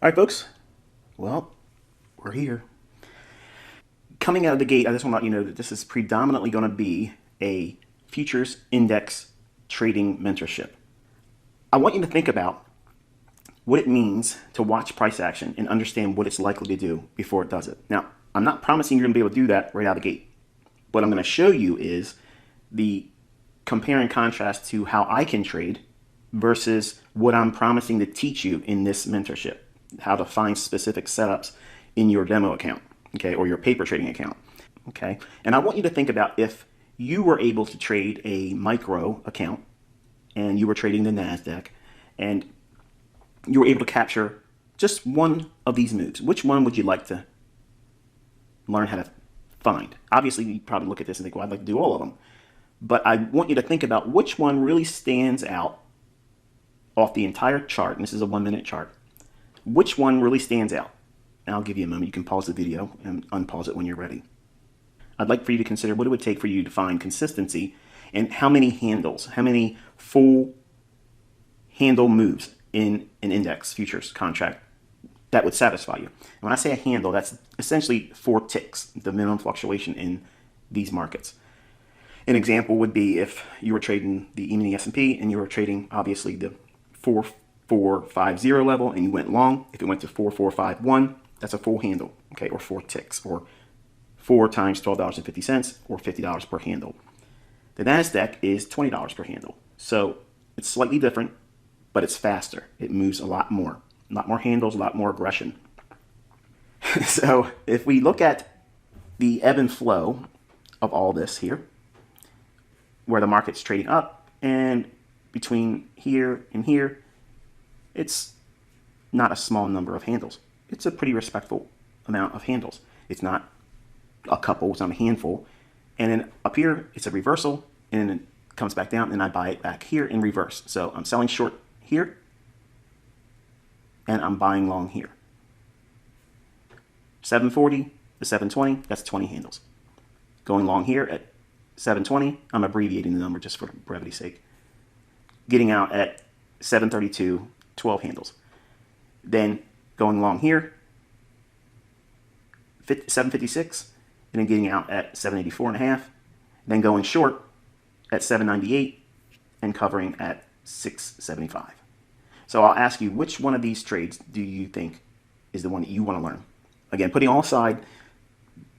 All right, folks. Well, we're here. Coming out of the gate, I just want to let you know that this is predominantly going to be a futures index trading mentorship. I want you to think about what it means to watch price action and understand what it's likely to do before it does it. Now, I'm not promising you're going to be able to do that right out of the gate. What I'm going to show you is the compare and contrast to how I can trade versus what I'm promising to teach you in this mentorship, how to find specific setups in your demo account, okay, or your paper trading account, okay? And I want you to think about if you were able to trade a micro account and you were trading the NASDAQ and you were able to capture just one of these moves, which one would you like to learn how to find? Obviously, you probably look at this and think, well, I'd like to do all of them. But I want you to think about which one really stands out off the entire chart, and this is a 1-minute chart. Which one really stands out? And I'll give you a moment. You can pause the video and unpause it when you're ready. I'd like for you to consider what it would take for you to find consistency and how many handles, how many full handle moves in an index futures contract that would satisfy you. And when I say a handle, that's essentially 4 ticks, the minimum fluctuation in these markets. An example would be if you were trading the E-mini S&P and you were trading obviously the 4450 level and you went long. If it went to 4451, that's a full handle, okay, or 4 ticks, or 4 times $12.50 or $50 per handle. The NASDAQ is $20 per handle. So it's slightly different, but it's faster. It moves a lot more handles, a lot more aggression. So if we look at the ebb and flow of all this here, where the market's trading up and between here and here, it's not a small number of handles. It's a pretty respectful amount of handles. It's not a couple, it's not a handful. And then up here, it's a reversal, and then it comes back down, and I buy it back here in reverse. So I'm selling short here, and I'm buying long here. 740 to 720, that's 20 handles. Going long here at 720, I'm abbreviating the number just for brevity's sake. Getting out at 732, 12 handles. Then going long here, 756, and then getting out at 784.5. Then going short at 798 and covering at 675. So I'll ask you, which one of these trades do you think is the one that you want to learn? Again, putting all aside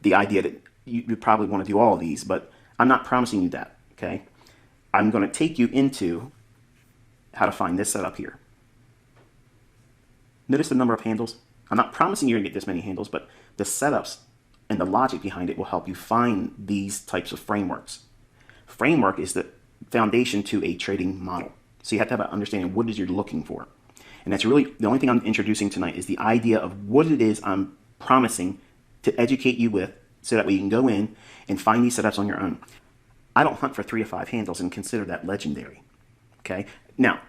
the idea that you probably want to do all of these, but I'm not promising you that, okay? I'm going to take you into how to find this setup here. Notice the number of handles. I'm not promising you're going to get this many handles, but the setups and the logic behind it will help you find these types of frameworks. Framework is the foundation to a trading model. So you have to have an understanding of what it is you're looking for. And that's really the only thing I'm introducing tonight is the idea of what it is I'm promising to educate you with so that way you can go in and find these setups on your own. I don't hunt for 3 to 5 handles and consider that legendary. Okay? Now,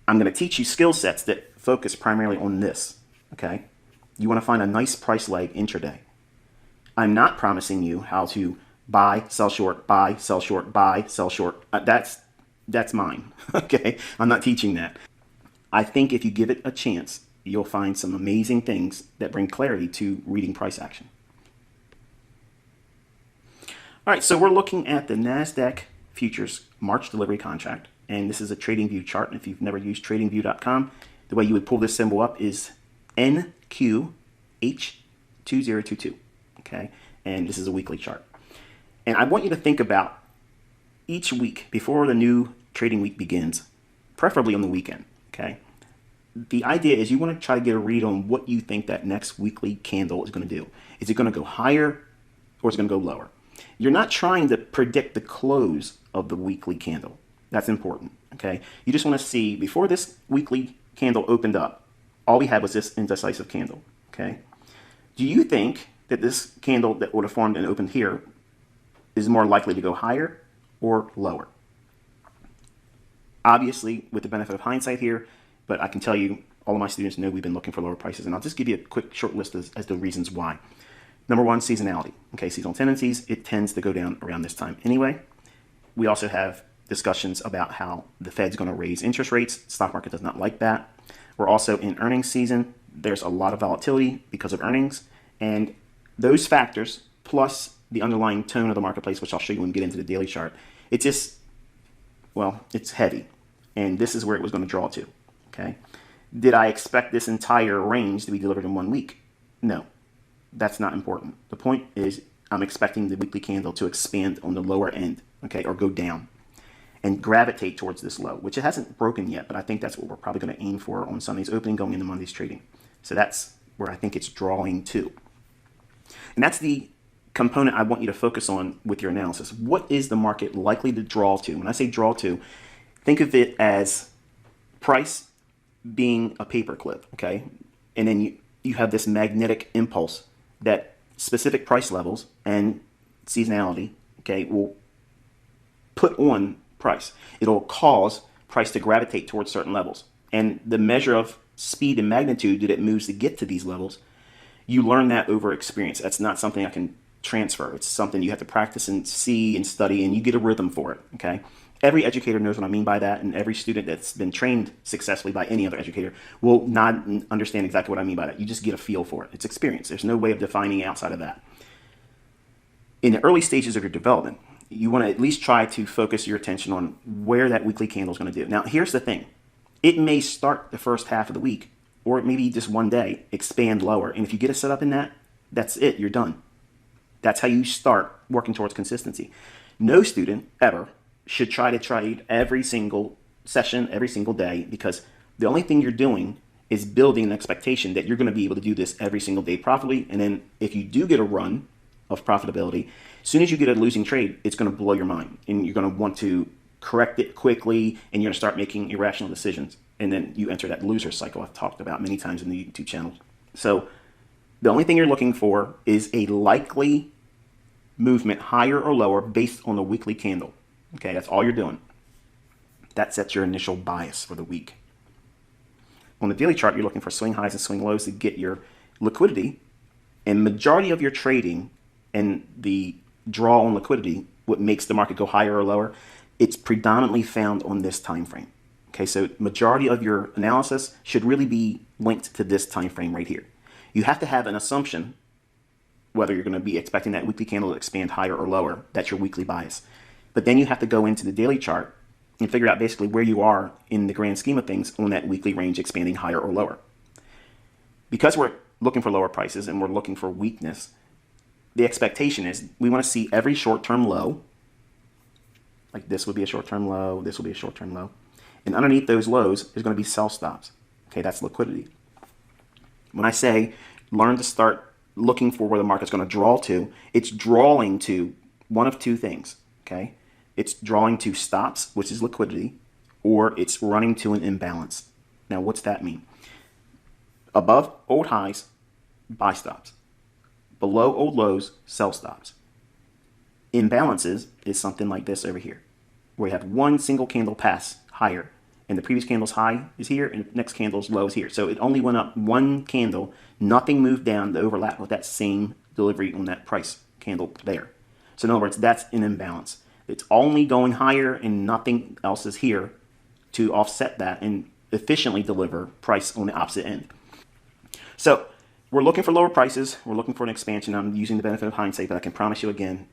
I'm going to teach you skill sets that focus primarily on this. Okay? You want to find a nice price leg intraday. I'm not promising you how to buy, sell short, buy, sell short, buy, sell short. That's mine. Okay? I'm not teaching that. I think if you give it a chance, you'll find some amazing things that bring clarity to reading price action. All right, so we're looking at the NASDAQ futures March delivery contract, and this is a TradingView chart. And if you've never used TradingView.com, the way you would pull this symbol up is NQH2022, okay? And this is a weekly chart. And I want you to think about each week before the new trading week begins, preferably on the weekend, okay? The idea is you want to try to get a read on what you think that next weekly candle is going to do. Is it going to go higher or is it going to go lower? You're not trying to predict the close of the weekly candle. That's important, okay? You just want to see, before this weekly candle opened up, all we had was this indecisive candle, okay? Do you think that this candle that would have formed and opened here is more likely to go higher or lower? Obviously, with the benefit of hindsight here, but I can tell you, all of my students know we've been looking for lower prices, and I'll just give you a quick short list as the reasons why. Number one, seasonality. Okay, seasonal tendencies, it tends to go down around this time anyway. We also have discussions about how the Fed's going to raise interest rates. Stock market does not like that. We're also in earnings season. There's a lot of volatility because of earnings, and those factors plus the underlying tone of the marketplace, which I'll show you when we get into the daily chart, it just, well, it's heavy, and this is where it was going to draw to. Okay, did I expect this entire range to be delivered in 1 week? No, that's not important. The point is I'm expecting the weekly candle to expand on the lower end, okay, or go down and gravitate towards this low, which it hasn't broken yet, but I think that's what we're probably going to aim for on Sunday's opening going into Monday's trading. So that's where I think it's drawing to. And that's the component I want you to focus on with your analysis. What is the market likely to draw to? When I say draw to, think of it as price being a paper clip, okay? And then you have this magnetic impulse that specific price levels and seasonality, okay, will put on price. It'll cause price to gravitate towards certain levels. And the measure of speed and magnitude that it moves to get to these levels, you learn that over experience. That's not something I can transfer. It's something you have to practice and see and study, and you get a rhythm for it, okay? Every educator knows what I mean by that, and every student that's been trained successfully by any other educator will not understand exactly what I mean by that. You just get a feel for it. It's experience. There's no way of defining outside of that. In the early stages of your development, you want to at least try to focus your attention on where that weekly candle is going to do. Now, here's the thing. It may start the first half of the week, or maybe just one day, expand lower. And if you get a setup in that, that's it. You're done. That's how you start working towards consistency. No student ever should try to trade every single session, every single day, because the only thing you're doing is building an expectation that you're going to be able to do this every single day profitably. And then if you do get a run of profitability, as soon as you get a losing trade, it's going to blow your mind, and you're going to want to correct it quickly, and you're going to start making irrational decisions. And then you enter that loser cycle I've talked about many times in the YouTube channel. So the only thing you're looking for is a likely movement higher or lower based on the weekly candle. Okay, that's all you're doing. That sets your initial bias for the week. On the daily chart, you're looking for swing highs and swing lows to get your liquidity. And majority of your trading and the draw on liquidity, what makes the market go higher or lower, it's predominantly found on this time frame. Okay, so majority of your analysis should really be linked to this time frame right here. You have to have an assumption whether you're going to be expecting that weekly candle to expand higher or lower. That's your weekly bias. But then you have to go into the daily chart and figure out basically where you are in the grand scheme of things on that weekly range expanding higher or lower. Because we're looking for lower prices and we're looking for weakness, the expectation is we want to see every short-term low, like this would be a short-term low, this will be a short-term low, and underneath those lows is going to be sell stops. Okay, that's liquidity. When I say learn to start looking for where the market's going to draw to, it's drawing to one of two things. Okay, it's drawing to stops, which is liquidity, or it's running to an imbalance. Now, what's that mean? Above old highs, buy stops. Below old lows, sell stops. Imbalances is something like this over here, where you have one single candle pass higher, and the previous candle's high is here, and the next candle's low is here. So it only went up one candle, nothing moved down to overlap with that same delivery on that price candle there. So in other words, that's an imbalance. It's only going higher and nothing else is here to offset that and efficiently deliver price on the opposite end. So we're looking for lower prices. We're looking for an expansion. I'm using the benefit of hindsight, but I can promise you again,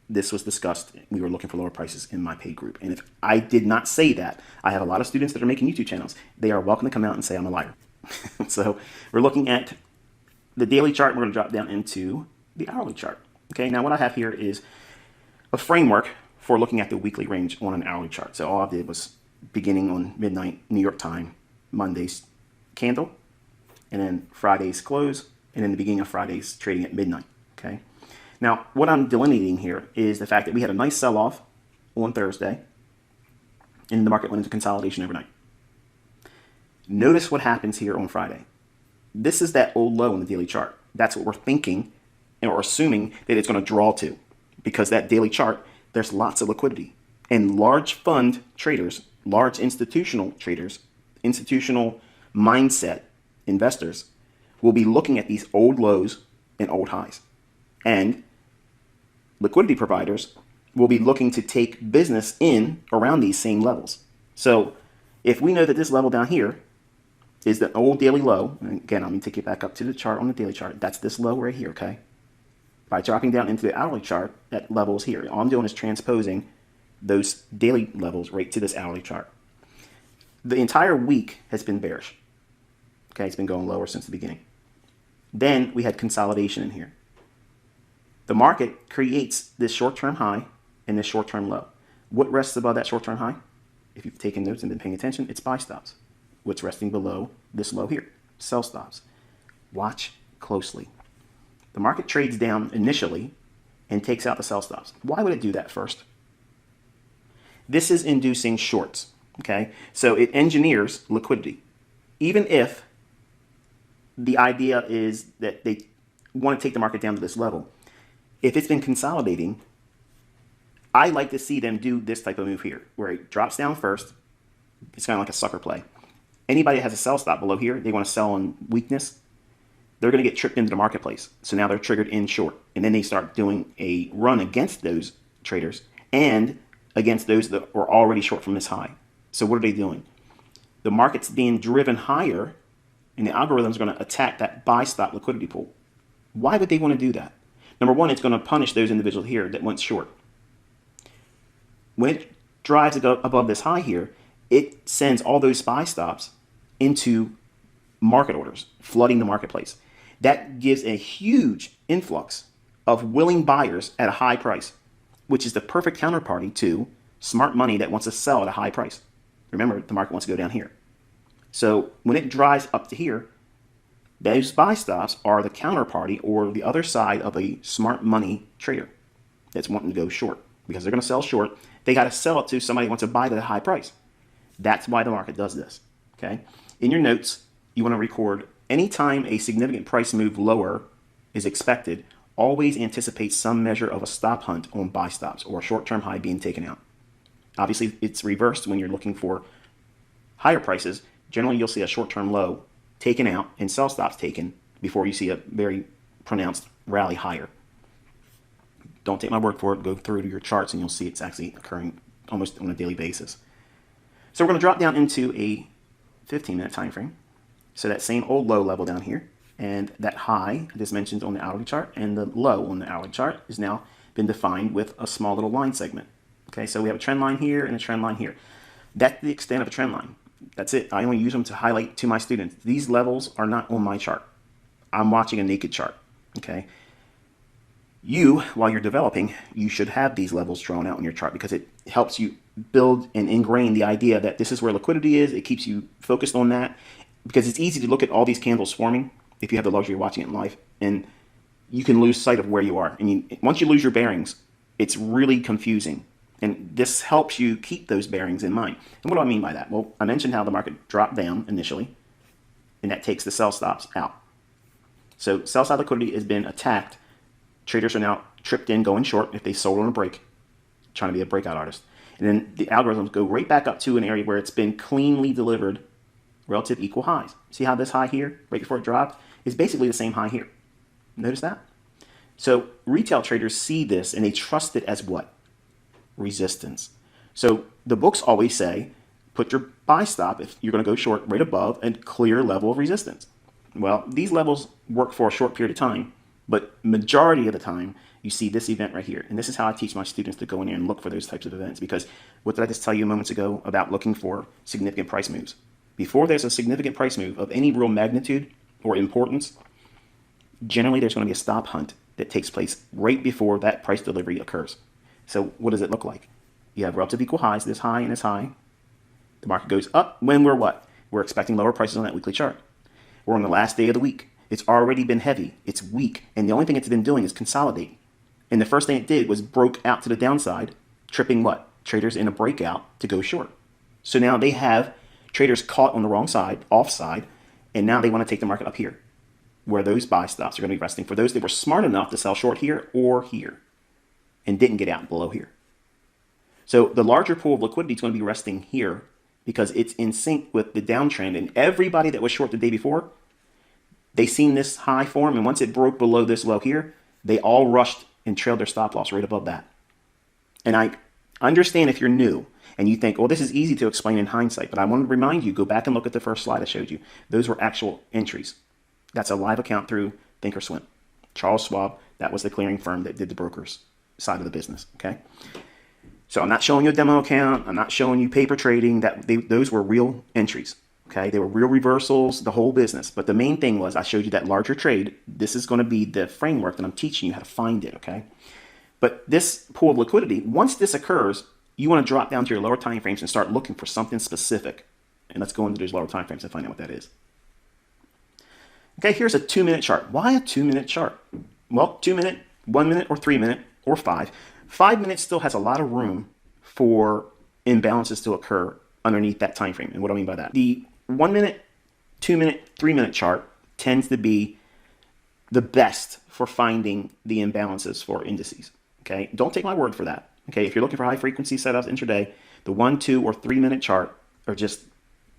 this was discussed. We were looking for lower prices in my paid group. And if I did not say that, I have a lot of students that are making YouTube channels. They are welcome to come out and say I'm a liar. So we're looking at the daily chart. We're going to drop down into the hourly chart. Okay, now what I have here is a framework for looking at the weekly range on an hourly chart. So all I did was beginning on midnight New York time, Monday's candle, and then Friday's close, and then the beginning of Friday's trading at midnight. Okay. Now, what I'm delineating here is the fact that we had a nice sell-off on Thursday, and the market went into consolidation overnight. Notice what happens here on Friday. This is that old low in the daily chart. That's what we're thinking or assuming that it's going to draw to, because that daily chart, there's lots of liquidity. And large fund traders, large institutional traders, institutional mindset investors will be looking at these old lows and old highs. And liquidity providers will be looking to take business in around these same levels. So if we know that this level down here is the old daily low. And again, I'm going to take you back up to the chart on the daily chart. That's this low right here, okay? By dropping down into the hourly chart, that level is here. All I'm doing is transposing those daily levels right to this hourly chart. The entire week has been bearish. Okay, it's been going lower since the beginning. Then we had consolidation in here. The market creates this short-term high and this short-term low. What rests above that short-term high? If you've taken notes and been paying attention, it's buy stops. What's resting below this low here? Sell stops. Watch closely. The market trades down initially and takes out the sell stops. Why would it do that first? This is inducing shorts, okay? So it engineers liquidity. Even if the idea is that they want to take the market down to this level, if it's been consolidating, I like to see them do this type of move here, where it drops down first. It's kind of like a sucker play. Anybody that has a sell stop below here, they want to sell on weakness, they're going to get tripped into the marketplace. So now they're triggered in short. And then they start doing a run against those traders and against those that were already short from this high. So what are they doing? The market's being driven higher, and the algorithm is going to attack that buy stop liquidity pool. Why would they want to do that? Number one, it's going to punish those individuals here that went short. When it drives above this high here, it sends all those buy stops into market orders, flooding the marketplace. That gives a huge influx of willing buyers at a high price, which is the perfect counterparty to smart money that wants to sell at a high price. Remember, the market wants to go down here. So when it drives up to here, those buy stops are the counterparty or the other side of a smart money trader that's wanting to go short. Because they're going to sell short, they got to sell it to somebody who wants to buy it at a high price. That's why the market does this. Okay. In your notes, you want to record anytime a significant price move lower is expected, always anticipate some measure of a stop hunt on buy stops or a short-term high being taken out. Obviously, it's reversed when you're looking for higher prices. Generally, you'll see a short-term low taken out and sell stops taken before you see a very pronounced rally higher. Don't take my word for it. Go through to your charts and you'll see it's actually occurring almost on a daily basis. So we're going to drop down into a 15-minute time frame. So that same old low level down here and that high I just mentioned on the hourly chart and the low on the hourly chart is now been defined with a small little line segment. Okay, so we have a trend line here and a trend line here. That's the extent of a trend line. That's it. I only use them to highlight to my students. These levels are not on my chart. I'm watching a naked chart. Okay. You, while you're developing, you should have these levels drawn out on your chart because it helps you build and ingrain the idea that this is where liquidity is. It keeps you focused on that because it's easy to look at all these candles swarming if you have the luxury of watching it live, and you can lose sight of where you are. And once you lose your bearings, it's really confusing. And this helps you keep those bearings in mind. And what do I mean by that? Well, I mentioned how the market dropped down initially, and that takes the sell stops out. So sell side liquidity has been attacked. Traders are now tripped in going short if they sold on a break, trying to be a breakout artist. And then the algorithms go right back up to an area where it's been cleanly delivered relative equal highs. See how this high here, right before it dropped, is basically the same high here. Notice that? So retail traders see this and they trust it as what? Resistance. So the books always say, put your buy stop if you're going to go short right above a clear level of resistance. Well, these levels work for a short period of time, but majority of the time you see this event right here. And this is how I teach my students to go in there and look for those types of events, because what did I just tell you moments ago about looking for significant price moves? Before there's a significant price move of any real magnitude or importance, generally there's going to be a stop hunt that takes place right before that price delivery occurs. So what does it look like? You have relative equal highs, this high and this high. The market goes up when we're what? We're expecting lower prices on that weekly chart. We're on the last day of the week. It's already been heavy. It's weak. And the only thing it's been doing is consolidate. And the first thing it did was broke out to the downside, tripping what? Traders in a breakout to go short. So now they have traders caught on the wrong side, offside, and now they want to take the market up here, where those buy stops are going to be resting for those that were smart enough to sell short here or here and didn't get out below here. So the larger pool of liquidity is going to be resting here because it's in sync with the downtrend, and everybody that was short the day before, they seen this high form, and once it broke below this low here, they all rushed and trailed their stop loss right above that. And I understand if you're new And you think, well, this is easy to explain in hindsight, but I want to remind you, go back and look at the first slide I showed you. Those were actual entries. That's a live account through Thinkorswim. Charles Schwab, that was the clearing firm that did the broker's side of the business, okay? So I'm not showing you a demo account. I'm not showing you paper trading. Those were real entries, okay? They were real reversals, the whole business. But the main thing was I showed you that larger trade. This is going to be the framework that I'm teaching you how to find it, okay? But this pool of liquidity, once this occurs, you want to drop down to your lower time frames and start looking for something specific. And let's go into those lower time frames and find out what that is. Okay, here's a 2-minute chart. Why a 2-minute chart? Well, 2 minute, 1 minute, or 3 minute, or 5. 5 minutes still has a lot of room for imbalances to occur underneath that time frame. And what do I mean by that? The 1 minute, 2 minute, 3 minute chart tends to be the best for finding the imbalances for indices. Okay, don't take my word for that. Okay, if you're looking for high frequency setups intraday, the 1, 2, or 3 minute chart are just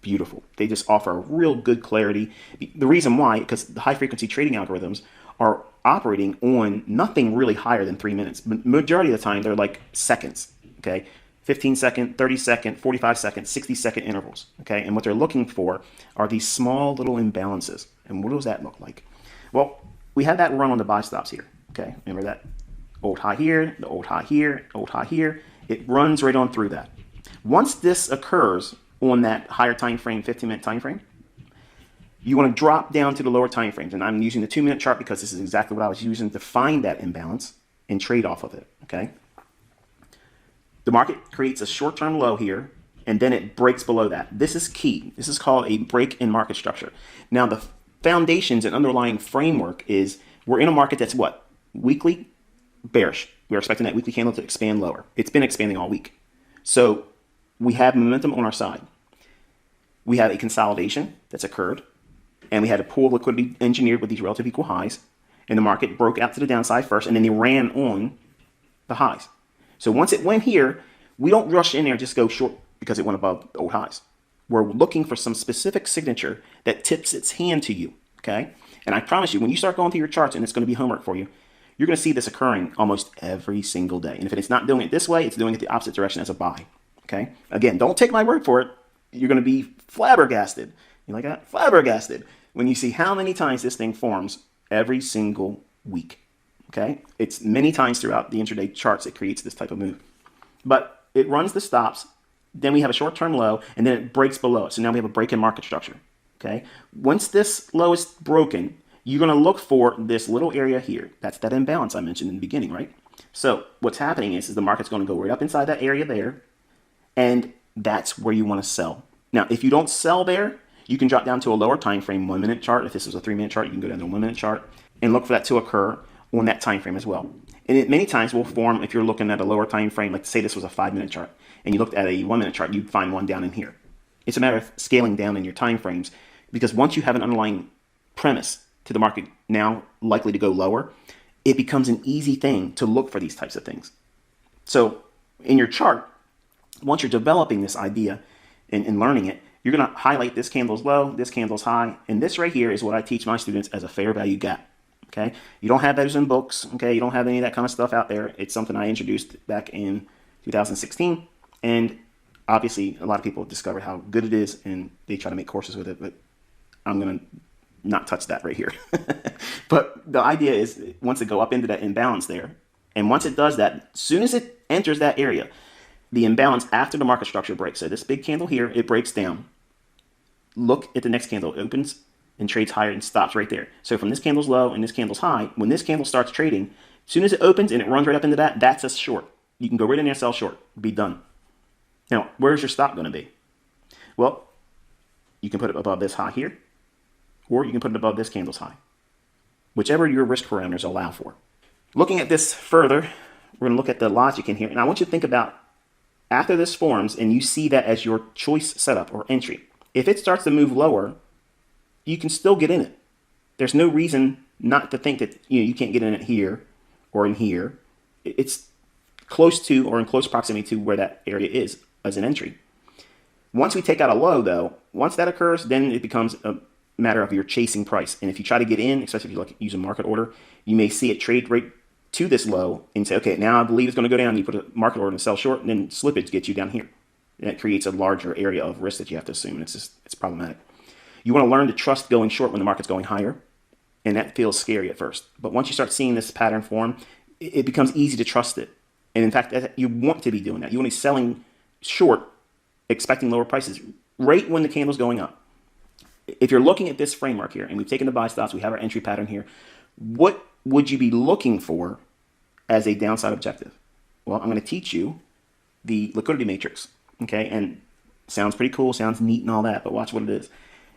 beautiful. They just offer a real good clarity. The reason why, because the high frequency trading algorithms are operating on nothing really higher than 3 minutes. Majority of the time, they're like seconds. Okay, 15-second, 30-second, 45-second, 60-second intervals. Okay, and what they're looking for are these small little imbalances. And what does that look like? Well, we had that run on the buy stops here. Okay, remember that old high here, the old high here, old high here. It runs right on through that. Once this occurs on that higher time frame, 15-minute time frame, you want to drop down to the lower time frames. And I'm using the 2-minute chart because this is exactly what I was using to find that imbalance and trade off of it. Okay. The market creates a short-term low here, and then it breaks below that. This is key. This is called a break in market structure. Now, the foundations and underlying framework is we're in a market that's what? Weekly bearish. We're expecting that weekly candle to expand lower. It's been expanding all week. So we have momentum on our side. We have a consolidation that's occurred, and we had a pool of liquidity engineered with these relative equal highs, and the market broke out to the downside first, and then they ran on the highs. So once it went here, we don't rush in there and just go short because it went above the old highs. We're looking for some specific signature that tips its hand to you, okay? And I promise you, when you start going through your charts, and it's going to be homework for you, you're going to see this occurring almost every single day. And if it's not doing it this way, it's doing it the opposite direction as a buy, okay? Again, don't take my word for it. You're going to be flabbergasted. You like that? Flabbergasted when you see how many times this thing forms every single week, okay? It's many times throughout the intraday charts it creates this type of move. But it runs the stops, then we have a short-term low, and then it breaks below it. So now we have a break in market structure, okay? Once this low is broken, you're going to look for this little area here. That's that imbalance I mentioned in the beginning, right? So what's happening is the market's going to go right up inside that area there, and that's where you want to sell. Now, if you don't sell there, you can drop down to a lower time frame, 1 minute chart. If this is a 3 minute chart, you can go down to a 1 minute chart and look for that to occur on that time frame as well. And it many times will form if you're looking at a lower time frame, like say this was a 5 minute chart, and you looked at a 1 minute chart, you'd find one down in here. It's a matter of scaling down in your time frames, because once you have an underlying premise to the market now likely to go lower, it becomes an easy thing to look for these types of things. So in your chart, once you're developing this idea and learning it, you're going to highlight this candle's low, this candle's high, and this right here is what I teach my students as a fair value gap. Okay, you don't have those in books. Okay, you don't have any of that kind of stuff out there. It's something I introduced back in 2016, and obviously a lot of people discovered how good it is, and they try to make courses with it. But I'm gonna not touch that right here. But the idea is once it go up into that imbalance there, and once it does that, as soon as it enters that area, the imbalance after the market structure breaks. So this big candle here, it breaks down. Look at the next candle. It opens and trades higher and stops right there. So from this candle's low and this candle's high, when this candle starts trading, as soon as it opens and it runs right up into that, that's a short. You can go right in there, sell short, be done. Now, where's your stop going to be? Well, you can put it above this high here, or you can put it above this candle's high, whichever your risk parameters allow for. Looking at this further, we're going to look at the logic in here. And I want you to think about after this forms and you see that as your choice setup or entry. If it starts to move lower, you can still get in it. There's no reason not to think that you can't get in it here or in here. It's close to or in close proximity to where that area is as an entry. Once we take out a low, though, once that occurs, then it becomes a matter of your chasing price. And if you try to get in, especially if you use a market order, you may see it trade right to this low and say, okay, now I believe it's going to go down. You put a market order and sell short, and then slippage gets you down here. That creates a larger area of risk that you have to assume. It's problematic. You want to learn to trust going short when the market's going higher, and that feels scary at first. But once you start seeing this pattern form, it becomes easy to trust it. And in fact, you want to be doing that. You want to be selling short, expecting lower prices right when the candle's going up. If you're looking at this framework here, and we've taken the buy stops, we have our entry pattern here, what would you be looking for as a downside objective? Well, I'm going to teach you the liquidity matrix, okay? And sounds pretty cool, sounds neat and all that, but watch what it is.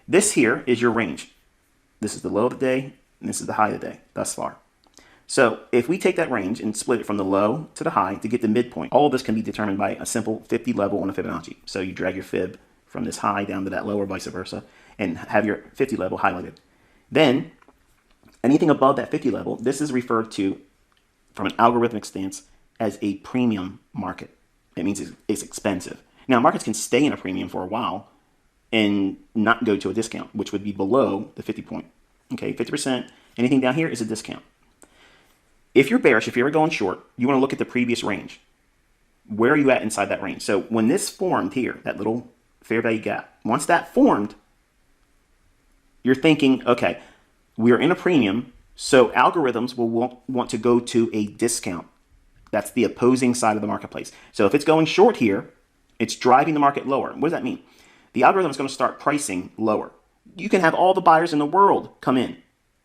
This here is your range. This is the low of the day, and this is the high of the day thus far. So if we take that range and split it from the low to the high to get the midpoint, all of this can be determined by a simple 50 level on a Fibonacci. So you drag your fib from this high down to that low or vice versa, and have your 50 level highlighted. Then anything above that 50 level, this is referred to from an algorithmic stance as a premium market. It means it's expensive. Now, markets can stay in a premium for a while and not go to a discount, which would be below the 50 point. Okay, 50%, anything down here is a discount. If you're bearish, if you're going short, you want to look at the previous range. Where are you at inside that range? So when this formed here, that little fair value gap, once that formed, you're thinking, okay, we're in a premium, so algorithms will want to go to a discount. That's the opposing side of the marketplace. So if it's going short here, it's driving the market lower. What does that mean? The algorithm is going to start pricing lower. You can have all the buyers in the world come in.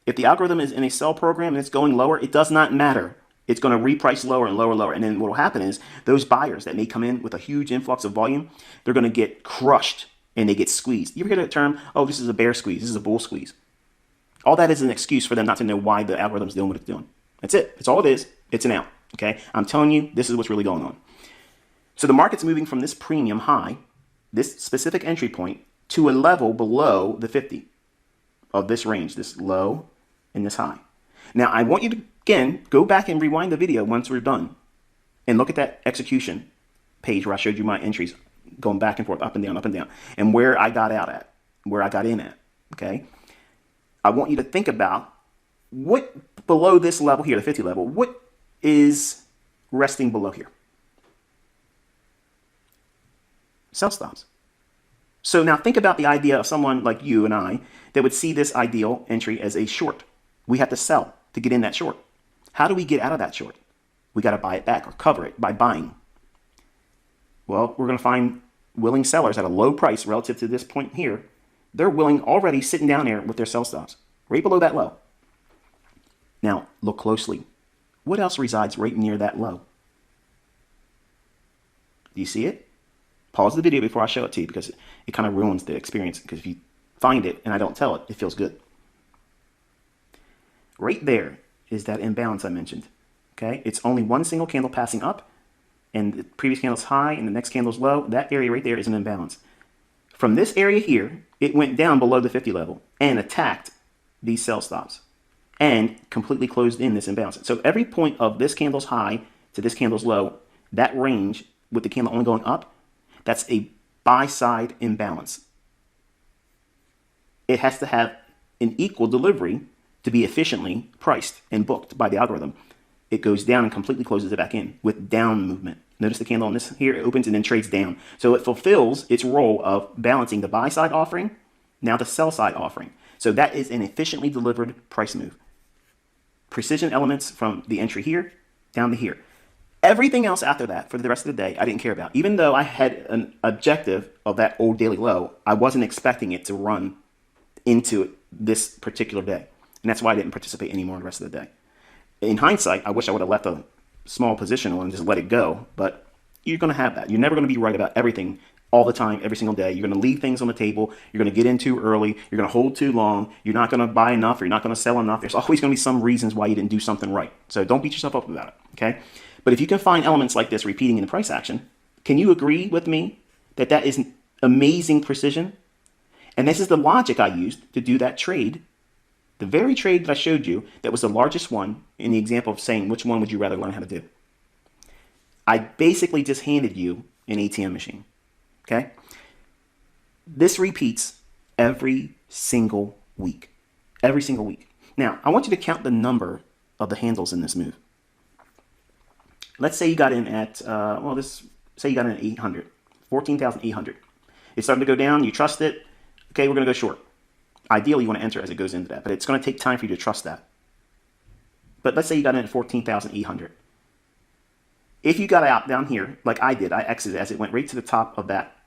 If the algorithm is in a sell program and it's going lower, it does not matter. It's going to reprice lower and lower and lower. And then what will happen is those buyers that may come in with a huge influx of volume, they're going to get crushed and they get squeezed. You ever hear that term, oh, this is a bear squeeze, this is a bull squeeze? All that is an excuse for them not to know why the algorithm's doing what it's doing. That's it. That's all it is. It's an out. Okay? I'm telling you, this is what's really going on. So the market's moving from this premium high, this specific entry point, to a level below the 50 of this range, this low and this high. Now, I want you to, again, go back and rewind the video once we're done and look at that execution page where I showed you my entries going back and forth, up and down, and where I got out at, where I got in at, okay? I want you to think about what below this level here, the 50 level, what is resting below here? Sell stops. So now think about the idea of someone like you and I that would see this ideal entry as a short. We have to sell to get in that short. How do we get out of that short? We got to buy it back or cover it by buying. Well, we're going to find willing sellers at a low price relative to this point here. They're willing, already sitting down there with their sell stops right below that low. Now, look closely. What else resides right near that low? Do you see it? Pause the video before I show it to you because it kind of ruins the experience, because if you find it and I don't tell it, it feels good. Right there is that imbalance I mentioned. Okay, it's only one single candle passing up, and the previous candle's high and the next candle's low. That area right there is an imbalance. From this area here, it went down below the 50 level and attacked these sell stops and completely closed in this imbalance. So every point of this candle's high to this candle's low, that range with the candle only going up, that's a buy side imbalance. It has to have an equal delivery to be efficiently priced and booked by the algorithm. It goes down and completely closes it back in with down movement. Notice the candle on this here, it opens and then trades down. So it fulfills its role of balancing the buy side offering, now the sell side offering. So that is an efficiently delivered price move. Precision elements from the entry here down to here. Everything else after that for the rest of the day, I didn't care about. Even though I had an objective of that old daily low, I wasn't expecting it to run into this particular day. And that's why I didn't participate anymore the rest of the day. In hindsight, I wish I would have left a small position on and just let it go. But you're going to have that. You're never going to be right about everything all the time, every single day. You're going to leave things on the table. You're going to get in too early. You're going to hold too long. You're not going to buy enough. Or you're not going to sell enough. There's always going to be some reasons why you didn't do something right. So don't beat yourself up about it, okay? But if you can find elements like this repeating in the price action, can you agree with me that that is amazing precision? And this is the logic I used to do that trade. The very trade that I showed you that was the largest one in the example of saying which one would you rather learn how to do. I basically just handed you an ATM machine, okay? This repeats every single week, every single week. Now, I want you to count the number of the handles in this move. Let's say you got in at, say you got in at 800 14,800. It's starting to go down. You trust it. Okay, we're going to go short. Ideally, you want to enter as it goes into that, but it's going to take time for you to trust that. But let's say you got in at 14,800. If you got out down here, like I did, I exited as it went right to the top of that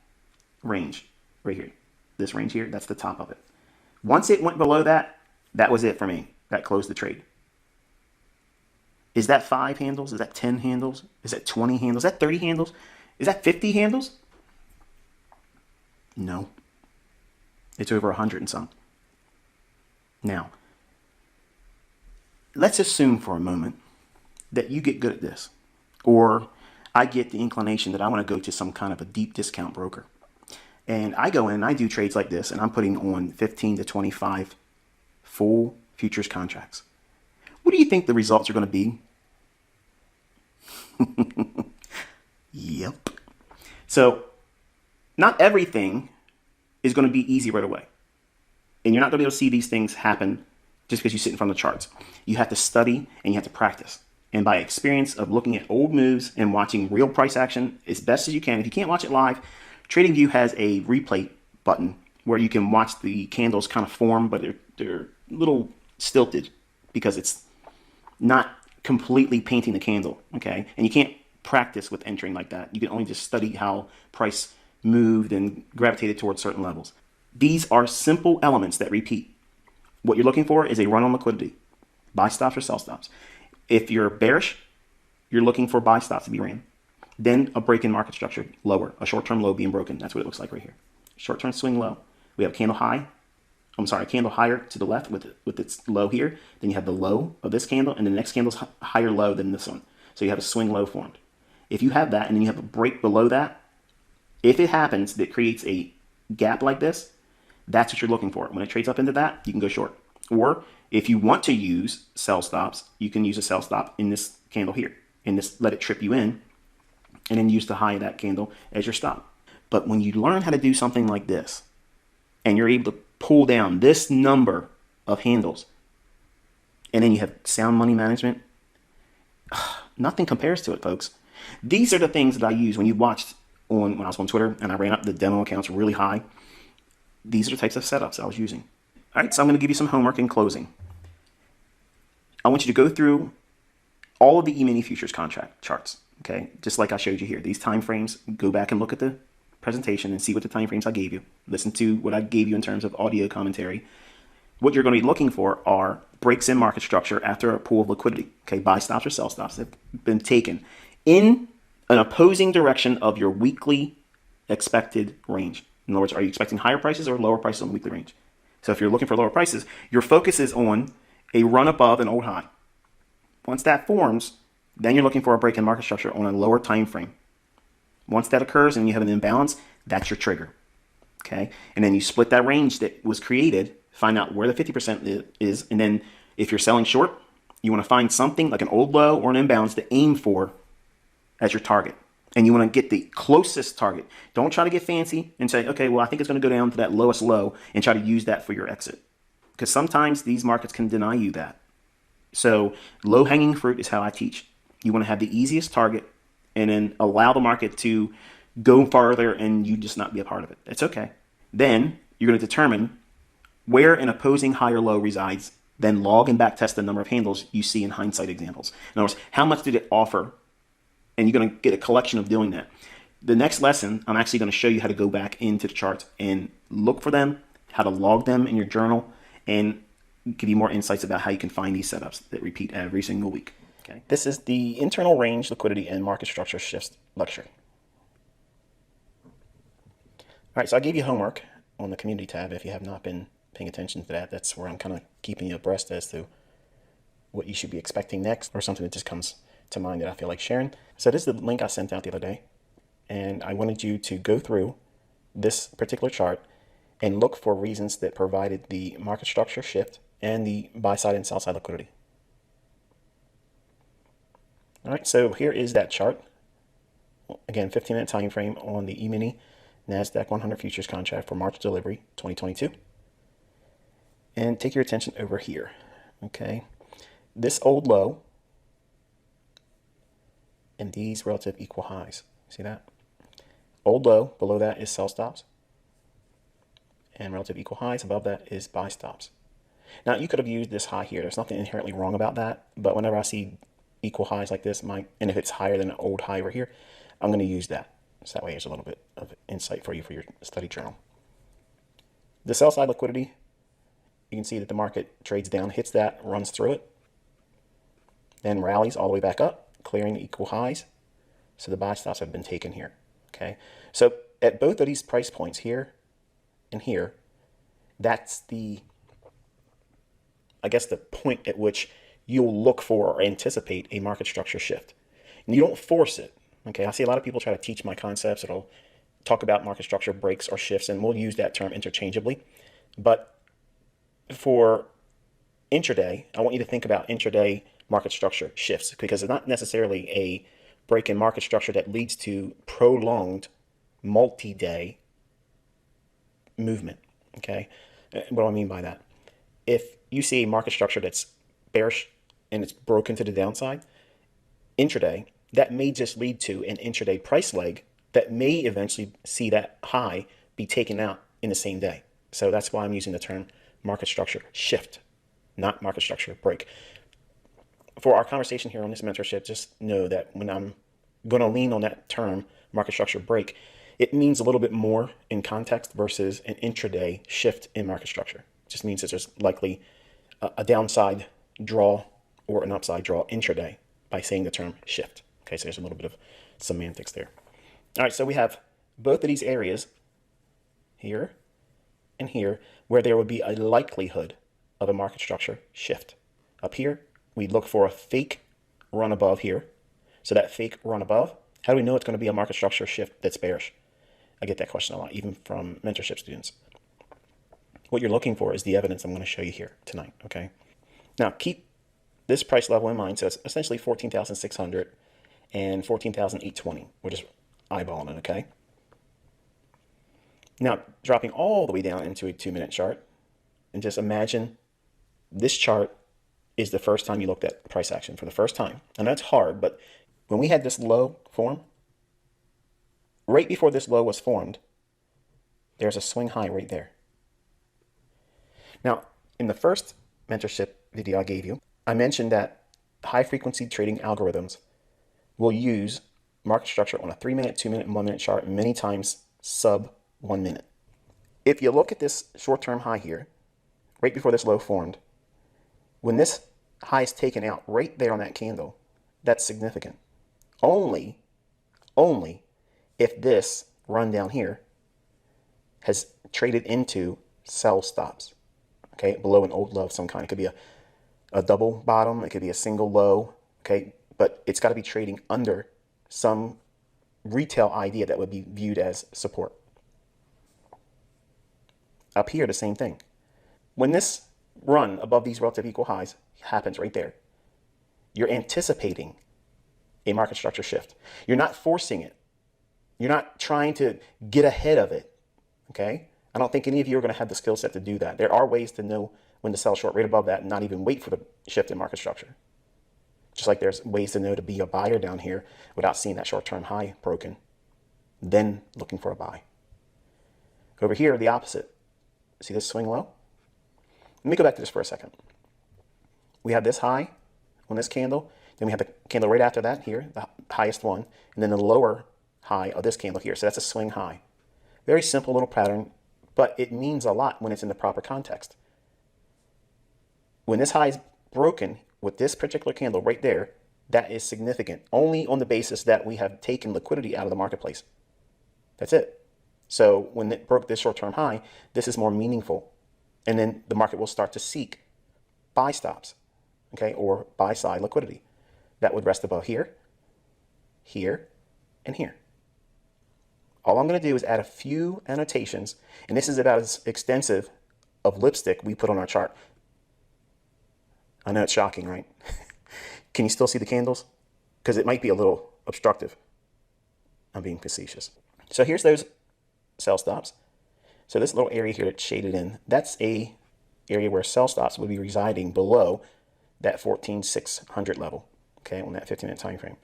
range right here. This range here, that's the top of it. Once it went below that, that was it for me. That closed the trade. Is that 5 handles? Is that 10 handles? Is that 20 handles? Is that 30 handles? Is that 50 handles? No. It's over 100 and some. Now, let's assume for a moment that you get good at this, or I get the inclination that I want to go to some kind of a deep discount broker. And I go in and I do trades like this, and I'm putting on 15 to 25 full futures contracts. What do you think the results are going to be? Yep. So not everything is going to be easy right away. And you're not going to be able to see these things happen just because you sit in front of the charts. You have to study and you have to practice. And by experience of looking at old moves and watching real price action as best as you can. If you can't watch it live, TradingView has a replay button where you can watch the candles kind of form, but they're a little stilted because it's not completely painting the candle, okay? And you can't practice with entering like that. You can only just study how price moved and gravitated towards certain levels. These are simple elements that repeat. What you're looking for is a run on liquidity, buy stops or sell stops. If you're bearish, you're looking for buy stops to be ran. Then a break in market structure, lower, a short-term low being broken. That's what it looks like right here. Short-term swing low. We have a candle high. I'm sorry, a candle higher to the left with its low here. Then you have the low of this candle, and the next candle's higher low than this one. So you have a swing low formed. If you have that, and then you have a break below that, if it happens, that creates a gap like this, that's what you're looking for. When it trades up into that, you can go short. Or if you want to use sell stops, you can use a sell stop in this candle here, and just let it trip you in, and then use the high of that candle as your stop. But when you learn how to do something like this, and you're able to pull down this number of handles, and then you have sound money management, nothing compares to it, folks. These are the things that I use when you watched when I was on Twitter and I ran up the demo accounts really high. These are the types of setups I was using. All right, so I'm going to give you some homework in closing. I want you to go through all of the E-mini futures contract charts, okay? Just like I showed you here. These time frames, go back and look at the presentation and see what the time frames I gave you. Listen to what I gave you in terms of audio commentary. What you're going to be looking for are breaks in market structure after a pool of liquidity, okay? Buy stops or sell stops have been taken in an opposing direction of your weekly expected range. In other words, are you expecting higher prices or lower prices on the weekly range? So if you're looking for lower prices, your focus is on a run above an old high. Once that forms, then you're looking for a break in market structure on a lower time frame. Once that occurs and you have an imbalance, that's your trigger, okay? And then you split that range that was created, find out where the 50% is, and then if you're selling short, you want to find something like an old low or an imbalance to aim for as your target. And you want to get the closest target. Don't try to get fancy and say, okay, well, I think it's going to go down to that lowest low and try to use that for your exit. Because sometimes these markets can deny you that. So low-hanging fruit is how I teach. You want to have the easiest target and then allow the market to go farther and you just not be a part of it. It's okay. Then you're going to determine where an opposing high or low resides, then log and backtest the number of handles you see in hindsight examples. In other words, how much did it offer? And you're going to get a collection of doing that. The next lesson, I'm actually going to show you how to go back into the charts and look for them, how to log them in your journal, and give you more insights about how you can find these setups that repeat every single week. Okay. This is the internal range, liquidity, and market structure shifts lecture. All right, so I gave you homework on the community tab. If you have not been paying attention to that, that's where I'm kind of keeping you abreast as to what you should be expecting next, or something that just comes to mind that I feel like sharing. So this is the link I sent out the other day, and I wanted you to go through this particular chart and look for reasons that provided the market structure shift and the buy side and sell side liquidity. All right, so here is that chart. Again, 15-minute time frame on the E-mini NASDAQ 100 futures contract for March delivery 2022. And take your attention over here, okay? This old low and these relative equal highs. See that? Old low, below that is sell stops. And relative equal highs, above that is buy stops. Now, you could have used this high here. There's nothing inherently wrong about that. But whenever I see equal highs like this, and if it's higher than an old high over here, I'm going to use that. So that way there's a little bit of insight for you for your study journal. The sell side liquidity, you can see that the market trades down, hits that, runs through it, then rallies all the way back up, clearing the equal highs. So the buy stops have been taken here. Okay. So at both of these price points here and here, that's the, I guess, the point at which you'll look for or anticipate a market structure shift. And you don't force it. Okay, I see a lot of people try to teach my concepts. It'll talk about market structure breaks or shifts, and we'll use that term interchangeably. But for intraday, I want you to think about intraday market structure shifts, because it's not necessarily a break in market structure that leads to prolonged multi-day movement. Okay, what do I mean by that? If you see a market structure that's bearish and it's broken to the downside, intraday, that may just lead to an intraday price leg that may eventually see that high be taken out in the same day. So that's why I'm using the term market structure shift, not market structure break. For our conversation here on this mentorship, just know that when I'm going to lean on that term, market structure break, it means a little bit more in context versus an intraday shift in market structure. It just means that there's likely a downside draw or an upside draw intraday by saying the term shift. Okay, so there's a little bit of semantics there. All right, so we have both of these areas here and here where there would be a likelihood of a market structure shift. Up here, we look for a fake run above here. So that fake run above, how do we know it's going to be a market structure shift that's bearish? I get that question a lot, even from mentorship students. What you're looking for is the evidence I'm going to show you here tonight, okay? Now, keep this price level in mind. So it's essentially 14,600 and 14,820. We're just eyeballing it, okay? Now, dropping all the way down into a 2-minute chart, and just imagine this chart is the first time you looked at price action for the first time. And that's hard, but when we had this low form, right before this low was formed, there's a swing high right there. Now, in the first mentorship video I gave you, I mentioned that high-frequency trading algorithms will use market structure on a 3-minute, 2-minute, and 1-minute chart, many times sub 1 minute. If you look at this short-term high here, right before this low formed, when this high is taken out right there on that candle, that's significant. Only if this run down here has traded into sell stops, okay, below an old low of some kind. It could be a double bottom, it could be a single low, okay, but it's got to be trading under some retail idea that would be viewed as support. Up here, the same thing. When this run above these relative equal highs happens right there, you're anticipating a market structure shift. You're not forcing it. You're not trying to get ahead of it, okay? I don't think any of you are going to have the skill set to do that. There are ways to know when to sell short right above that and not even wait for the shift in market structure. Just like there's ways to know to be a buyer down here without seeing that short-term high broken, then looking for a buy. Over here, the opposite. See this swing low? Let me go back to this for a second. We have this high on this candle. Then we have the candle right after that here, the highest one, and then the lower high of this candle here. So that's a swing high. Very simple little pattern, but it means a lot when it's in the proper context. When this high is broken with this particular candle right there, that is significant only on the basis that we have taken liquidity out of the marketplace. That's it. So when it broke this short-term high, this is more meaningful. And then the market will start to seek buy stops, okay, or buy side liquidity. That would rest above here, here, and here. All I'm going to do is add a few annotations, and this is about as extensive of lipstick we put on our chart. I know it's shocking, right? Can you still see the candles? Because it might be a little obstructive. I'm being facetious. So here's those sell stops. So this little area here that's shaded in, that's a area where sell stops would be residing below that 14,600 level, okay, on that 15-minute time frame.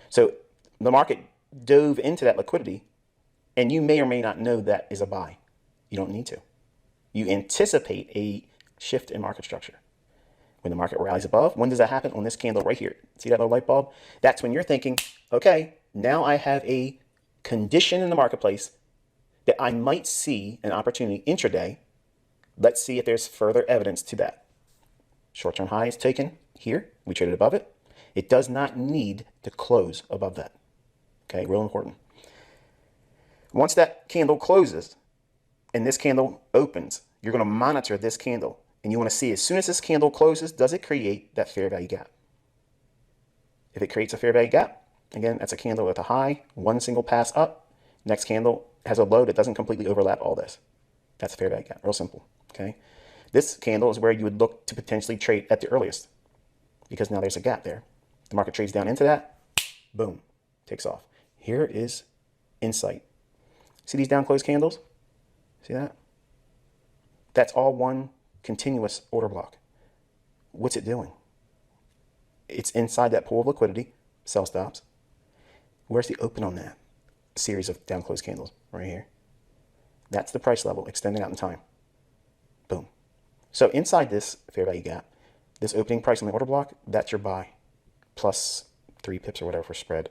So the market dove into that liquidity And you may or may not know that is a buy. You don't need to. You anticipate a shift in market structure. When the market rallies above, when does that happen? On this candle right here. See that little light bulb? That's when you're thinking, okay, now I have a condition in the marketplace that I might see an opportunity intraday. Let's see if there's further evidence to that. Short-term high is taken here. We traded above it. It does not need to close above that. Okay, real important. Once that candle closes and this candle opens, you're going to monitor this candle. And you want to see, as soon as this candle closes, does it create that fair value gap? If it creates a fair value gap, again, that's a candle with a high, one single pass up. Next candle has a low that doesn't completely overlap all this. That's a fair value gap, real simple, okay? This candle is where you would look to potentially trade at the earliest because now there's a gap there. The market trades down into that, boom, takes off. Here is insight. See these down close candles? See that? That's all one continuous order block. What's it doing? It's inside that pool of liquidity, sell stops. Where's the open on that? A series of down close candles right here. That's the price level extending out in time. Boom. So inside this fair value gap, this opening price on the order block, that's your buy, plus 3 pips or whatever for spread.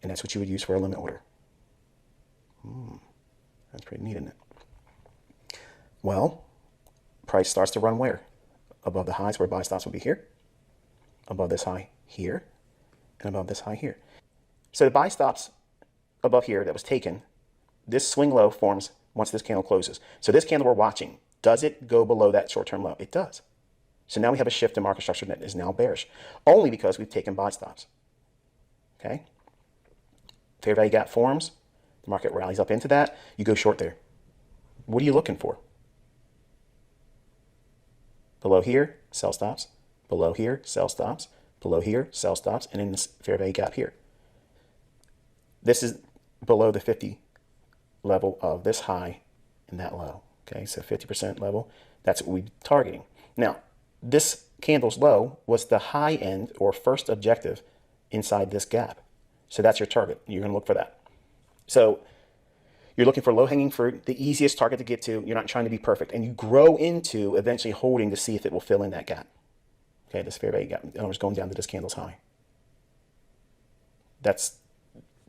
And that's what you would use for a limit order. That's pretty neat, isn't it? Well, price starts to run where? Above the highs where buy stops would be here, above this high here, and above this high here. So the buy stops above here that was taken, this swing low forms once this candle closes. So this candle we're watching, does it go below that short-term low? It does. So now we have a shift in market structure that is now bearish, only because we've taken buy stops. Okay? Fair value gap forms, the market rallies up into that, you go short there. What are you looking for? Below here, sell stops. Below here, sell stops. Below here, sell stops. And in this fair value gap here. This is below the 50 level of this high and that low. Okay, so 50% level, that's what we're targeting. Now, this candle's low was the high end or first objective inside this gap. So that's your target. You're going to look for that. So you're looking for low-hanging fruit, the easiest target to get to. You're not trying to be perfect. And you grow into eventually holding to see if it will fill in that gap. Okay, this fair value gap. It's going down to this candle's high. That's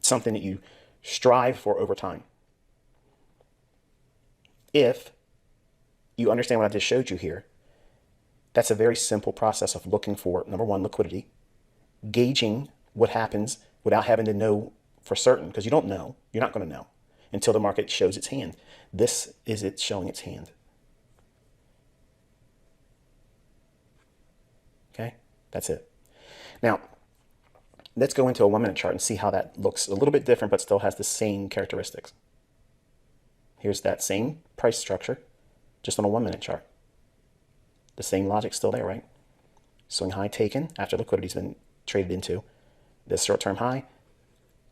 something that you strive for over time. If you understand what I just showed you here, that's a very simple process of looking for, number one, liquidity, gauging what happens without having to know for certain, because you don't know. You're not going to know until the market shows its hand. This is it showing its hand. Okay, that's it. Now, let's go into a 1-minute chart and see how that looks. A little bit different, but still has the same characteristics. Here's that same price structure, just on a 1-minute chart. The same logic still there, right? Swing high taken after liquidity's been traded into. This short-term high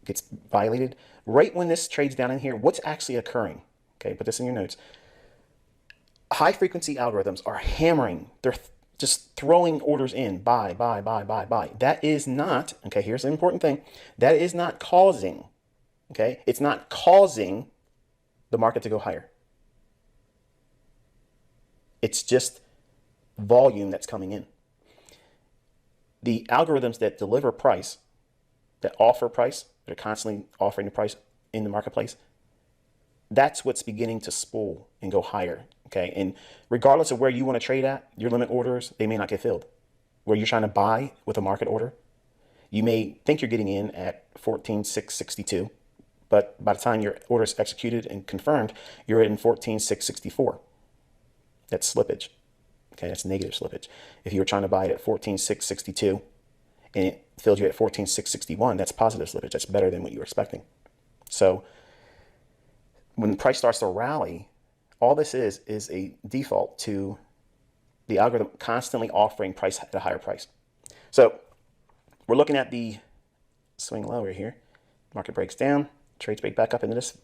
gets violated. Right when this trades down in here, what's actually occurring? Okay, put this in your notes. High-frequency algorithms are hammering. They're just throwing orders in. Buy, buy, buy, buy, buy. That is not, okay, here's the important thing. That is not causing, okay? It's not causing the market to go higher. It's just volume that's coming in. The algorithms that deliver price, that offer price, that are constantly offering the price in the marketplace, that's what's beginning to spool and go higher. Okay, and regardless of where you want to trade at, your limit orders, they may not get filled. Where you're trying to buy with a market order, you may think you're getting in at 14,662, but by the time your order is executed and confirmed, you're in 14,664. That's slippage. Okay, that's negative slippage. If you were trying to buy it at 14,662 and it filled you at 14,661, that's positive slippage. That's better than what you were expecting. So when the price starts to rally, all this is a default to the algorithm constantly offering price at a higher price. So we're looking at the swing lower here. Market breaks down, trades break back up into this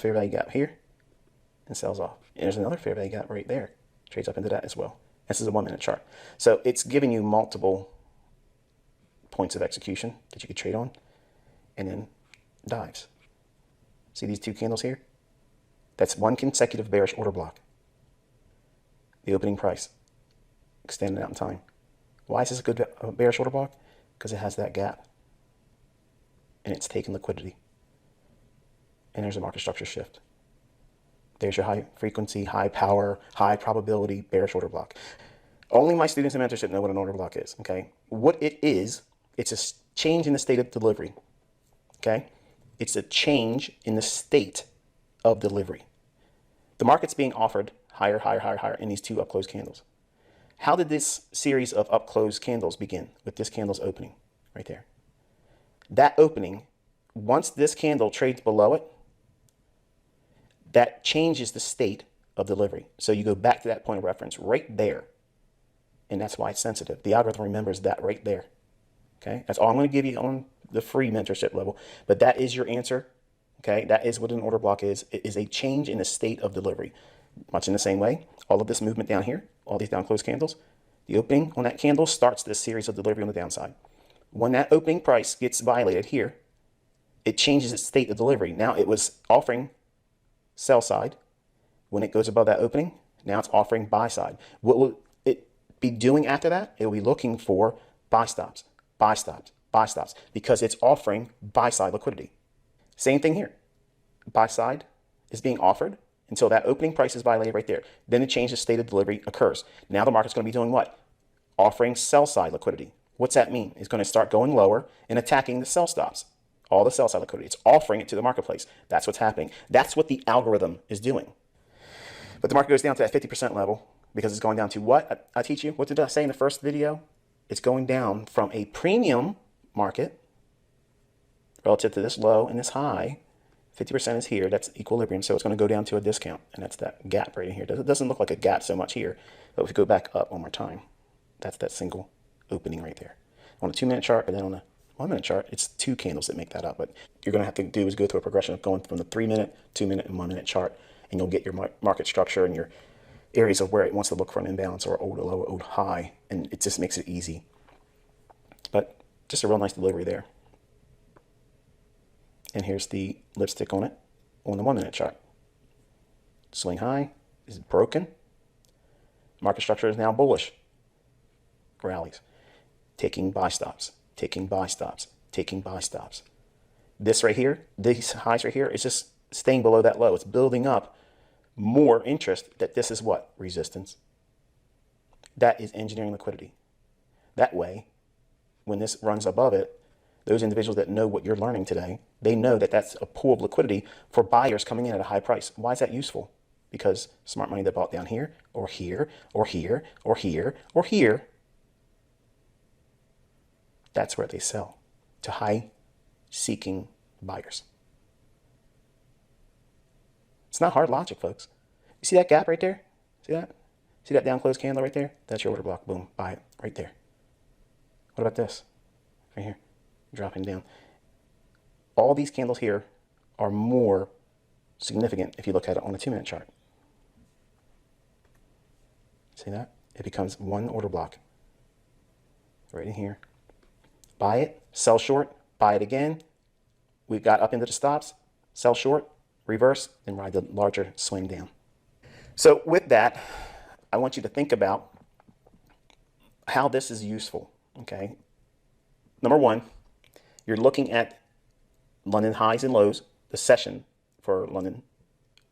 fair value gap here, and sells off. And there's another fair value gap right there. Trades up into that as well. This is a 1-minute chart. So it's giving you multiple points of execution that you could trade on, and then dives. See these two candles here? That's one consecutive bearish order block. The opening price, extended out in time. Why is this a good bearish order block? Because it has that gap. And it's taking liquidity. And there's a market structure shift. There's your high frequency, high power, high probability bearish order block. Only my students in mentorship know what an order block is, okay? What it is, it's a change in the state of delivery, okay? It's a change in the state of delivery. The market's being offered higher, higher, higher, higher in these two up-close candles. How did this series of up-close candles begin? With this candle's opening right there. That opening, once this candle trades below it, that changes the state of delivery. So you go back to that point of reference right there. And that's why it's sensitive. The algorithm remembers that right there. Okay, that's all I'm going to give you on the free mentorship level. But that is your answer. Okay, that is what an order block is. It is a change in the state of delivery. Much in the same way, all of this movement down here, all these down close candles, the opening on that candle starts this series of delivery on the downside. When that opening price gets violated here, it changes its state of delivery. Now it was offering sell side. When it goes above that opening, now it's offering buy side. What will it be doing after that? It will be looking for buy stops, buy stops, buy stops, because it's offering buy side liquidity. Same thing here. Buy side is being offered until that opening price is violated right there. Then the change of state of delivery occurs. Now the market's going to be doing what? Offering sell side liquidity. What's that mean? It's going to start going lower and attacking the sell stops. All the sell side liquidity. It's offering it to the marketplace. That's what's happening. That's what the algorithm is doing. But the market goes down to that 50% level because it's going down to what? I teach you. What did I say in the first video? It's going down from a premium market relative to this low and this high. 50% is here. That's equilibrium. So it's going to go down to a discount. And that's that gap right in here. It doesn't look like a gap so much here. But if we go back up one more time, that's that single opening right there. On a 2-minute chart, and then on a 1-minute chart, it's two candles that make that up. But you're going to have to do is go through a progression of going from the 3-minute, 2-minute, and 1-minute chart, and you'll get your market structure and your areas of where it wants to look for an imbalance or old low or old high, and it just makes it easy. But just a real nice delivery there. And here's the lipstick on it on the 1-minute chart. Swing high is broken. Market structure is now bullish. Rallies. Taking buy stops. Taking buy stops, taking buy stops. This right here, these highs right here, is just staying below that low. It's building up more interest that this is what? Resistance. That is engineering liquidity. That way, when this runs above it, those individuals that know what you're learning today, they know that that's a pool of liquidity for buyers coming in at a high price. Why is that useful? Because smart money that bought down here, or here, or here, or here, or here, that's where they sell to high-seeking buyers. It's not hard logic, folks. You see that gap right there? See that? See that down close candle right there? That's your order block. Boom. Buy it right there. What about this? Right here. Dropping down. All these candles here are more significant if you look at it on a 2-minute chart. See that? It becomes one order block. Right in here. Buy it, sell short, buy it again. We got up into the stops, sell short, reverse, and ride the larger swing down. So with that, I want you to think about how this is useful, okay? Number one, you're looking at London highs and lows, the session for London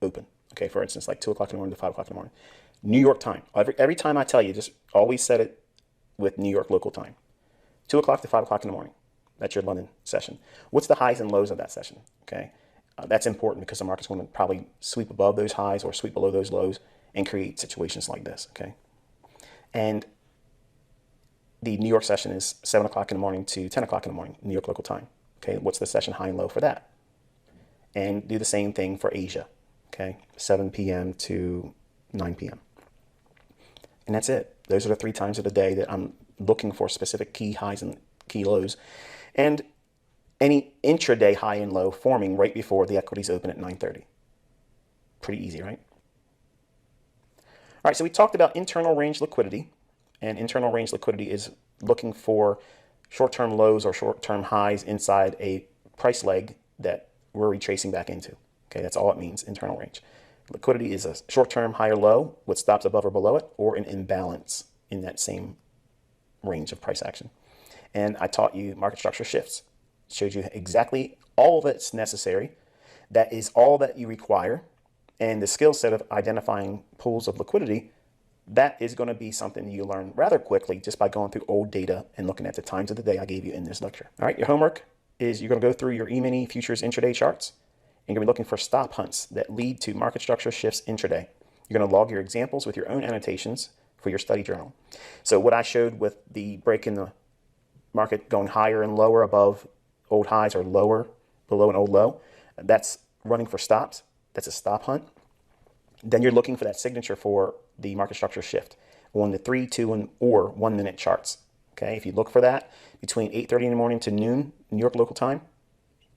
open, okay? For instance, like 2 o'clock in the morning to 5 o'clock in the morning. New York time. Every time I tell you, just always set it with New York local time. 2 o'clock to 5 o'clock in the morning. That's your London session. What's the highs and lows of that session? Okay, that's important because the market's going to probably sweep above those highs or sweep below those lows and create situations like this. Okay, and the New York session is 7 o'clock in the morning to 10 o'clock in the morning, New York local time. Okay, what's the session high and low for that? And do the same thing for Asia. Okay, 7 p.m. to 9 p.m. And that's it. Those are the 3 times of the day that I'm looking for specific key highs and key lows, and any intraday high and low forming right before the equities open at 9:30. Pretty easy, right? All right, so we talked about internal range liquidity, and internal range liquidity is looking for short-term lows or short-term highs inside a price leg that we're retracing back into. Okay, that's all it means, internal range. Liquidity is a short-term high or low with stops above or below it, or an imbalance in that same range of price action. And I taught you market structure shifts. Showed you exactly all that's necessary. That is all that you require. And the skill set of identifying pools of liquidity, that is going to be something you learn rather quickly just by going through old data and looking at the times of the day I gave you in this lecture. All right, your homework is you're going to go through your E-mini futures intraday charts. And you're going to be looking for stop hunts that lead to market structure shifts intraday. You're going to log your examples with your own annotations for your study journal. So what I showed with the break in the market going higher and lower above old highs or lower below an old low, that's running for stops. That's a stop hunt. Then you're looking for that signature for the market structure shift on the 3, 2, or 1 minute charts. Okay, if you look for that between 8:30 in the morning to noon New York local time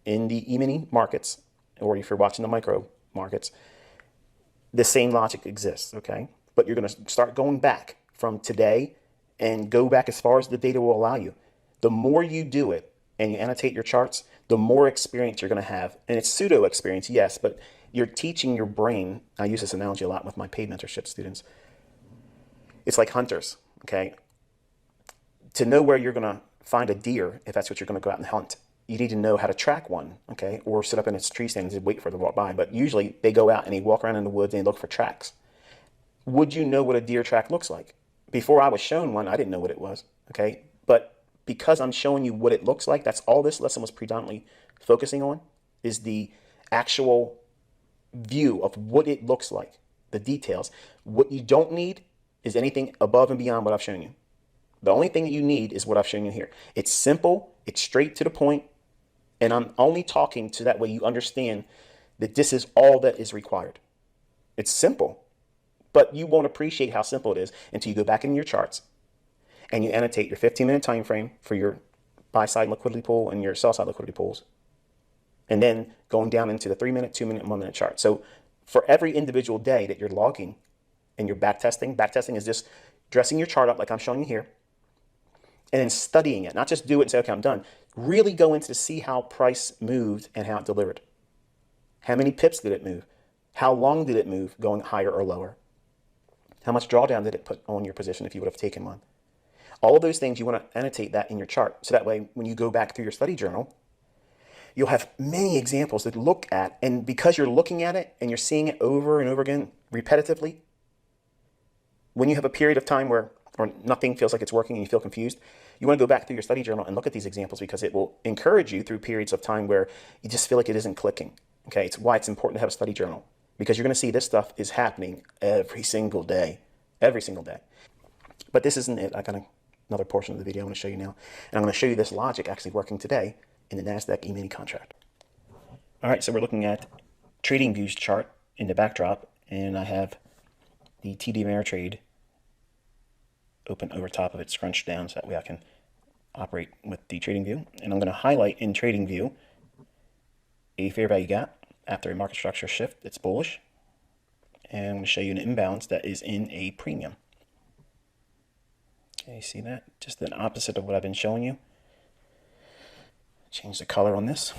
in the E-mini markets, or if you're watching the micro markets, the same logic exists, okay? But you're going to start going back from today and go back as far as the data will allow you. The more you do it and you annotate your charts, the more experience you're going to have. And it's pseudo experience, yes, but you're teaching your brain. I use this analogy a lot with my paid mentorship students. It's like hunters, okay? To know where you're going to find a deer, if that's what you're going to go out and hunt, you need to know how to track one, okay? Or sit up in its tree stand and wait for it to walk by. But usually they go out and they walk around in the woods and they look for tracks. Would you know what a deer track looks like? Before I was shown one, I didn't know what it was, okay? But because I'm showing you what it looks like, that's all this lesson was predominantly focusing on, is the actual view of what it looks like, the details. What you don't need is anything above and beyond what I've shown you. The only thing that you need is what I've shown you here. It's simple, it's straight to the point, and I'm only talking to that way you understand that this is all that is required. It's simple, but you won't appreciate how simple it is until you go back in your charts and you annotate your 15-minute time frame for your buy-side liquidity pool and your sell-side liquidity pools, and then going down into the 3-minute, 2-minute, 1-minute chart. So for every individual day that you're logging and you're backtesting is just dressing your chart up like I'm showing you here, and then studying it, not just do it and say, okay, I'm done. Really go into to see how price moved and how it delivered. How many pips did it move? How long did it move going higher or lower? How much drawdown did it put on your position if you would have taken one? All of those things, you want to annotate that in your chart. So that way, when you go back through your study journal, you'll have many examples to look at. And because you're looking at it and you're seeing it over and over again repetitively, when you have a period of time where or nothing feels like it's working and you feel confused, you want to go back through your study journal and look at these examples because it will encourage you through periods of time where you just feel like it isn't clicking. Okay, it's why it's important to have a study journal, because you're going to see this stuff is happening every single day. But this isn't it. I got another portion of the video I want to show you now. And I'm going to show you this logic actually working today in the NASDAQ E-mini contract. All right, so we're looking at trading views chart in the backdrop, and I have the TD Ameritrade open over top of it, scrunched down, so that way I can operate with the trading view. And I'm going to highlight in trading view a fair value gap after a market structure shift that's bullish. And I'm going to show you an imbalance that is in a premium. Okay, see that? Just the opposite of what I've been showing you. Change the color on this.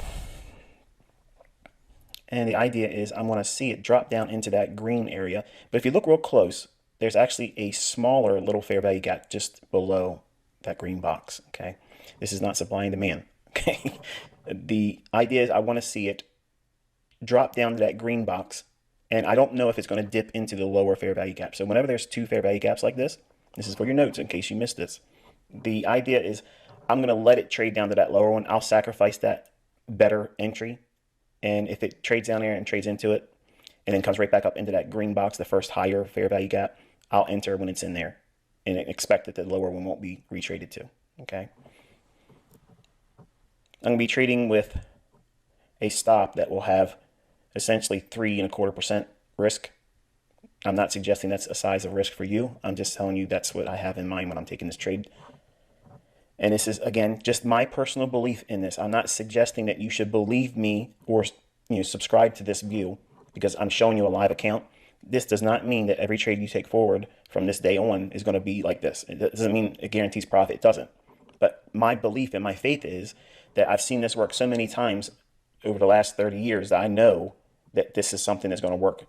And the idea is I want to see it drop down into that green area. But if you look real close, there's actually a smaller little fair value gap just below that green box, okay? This is not supply and demand, okay? The idea is I want to see it drop down to that green box, and I don't know if it's going to dip into the lower fair value gap. So whenever there's two fair value gaps like this is for your notes in case you missed this. The idea is I'm going to let it trade down to that lower one. I'll sacrifice that better entry, and if it trades down there and trades into it, and then comes right back up into that green box, the first higher fair value gap, I'll enter when it's in there and expect that the lower one won't be retraded to, okay? I'm going to be trading with a stop that will have essentially 3.25% risk. I'm not suggesting that's a size of risk for you. I'm just telling you that's what I have in mind when I'm taking this trade. And this is, again, just my personal belief in this. I'm not suggesting that you should believe me or subscribe to this view because I'm showing you a live account. This does not mean that every trade you take forward from this day on is going to be like this. It doesn't mean it guarantees profit. It doesn't. But my belief and my faith is that I've seen this work so many times over the last 30 years that I know that this is something that's going to work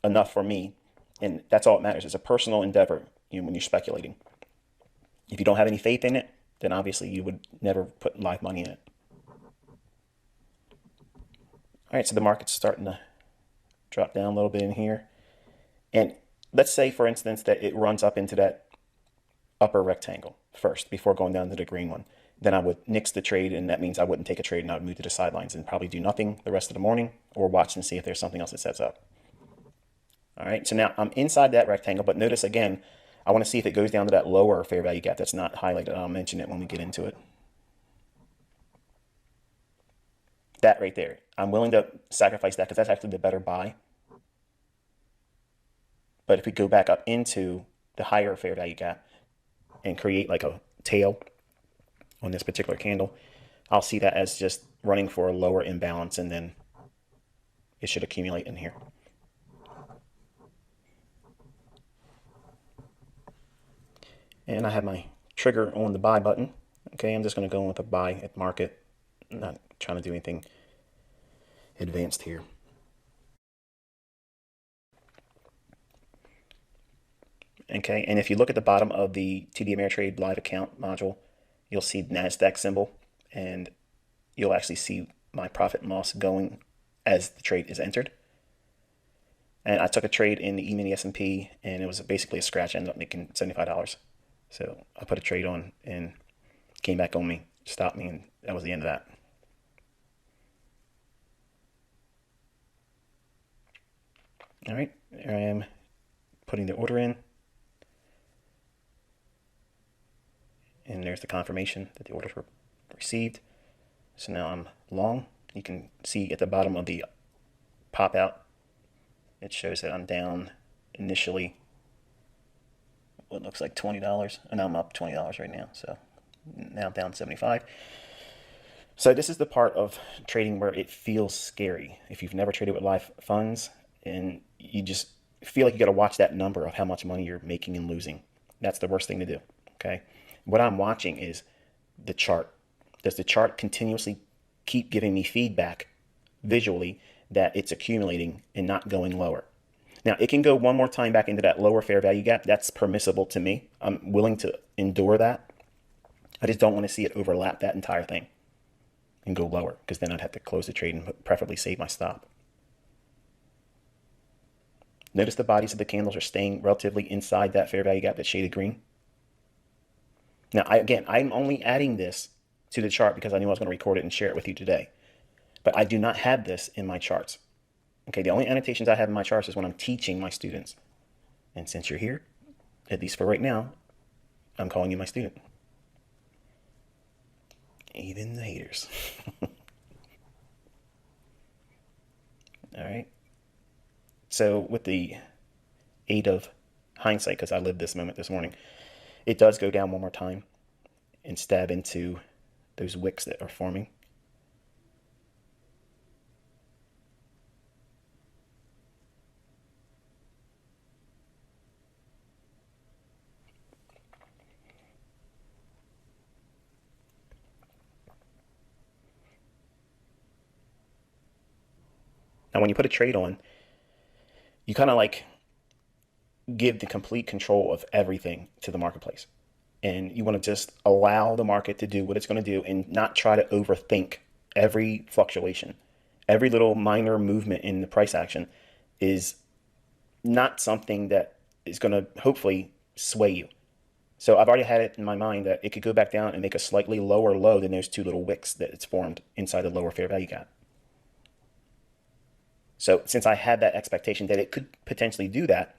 enough for me. And that's all that matters. It's a personal endeavor, when you're speculating. If you don't have any faith in it, then obviously you would never put live money in it. All right, so the market's starting to drop down a little bit in here. And let's say, for instance, that it runs up into that upper rectangle first before going down to the green one. Then I would nix the trade, and that means I wouldn't take a trade, and I would move to the sidelines and probably do nothing the rest of the morning, or watch and see if there's something else that sets up. All right, so now I'm inside that rectangle, but notice again, I want to see if it goes down to that lower fair value gap that's not highlighted. I'll mention it when we get into it. That right there, I'm willing to sacrifice that because that's actually the better buy. But if we go back up into the higher fair value gap and create like a tail on this particular candle, I'll see that as just running for a lower imbalance, and then it should accumulate in here. And I have my trigger on the buy button. Okay, I'm just going to go in with a buy at market. I'm not trying to do anything advanced here. Okay, and if you look at the bottom of the TD Ameritrade live account module, you'll see the NASDAQ symbol, and you'll actually see my profit and loss going as the trade is entered. And I took a trade in the E-mini S&P, and it was basically a scratch. I ended up making $75. So I put a trade on and came back on me, stopped me, and that was the end of that. All right, there I am putting the order in. And there's the confirmation that the orders were received. So now I'm long. You can see at the bottom of the pop out, it shows that I'm down initially what looks like $20, and I'm up $20 right now. So now I'm down 75. So this is the part of trading where it feels scary. If you've never traded with live funds and you just feel like you got to watch that number of how much money you're making and losing, that's the worst thing to do. Okay. What I'm watching is the chart. Does the chart continuously keep giving me feedback visually that it's accumulating and not going lower? Now, it can go one more time back into that lower fair value gap. That's permissible to me. I'm willing to endure that. I just don't want to see it overlap that entire thing and go lower, because then I'd have to close the trade and preferably save my stop. Notice the bodies of the candles are staying relatively inside that fair value gap that's shaded green. Now, I'm only adding this to the chart because I knew I was going to record it and share it with you today. But I do not have this in my charts. Okay, the only annotations I have in my charts is when I'm teaching my students. And since you're here, at least for right now, I'm calling you my student. Even the haters. All right. So with the aid of hindsight, because I lived this moment this morning, it does go down one more time and stab into those wicks that are forming. Now, when you put a trade on, you kind of like give the complete control of everything to the marketplace. And you want to just allow the market to do what it's going to do and not try to overthink every fluctuation. Every little minor movement in the price action is not something that is going to hopefully sway you. So I've already had it in my mind that it could go back down and make a slightly lower low than those two little wicks that it's formed inside the lower fair value gap. So since I had that expectation that it could potentially do that,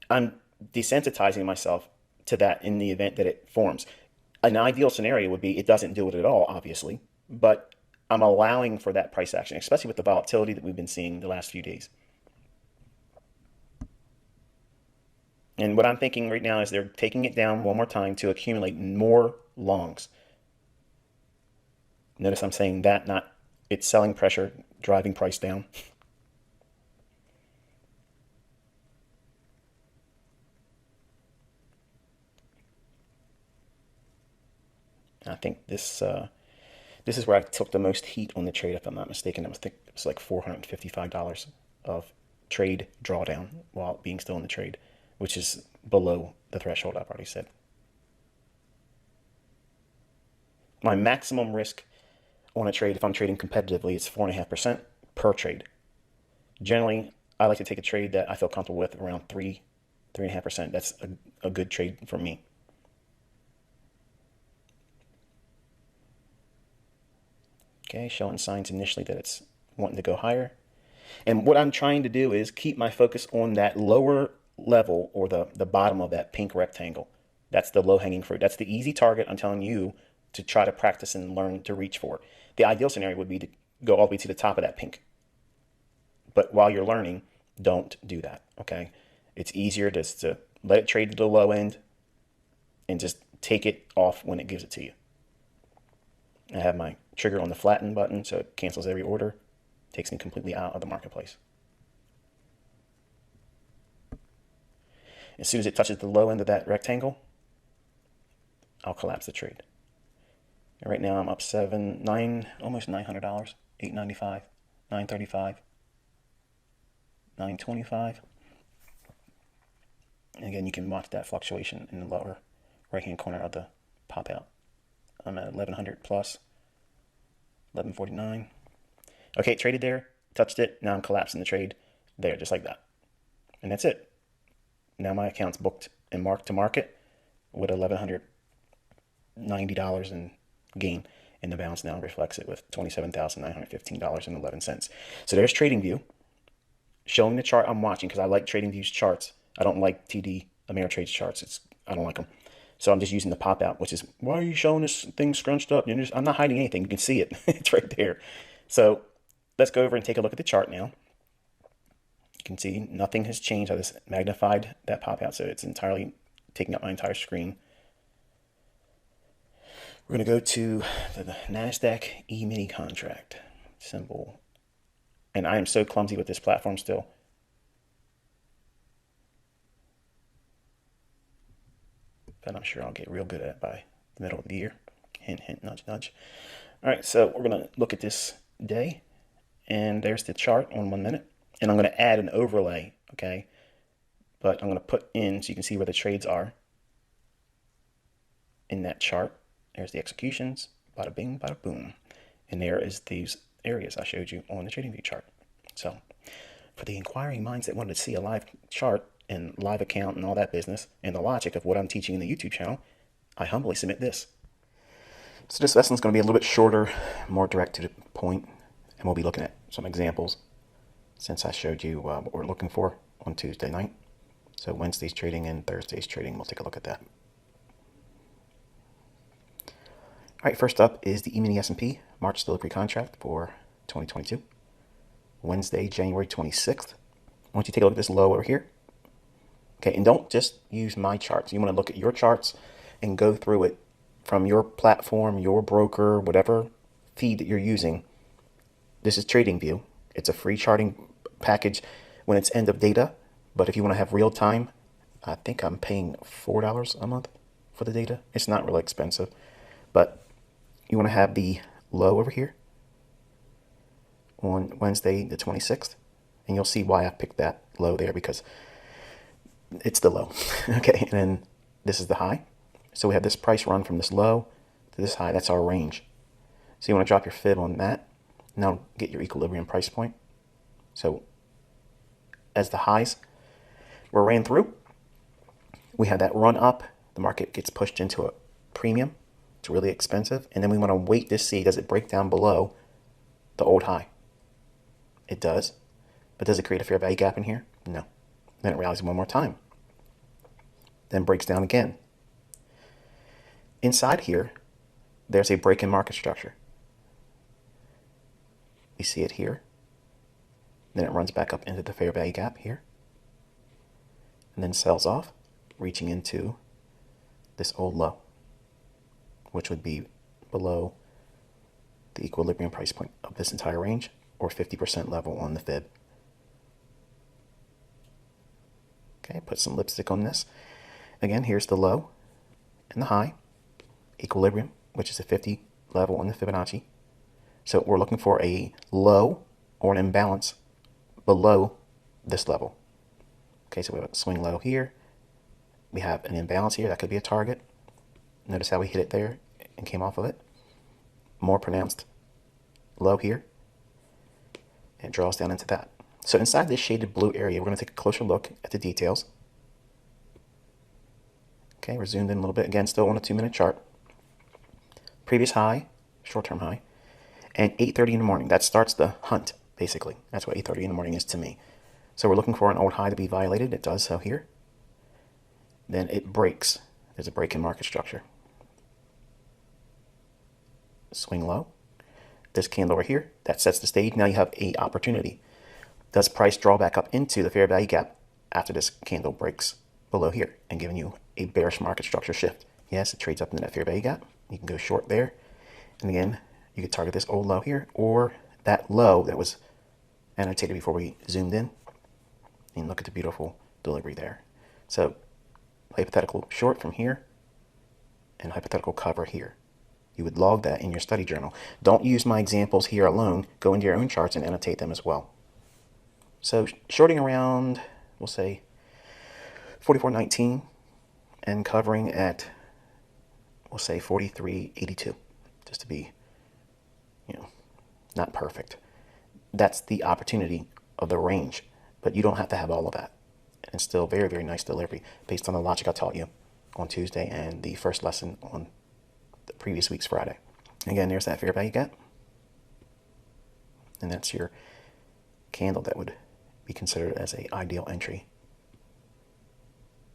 I'm desensitizing myself to that in the event that it forms. An ideal scenario would be it doesn't do it at all, obviously, but I'm allowing for that price action, especially with the volatility that we've been seeing the last few days. And what I'm thinking right now is they're taking it down one more time to accumulate more longs. Notice I'm saying that, not it's selling pressure driving price down. I think this This is where I took the most heat on the trade, if I'm not mistaken. It was like $455 of trade drawdown while being still in the trade, which is below the threshold I've already said. My maximum risk on a trade, if I'm trading competitively, it's 4.5% per trade. Generally, I like to take a trade that I feel comfortable with around 3.5%. That's a good trade for me. Okay, showing signs initially that it's wanting to go higher. And what I'm trying to do is keep my focus on that lower level, or the bottom of that pink rectangle. That's the low-hanging fruit. That's the easy target I'm telling you to try to practice and learn to reach for. The ideal scenario would be to go all the way to the top of that pink. But while you're learning, don't do that, okay? It's easier just to let it trade to the low end and just take it off when it gives it to you. I have my trigger on the flatten button, so it cancels every order, takes me completely out of the marketplace. As soon as it touches the low end of that rectangle, I'll collapse the trade. And right now I'm up almost $900, $895, $935, $925. And again, you can watch that fluctuation in the lower right-hand corner of the pop out. I'm at 1100 plus, 1149. Okay, it traded there, touched it. Now I'm collapsing the trade there, just like that. And that's it. Now my account's booked and marked to market with $1,190 in gain. And the balance now reflects it with $27,915.11. So there's TradingView showing the chart I'm watching, because I like TradingView's charts. I don't like TD Ameritrade's charts. I don't like them. So I'm just using the pop out, which is, why are you showing this thing scrunched up? I'm not hiding anything. You can see it. It's right there. So let's go over and take a look at the chart now. You can see nothing has changed. I just magnified that pop out, so it's entirely taking up my entire screen. We're going to go to the NASDAQ E-mini contract symbol. And I am so clumsy with this platform still. But I'm sure I'll get real good at it by the middle of the year. Hint, hint, nudge, nudge. All right, so we're going to look at this day. And there's the chart on 1 minute. And I'm going to add an overlay, okay? But I'm going to put in so you can see where the trades are in that chart. There's the executions, bada bing, bada boom. And there is these areas I showed you on the TradingView chart. So for the inquiring minds that wanted to see a live chart and live account and all that business and the logic of what I'm teaching in the YouTube channel, I humbly submit this. So this lesson is going to be a little bit shorter, more direct to the point, and we'll be looking at some examples since I showed you what we're looking for on Tuesday night. So Wednesday's trading and Thursday's trading, we'll take a look at that. All right, first up is the E-mini S&P March delivery contract for 2022. Wednesday, January 26th. I want you to take a look at this low over here. Okay, and don't just use my charts. You want to look at your charts and go through it from your platform, your broker, whatever feed that you're using. This is TradingView. It's a free charting package when it's end of data. But if you want to have real time, I think I'm paying $4 a month for the data. It's not really expensive. But you want to have the low over here on Wednesday the 26th. And you'll see why I picked that low there, because it's the low. Okay, and then this is the high. So we have this price run from this low to this high. That's our range. So you want to drop your fib on that. Now get your equilibrium price point. So as the highs were ran through, we had that run up. The market gets pushed into a premium. It's really expensive. And then we want to wait to see, does it break down below the old high? It does. But does it create a fair value gap in here? No. Then it rallies one more time. Then breaks down again. Inside here, there's a break in market structure. We see it here. Then it runs back up into the fair value gap here. And then sells off, reaching into this old low, which would be below the equilibrium price point of this entire range, or 50% level on the fib. Okay, put some lipstick on this. Again, here's the low and the high. Equilibrium, which is a 50 level on the Fibonacci, So we're looking for a low or an imbalance below this level. Okay, so we have a swing low here. We have an imbalance here. That could be a target. Notice how we hit it there and came off of it. More pronounced low here. And it draws down into that. So inside this shaded blue area, we're going to take a closer look at the details. Okay, we're zoomed in a little bit. Again, still on a 2-minute chart. Previous high, short-term high, and 8:30 in the morning. That starts the hunt, basically. That's what 8:30 in the morning is to me. So we're looking for an old high to be violated. It does so here. Then it breaks. There's a break in market structure. Swing low. This candle right here, that sets the stage. Now you have a opportunity. Does price draw back up into the fair value gap after this candle breaks below here and giving you a bearish market structure shift? Yes, it trades up into that fair value gap. You can go short there. And again, you could target this old low here or that low that was annotated before we zoomed in. And look at the beautiful delivery there. So hypothetical short from here and hypothetical cover here. You would log that in your study journal. Don't use my examples here alone. Go into your own charts and annotate them as well. So shorting around, we'll say 44.19 and covering at, we'll say 43.82, just to be, not perfect. That's the opportunity of the range, but you don't have to have all of that. And still very, very nice delivery based on the logic I taught you on Tuesday and the first lesson on the previous week's Friday. Again, there's that fair value gap. And that's your candle that would be considered as an ideal entry.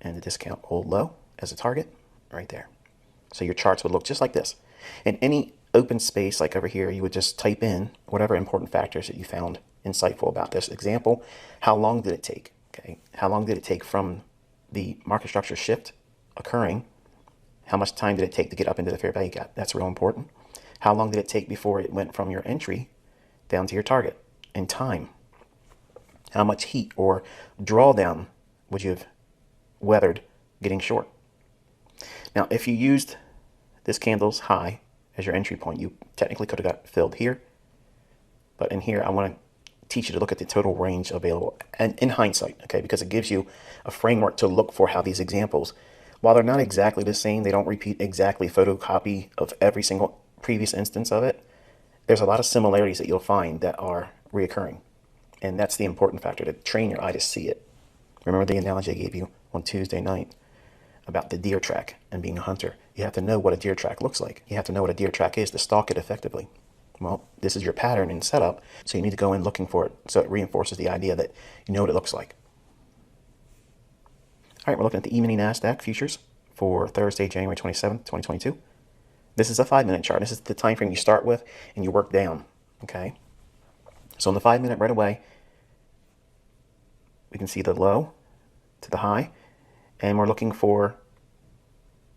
And the discount old low as a target right there. So your charts would look just like this. In any open space like over here, you would just type in whatever important factors that you found insightful about this example. How long did it take? Okay, how long did it take from the market structure shift occurring? How much time did it take to get up into the fair value gap? That's real important. How long did it take before it went from your entry down to your target? And time. How much heat or drawdown would you have weathered getting short? Now, if you used this candle's high as your entry point, you technically could have got filled here. But in here, I want to teach you to look at the total range available and in hindsight, okay, because it gives you a framework to look for how these examples, while they're not exactly the same, they don't repeat exactly photocopy of every single previous instance of it. There's a lot of similarities that you'll find that are reoccurring. And that's the important factor, to train your eye to see it. Remember the analogy I gave you on Tuesday night about the deer track and being a hunter. You have to know what a deer track looks like. You have to know what a deer track is to stalk it effectively. Well, this is your pattern and setup, so you need to go in looking for it so it reinforces the idea that you know what it looks like. All right, we're looking at the E-mini NASDAQ futures for Thursday, January 27th, 2022. This is a 5-minute chart. This is the time frame you start with and you work down, okay? So on the 5-minute right away, we can see the low to the high, and we're looking for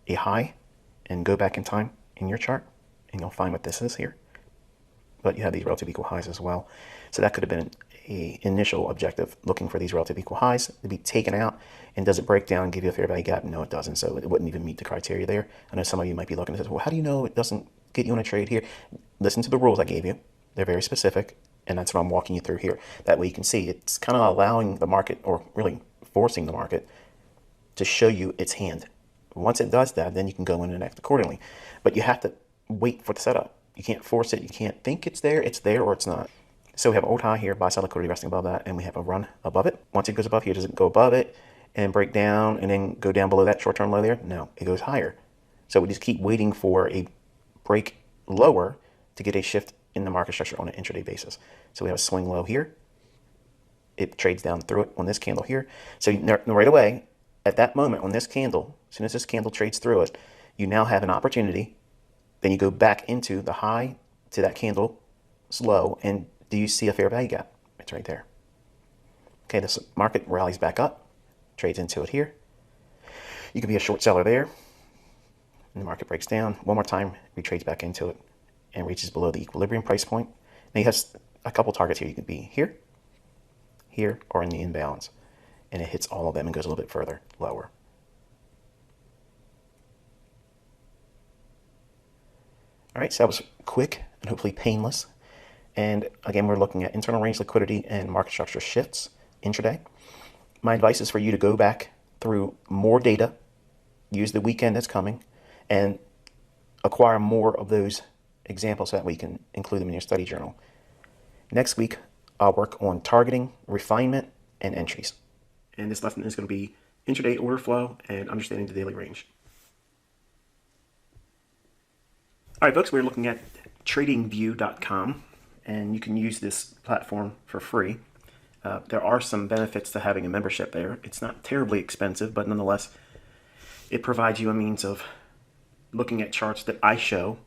a high, and go back in time in your chart, and you'll find what this is here. But you have these relative equal highs as well. So that could have been an initial objective, looking for these relative equal highs to be taken out. And does it break down and give you a fair value gap? No, it doesn't. So it wouldn't even meet the criteria there. I know some of you might be looking at this, well, how do you know it doesn't get you on a trade here? Listen to the rules I gave you. They're very specific, and that's what I'm walking you through here. That way you can see it's kind of allowing the market, or really forcing the market, to show you its hand. Once it does that, then you can go in and act accordingly. But you have to wait for the setup. You can't force it. You can't think it's there or it's not. So we have an old high here, buy side liquidity resting above that, and we have a run above it. Once it goes above here, does it go above it and break down and then go down below that short-term low there? No, it goes higher. So we just keep waiting for a break lower to get a shift in the market structure on an intraday basis. So we have a swing low here. It trades down through it on this candle here. So right away, at that moment on this candle, as soon as this candle trades through it, you now have an opportunity. Then you go back into the high to that candle low, and do you see a fair value gap? It's right there. Okay, this market rallies back up, trades into it here. You could be a short seller there, and the market breaks down. One more time, retrades back into it and reaches below the equilibrium price point. Now you have a couple targets here. You could be here, here, or in the imbalance. And it hits all of them and goes a little bit further, lower. All right, so that was quick and hopefully painless. And again, we're looking at internal range liquidity and market structure shifts intraday. My advice is for you to go back through more data, use the weekend that's coming, and acquire more of those examples so that way you can include them in your study journal. Next week, I'll work on targeting, refinement, and entries. And this lesson is going to be intraday order flow and understanding the daily range. All right, folks, we're looking at tradingview.com, and you can use this platform for free. There are some benefits to having a membership there. It's not terribly expensive, but nonetheless, it provides you a means of looking at charts that I show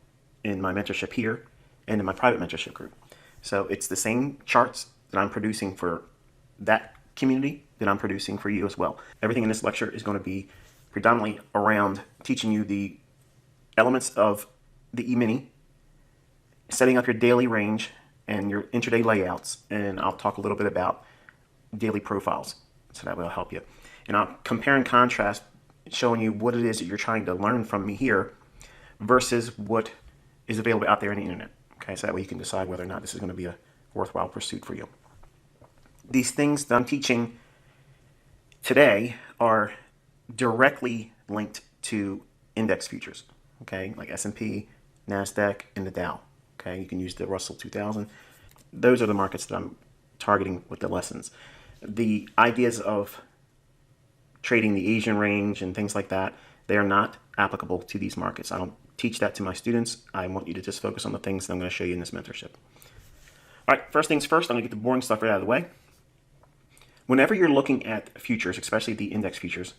in my mentorship here and in my private mentorship group. So it's the same charts that I'm producing for that community that I'm producing for you as well. Everything in this lecture is going to be predominantly around teaching you the elements of the E-mini, setting up your daily range and your intraday layouts, and I'll talk a little bit about daily profiles, so that will help you. And I'll compare and contrast, showing you what it is that you're trying to learn from me here versus what is available out there on the internet. Okay, so that way you can decide whether or not this is going to be a worthwhile pursuit for you. These things that I'm teaching today are directly linked to index futures, okay, like S&P, NASDAQ, and the Dow. Okay, you can use the Russell 2000. Those are the markets that I'm targeting with the lessons. The ideas of trading the Asian range and things like that, they are not applicable to these markets. I don't teach that to my students. I want you to just focus on the things that I'm going to show you in this mentorship. All right, first things first, I'm going to get the boring stuff right out of the way. Whenever you're looking at futures, especially the index futures,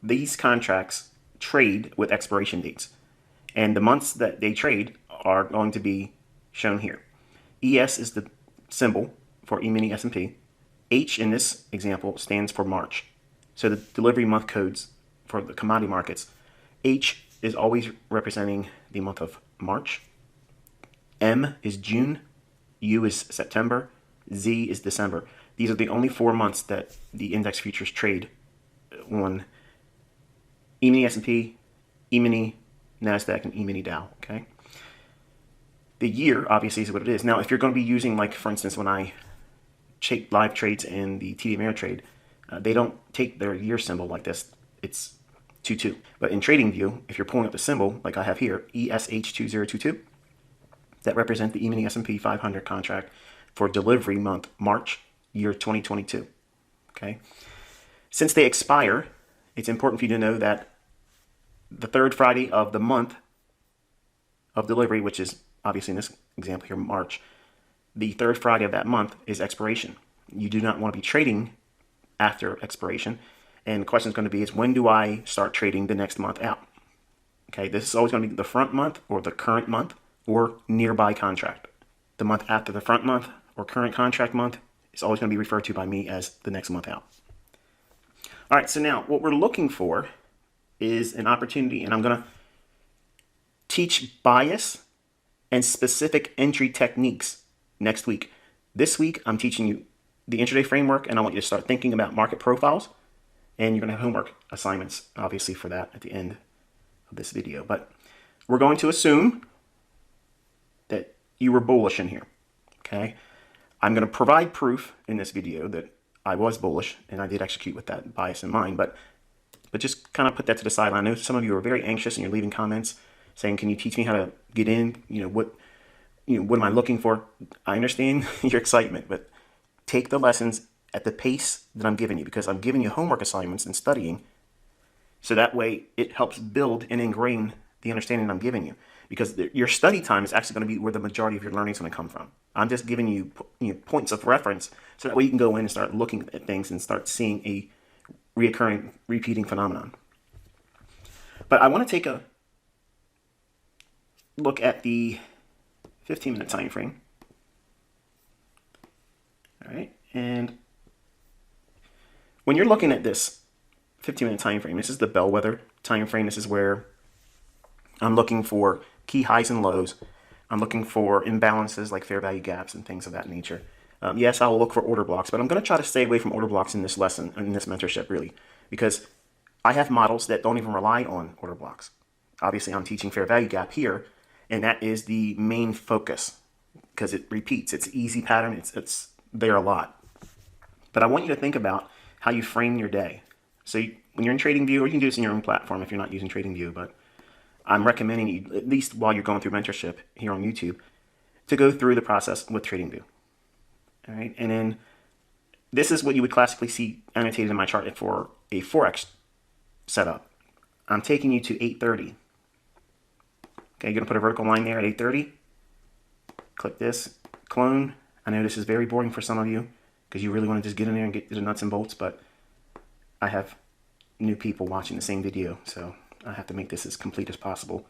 these contracts trade with expiration dates. And the months that they trade are going to be shown here. ES is the symbol for E-mini S&P. H in this example stands for March. So the delivery month codes for the commodity markets, H is always representing the month of March. M is June. U is September. Z is December. These are the only 4 months that the index futures trade on E-mini S&P, E-mini NASDAQ, and E-mini Dow. Okay. The year obviously is what it is. Now, if you're going to be using, like for instance, when I check live trades in the TD Ameritrade, they don't take their year symbol like this. It's 22. But in TradingView, if you're pulling up the symbol like I have here, ESH2022, that represents the E-mini S&P 500 contract for delivery month March year 2022. Okay. Since they expire, it's important for you to know that the third Friday of the month of delivery, which is obviously in this example here, March, the third Friday of that month is expiration. You do not want to be trading after expiration. And the question is going to be is, when do I start trading the next month out? Okay, this is always going to be the front month or the current month or nearby contract. The month after the front month or current contract month is always going to be referred to by me as the next month out. All right, so now what we're looking for is an opportunity, and I'm going to teach bias and specific entry techniques next week. This week, I'm teaching you the intraday framework, and I want you to start thinking about market profiles, and you're going to have homework assignments, obviously, for that at the end of this video. But we're going to assume that you were bullish in here, okay? I'm going to provide proof in this video that I was bullish, and I did execute with that bias in mind, but just kind of put that to the side. I know some of you are very anxious, and you're leaving comments saying, can you teach me how to get in? What am I looking for? I understand your excitement, but take the lessons at the pace that I'm giving you, because I'm giving you homework assignments and studying, so that way it helps build and ingrain the understanding I'm giving you, because your study time is actually going to be where the majority of your learning is going to come from. I'm just giving you, points of reference, so that way you can go in and start looking at things and start seeing a repeating phenomenon. But I want to take a look at the 15-minute time frame. All right, and when you're looking at this 15-minute time frame, this is the bellwether time frame. This is where I'm looking for key highs and lows. I'm looking for imbalances like fair value gaps and things of that nature. Yes, I will look for order blocks, but I'm going to try to stay away from order blocks in this lesson, in this mentorship, really, because I have models that don't even rely on order blocks. Obviously, I'm teaching fair value gap here, and that is the main focus. because it repeats. It's an easy pattern. It's there a lot. But I want you to think about how you frame your day. So when you're in TradingView, or you can do this in your own platform if you're not using TradingView, but I'm recommending you, at least while you're going through mentorship here on YouTube, to go through the process with TradingView. All right, and then this is what you would classically see annotated in my chart for a Forex setup. I'm taking you to 8:30. Okay, you're gonna put a vertical line there at 8:30. Click this, clone. I know this is very boring for some of you because you really want to just get in there and get to the nuts and bolts, but I have new people watching the same video, so I have to make this as complete as possible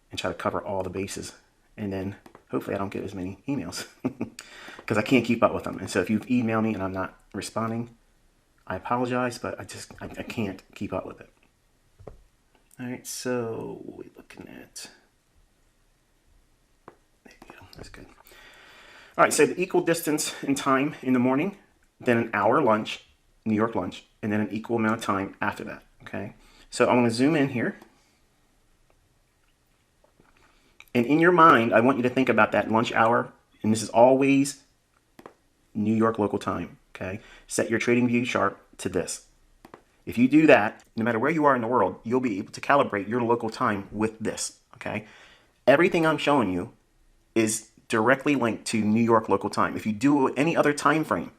and try to cover all the bases. And then hopefully I don't get as many emails because I can't keep up with them. And so if you've emailed me and I'm not responding, I apologize, but I can't keep up with it. All right, so what are we looking at? There you go, that's good. All right, so the equal distance in time in the morning, then an hour lunch, New York lunch, and then an equal amount of time after that, okay? So I'm gonna zoom in here. And in your mind, I want you to think about that lunch hour, and this is always New York local time, okay? Set your TradingView chart to this. If you do that, no matter where you are in the world, you'll be able to calibrate your local time with this, okay? Everything I'm showing you is directly linked to New York local time. If you do any other time frame,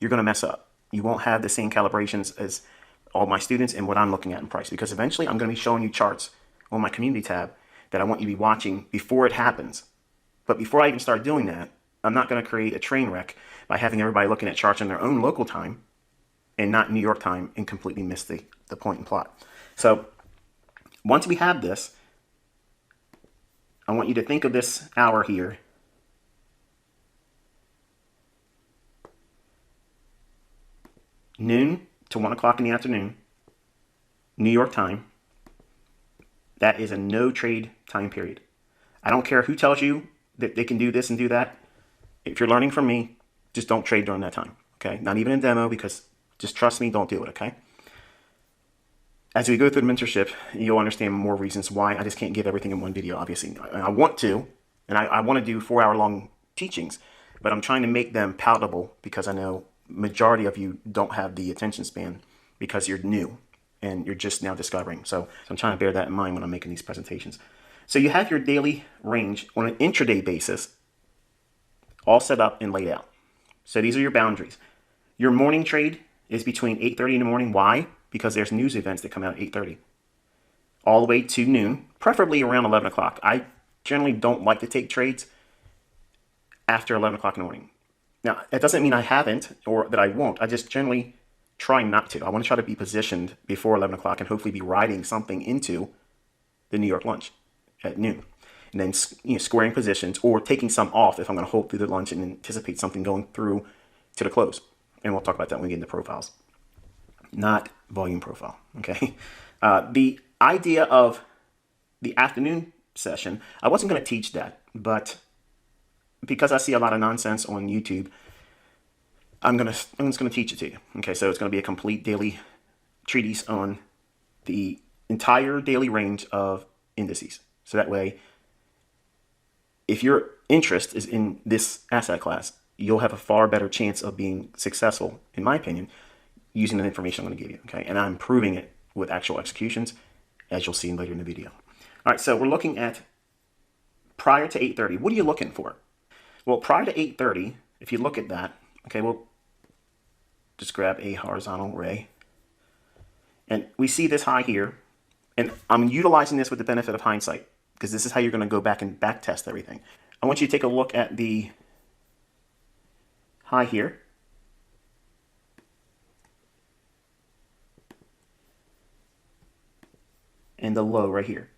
you're gonna mess up. You won't have the same calibrations as all my students and what I'm looking at in price, because eventually I'm gonna be showing you charts on my community tab that I want you to be watching before it happens. But before I even start doing that, I'm not gonna create a train wreck by having everybody looking at charts on their own local time and not New York time and completely miss the point and plot. So once we have this, I want you to think of this hour here noon to 1 o'clock in the afternoon, New York time. That is a no trade time period. I don't care who tells you that they can do this and do that. If you're learning from me, just don't trade during that time, okay? Not even in demo, because just trust me, don't do it, okay? As we go through the mentorship, you'll understand more reasons why I just can't give everything in one video, obviously. I want to, and I want to do 4-hour-long teachings, but I'm trying to make them palatable because I know majority of you don't have the attention span because you're new and you're just now discovering. So I'm trying to bear that in mind when I'm making these presentations. So you have your daily range on an intraday basis all set up and laid out. So these are your boundaries. Your morning trade is between 8:30 in the morning. Why? Because there's news events that come out at 8:30 all the way to noon, preferably around 11 o'clock. I generally don't like to take trades after 11 o'clock in the morning. Now, that doesn't mean I haven't or that I won't. I just generally try not to. I want to try to be positioned before 11 o'clock and hopefully be riding something into the New York lunch at noon. And then squaring positions or taking some off if I'm going to hold through the lunch and anticipate something going through to the close. And we'll talk about that when we get into profiles. Not volume profile, okay? The idea of the afternoon session, I wasn't going to teach that, but because I see a lot of nonsense on YouTube, I'm just going to teach it to you. Okay, so it's going to be a complete daily treatise on the entire daily range of indices. So that way, if your interest is in this asset class, you'll have a far better chance of being successful, in my opinion, using the information I'm going to give you. Okay, and I'm proving it with actual executions, as you'll see later in the video. All right, so we're looking at prior to 8:30. What are you looking for? Well, prior to 8:30, if you look at that, okay, we'll just grab a horizontal ray. And we see this high here. And I'm utilizing this with the benefit of hindsight, because this is how you're going to go back and back test everything. I want you to take a look at the high here. And the low right here.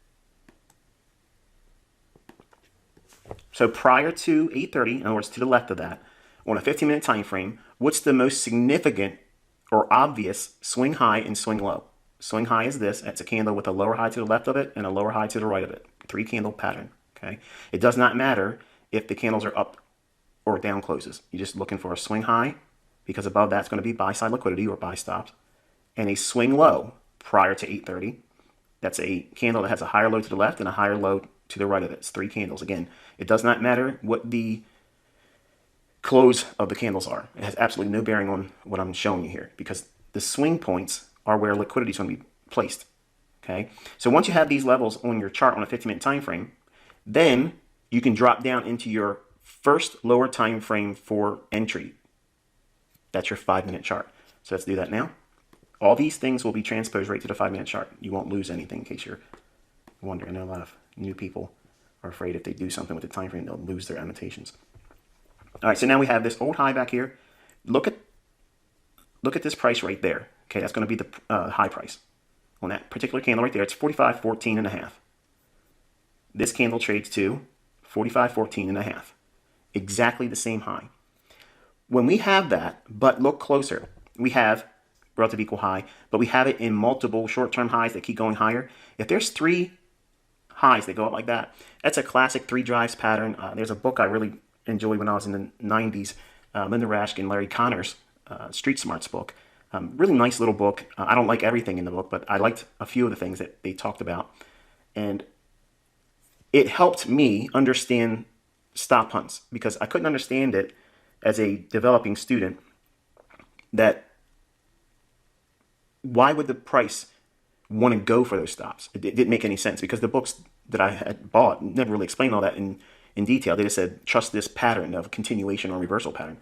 So prior to 8:30, in other words, to the left of that, on a 15-minute time frame, what's the most significant or obvious swing high and swing low? Swing high is this. That's a candle with a lower high to the left of it and a lower high to the right of it. 3-candle pattern, okay? It does not matter if the candles are up or down closes. You're just looking for a swing high, because above that's going to be buy-side liquidity or buy stops, and a swing low prior to 8:30. That's a candle that has a higher low to the left and a higher low to the right of it. It's 3 candles. Again, it does not matter what the close of the candles are. It has absolutely no bearing on what I'm showing you here because the swing points are where liquidity is going to be placed. Okay, so once you have these levels on your chart on a 15-minute time frame, then you can drop down into your first lower time frame for entry. That's your 5-minute chart. So let's do that now. All these things will be transposed right to the 5-minute chart. You won't lose anything in case you're wondering. I know a lot of new people are afraid if they do something with the time frame, they'll lose their annotations. All right, so now we have this old high back here. Look at this price right there. Okay, that's going to be the high price on that particular candle right there. It's 45.14 and a half. This candle trades to 45.14 and a half. Exactly the same high. When we have that, but look closer, we have relative equal high, but we have it in multiple short-term highs that keep going higher. If there's 3 highs that go up like that, that's a classic 3 drives pattern. There's a book I really enjoyed when I was in the 90s, Linda Raschke and Larry Connor's Street Smarts book. Really nice little book. I don't like everything in the book, but I liked a few of the things that they talked about. And it helped me understand stop hunts because I couldn't understand it as a developing student. That why would the price want to go for those stops? It didn't make any sense because the books that I had bought never really explained all that in detail. They just said, trust this pattern of continuation or reversal pattern.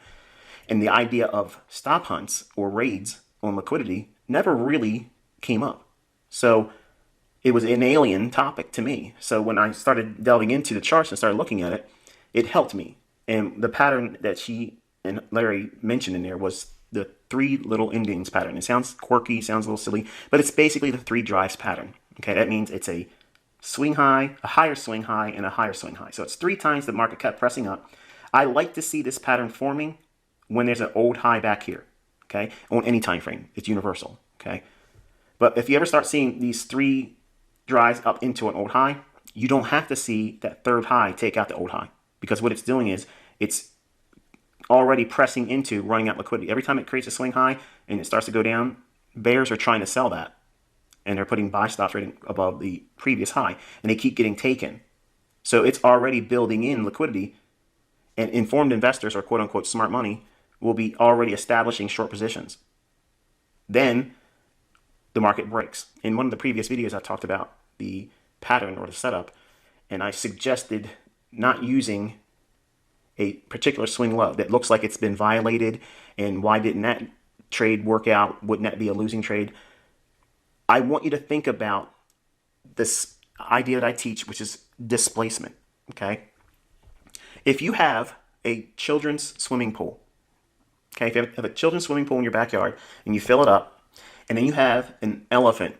And the idea of stop hunts or raids on liquidity never really came up. So it was an alien topic to me. So when I started delving into the charts and started looking at it, it helped me. And the pattern that she and Larry mentioned in there was the 3 little endings pattern. It sounds quirky, sounds a little silly, but it's basically the 3 drives pattern. Okay, that means it's a swing high, a higher swing high, and a higher swing high. So it's 3 times the market kept pressing up. I like to see this pattern forming when there's an old high back here, okay, on any time frame. It's universal, okay? But if you ever start seeing these 3 drives up into an old high, you don't have to see that 3rd high take out the old high because what it's doing is it's already pressing into running out liquidity. Every time it creates a swing high and it starts to go down, bears are trying to sell that. And they're putting buy stops right above the previous high. And they keep getting taken. So it's already building in liquidity. And informed investors, or quote unquote smart money, will be already establishing short positions. Then the market breaks. In one of the previous videos, I talked about the pattern or the setup. And I suggested not using a particular swing low that looks like it's been violated, and why didn't that trade work out? Wouldn't that be a losing trade? I want you to think about this idea that I teach, which is displacement, okay? If you have a children's swimming pool, okay, if you have a children's swimming pool in your backyard and you fill it up, and then you have an elephant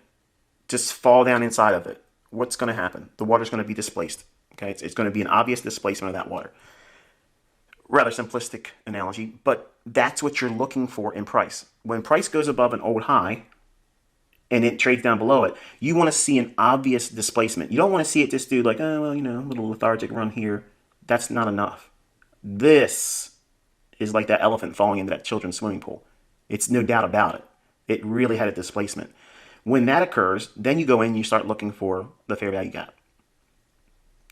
just fall down inside of it, what's going to happen? The water's going to be displaced, okay? It's going to be an obvious displacement of that water. Rather simplistic analogy, but that's what you're looking for in price. When price goes above an old high and it trades down below it, you want to see an obvious displacement. You don't want to see it just do like, oh, well, you know, a little lethargic run here. That's not enough. This is like that elephant falling into that children's swimming pool. It's no doubt about it. It really had a displacement. When that occurs, then you go in and you start looking for the fair value gap,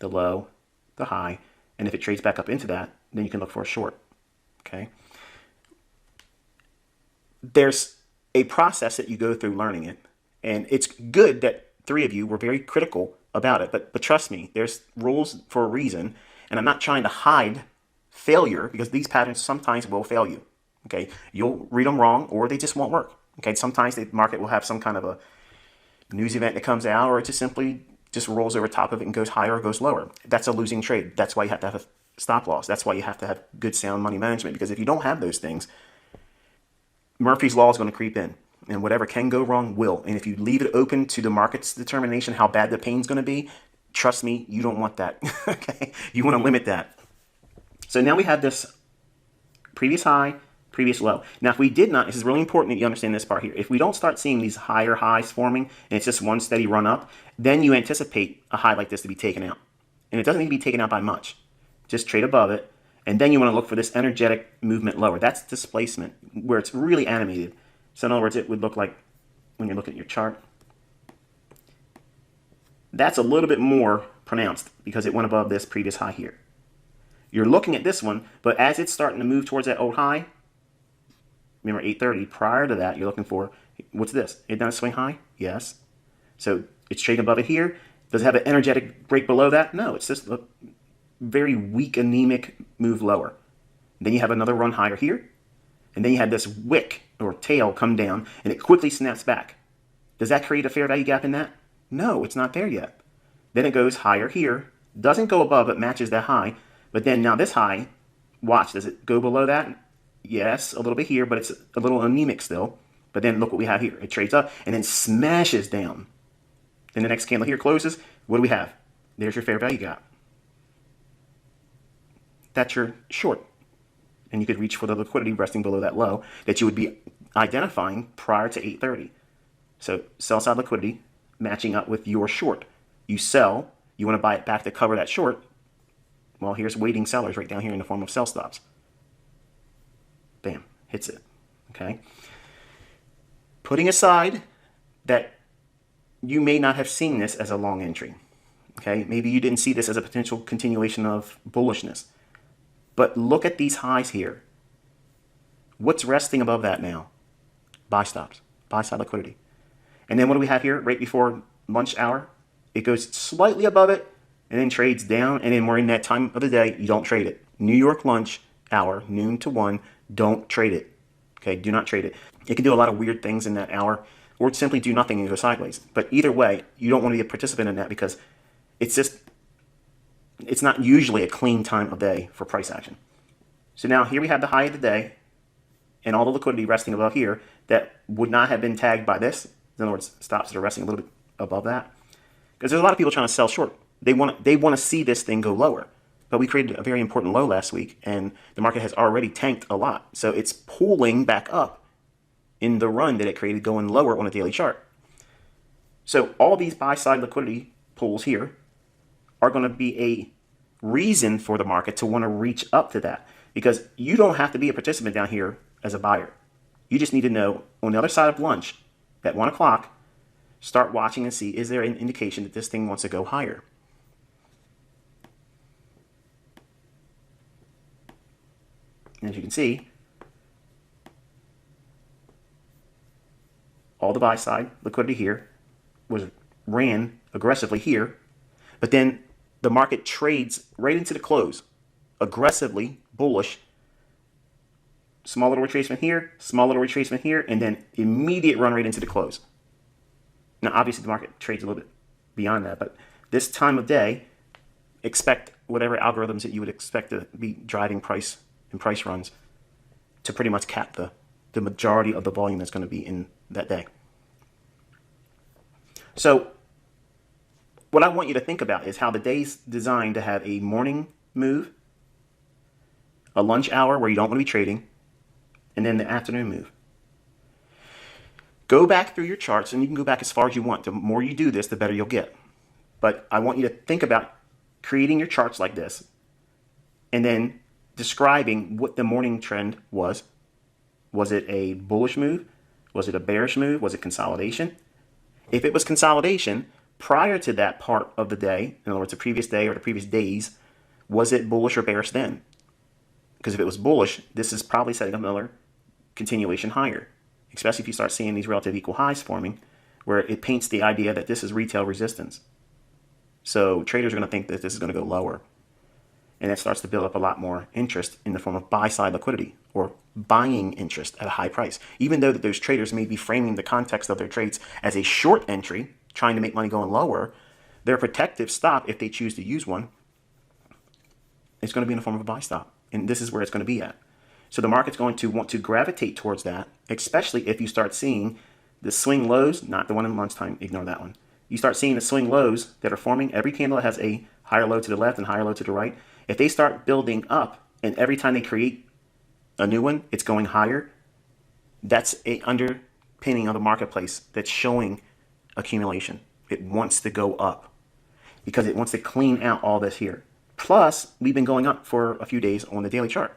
the low, the high, and if it trades back up into that, then you can look for a short, okay? There's a process that you go through learning it, and it's good that 3 of you were very critical about it, but trust me, there's rules for a reason, and I'm not trying to hide failure because these patterns sometimes will fail you, okay? You'll read them wrong or they just won't work, okay? Sometimes the market will have some kind of a news event that comes out, or it just simply just rolls over top of it and goes higher or goes lower. That's a losing trade. That's why you have to have a stop loss. That's why you have to have good sound money management, because if you don't have those things, Murphy's Law is going to creep in, and whatever can go wrong will. And if you leave it open to the market's determination how bad the pain's going to be, trust me, you don't want that. Okay, you want to limit that. So now we have this previous high, previous low. Now, if we did not, this is really important that you understand this part here. If we don't start seeing these higher highs forming and it's just one steady run up, then you anticipate a high like this to be taken out. And it doesn't need to be taken out by much. Just trade above it. And then you want to look for this energetic movement lower. That's displacement, where it's really animated. So in other words, it would look like when you're looking at your chart. That's a little bit more pronounced because it went above this previous high here. You're looking at this one, but as it's starting to move towards that old high, remember 830, prior to that, you're looking for, what's this? It done a swing high? Yes. So it's trading above it here. Does it have an energetic break below that? No, it's just a very weak, anemic move lower. Then you have another run higher here. And then you have this wick or tail come down, and it quickly snaps back. Does that create a fair value gap in that? No, it's not there yet. Then it goes higher here. Doesn't go above, it matches that high. But then now this high, watch, does it go below that? Yes, a little bit here, but it's a little anemic still. But then look what we have here. It trades up and then smashes down. Then the next candle here closes. What do we have? There's your fair value gap. That's your short. And you could reach for the liquidity resting below that low that you would be identifying prior to 830. So sell side liquidity matching up with your short. You sell, you want to buy it back to cover that short. Well, here's waiting sellers right down here in the form of sell stops. Bam, hits it. Okay. Putting aside that you may not have seen this as a long entry. Okay, maybe you didn't see this as a potential continuation of bullishness. But look at these highs here. What's resting above that now? Buy stops, buy side liquidity. And then what do we have here right before lunch hour? It goes slightly above it and then trades down. And then we're in that time of the day, you don't trade it. New York lunch hour, noon to 1, don't trade it. Okay, do not trade it. It can do a lot of weird things in that hour or simply do nothing and go sideways. But either way, you don't want to be a participant in that because it's not usually a clean time of day for price action. So now here we have the high of the day and all the liquidity resting above here that would not have been tagged by this. In other words, stops that are resting a little bit above that. Because there's a lot of people trying to sell short. They want to see this thing go lower. But we created a very important low last week and the market has already tanked a lot. So it's pulling back up in the run that it created going lower on a daily chart. So all these buy side liquidity pulls here are going to be a reason for the market to want to reach up to that because you don't have to be a participant down here as a buyer. You just need to know on the other side of lunch at 1 o'clock, start watching and see, is there an indication that this thing wants to go higher? And as you can see, all the buy side liquidity here ran aggressively here, but then the market trades right into the close, aggressively bullish, small little retracement here, small little retracement here, and then immediate run right into the close. Now, obviously, the market trades a little bit beyond that, but this time of day, expect whatever algorithms that you would expect to be driving price and price runs to pretty much cap the majority of the volume that's going to be in that day. So what I want you to think about is how the day's designed to have a morning move, a lunch hour where you don't want to be trading, and then the afternoon move. Go back through your charts, and you can go back as far as you want. The more you do this, the better you'll get. But I want you to think about creating your charts like this, and then describing what the morning trend was. Was it a bullish move? Was it a bearish move? Was it consolidation? If it was consolidation, prior to that part of the day, in other words, the previous day or the previous days, was it bullish or bearish then? Because if it was bullish, this is probably setting up another continuation higher, especially if you start seeing these relative equal highs forming, where it paints the idea that this is retail resistance. So traders are going to think that this is going to go lower. And it starts to build up a lot more interest in the form of buy-side liquidity or buying interest at a high price. Even though that those traders may be framing the context of their trades as a short entry, trying to make money going lower, their protective stop, if they choose to use one, is going to be in the form of a buy stop. And this is where it's going to be at. So the market's going to want to gravitate towards that, especially if you start seeing the swing lows, not the one in lunchtime, ignore that one. You start seeing the swing lows that are forming. Every candle that has a higher low to the left and higher low to the right. If they start building up and every time they create a new one, it's going higher, that's a underpinning of the marketplace that's showing accumulation. It wants to go up because it wants to clean out all this here. Plus, we've been going up for a few days on the daily chart.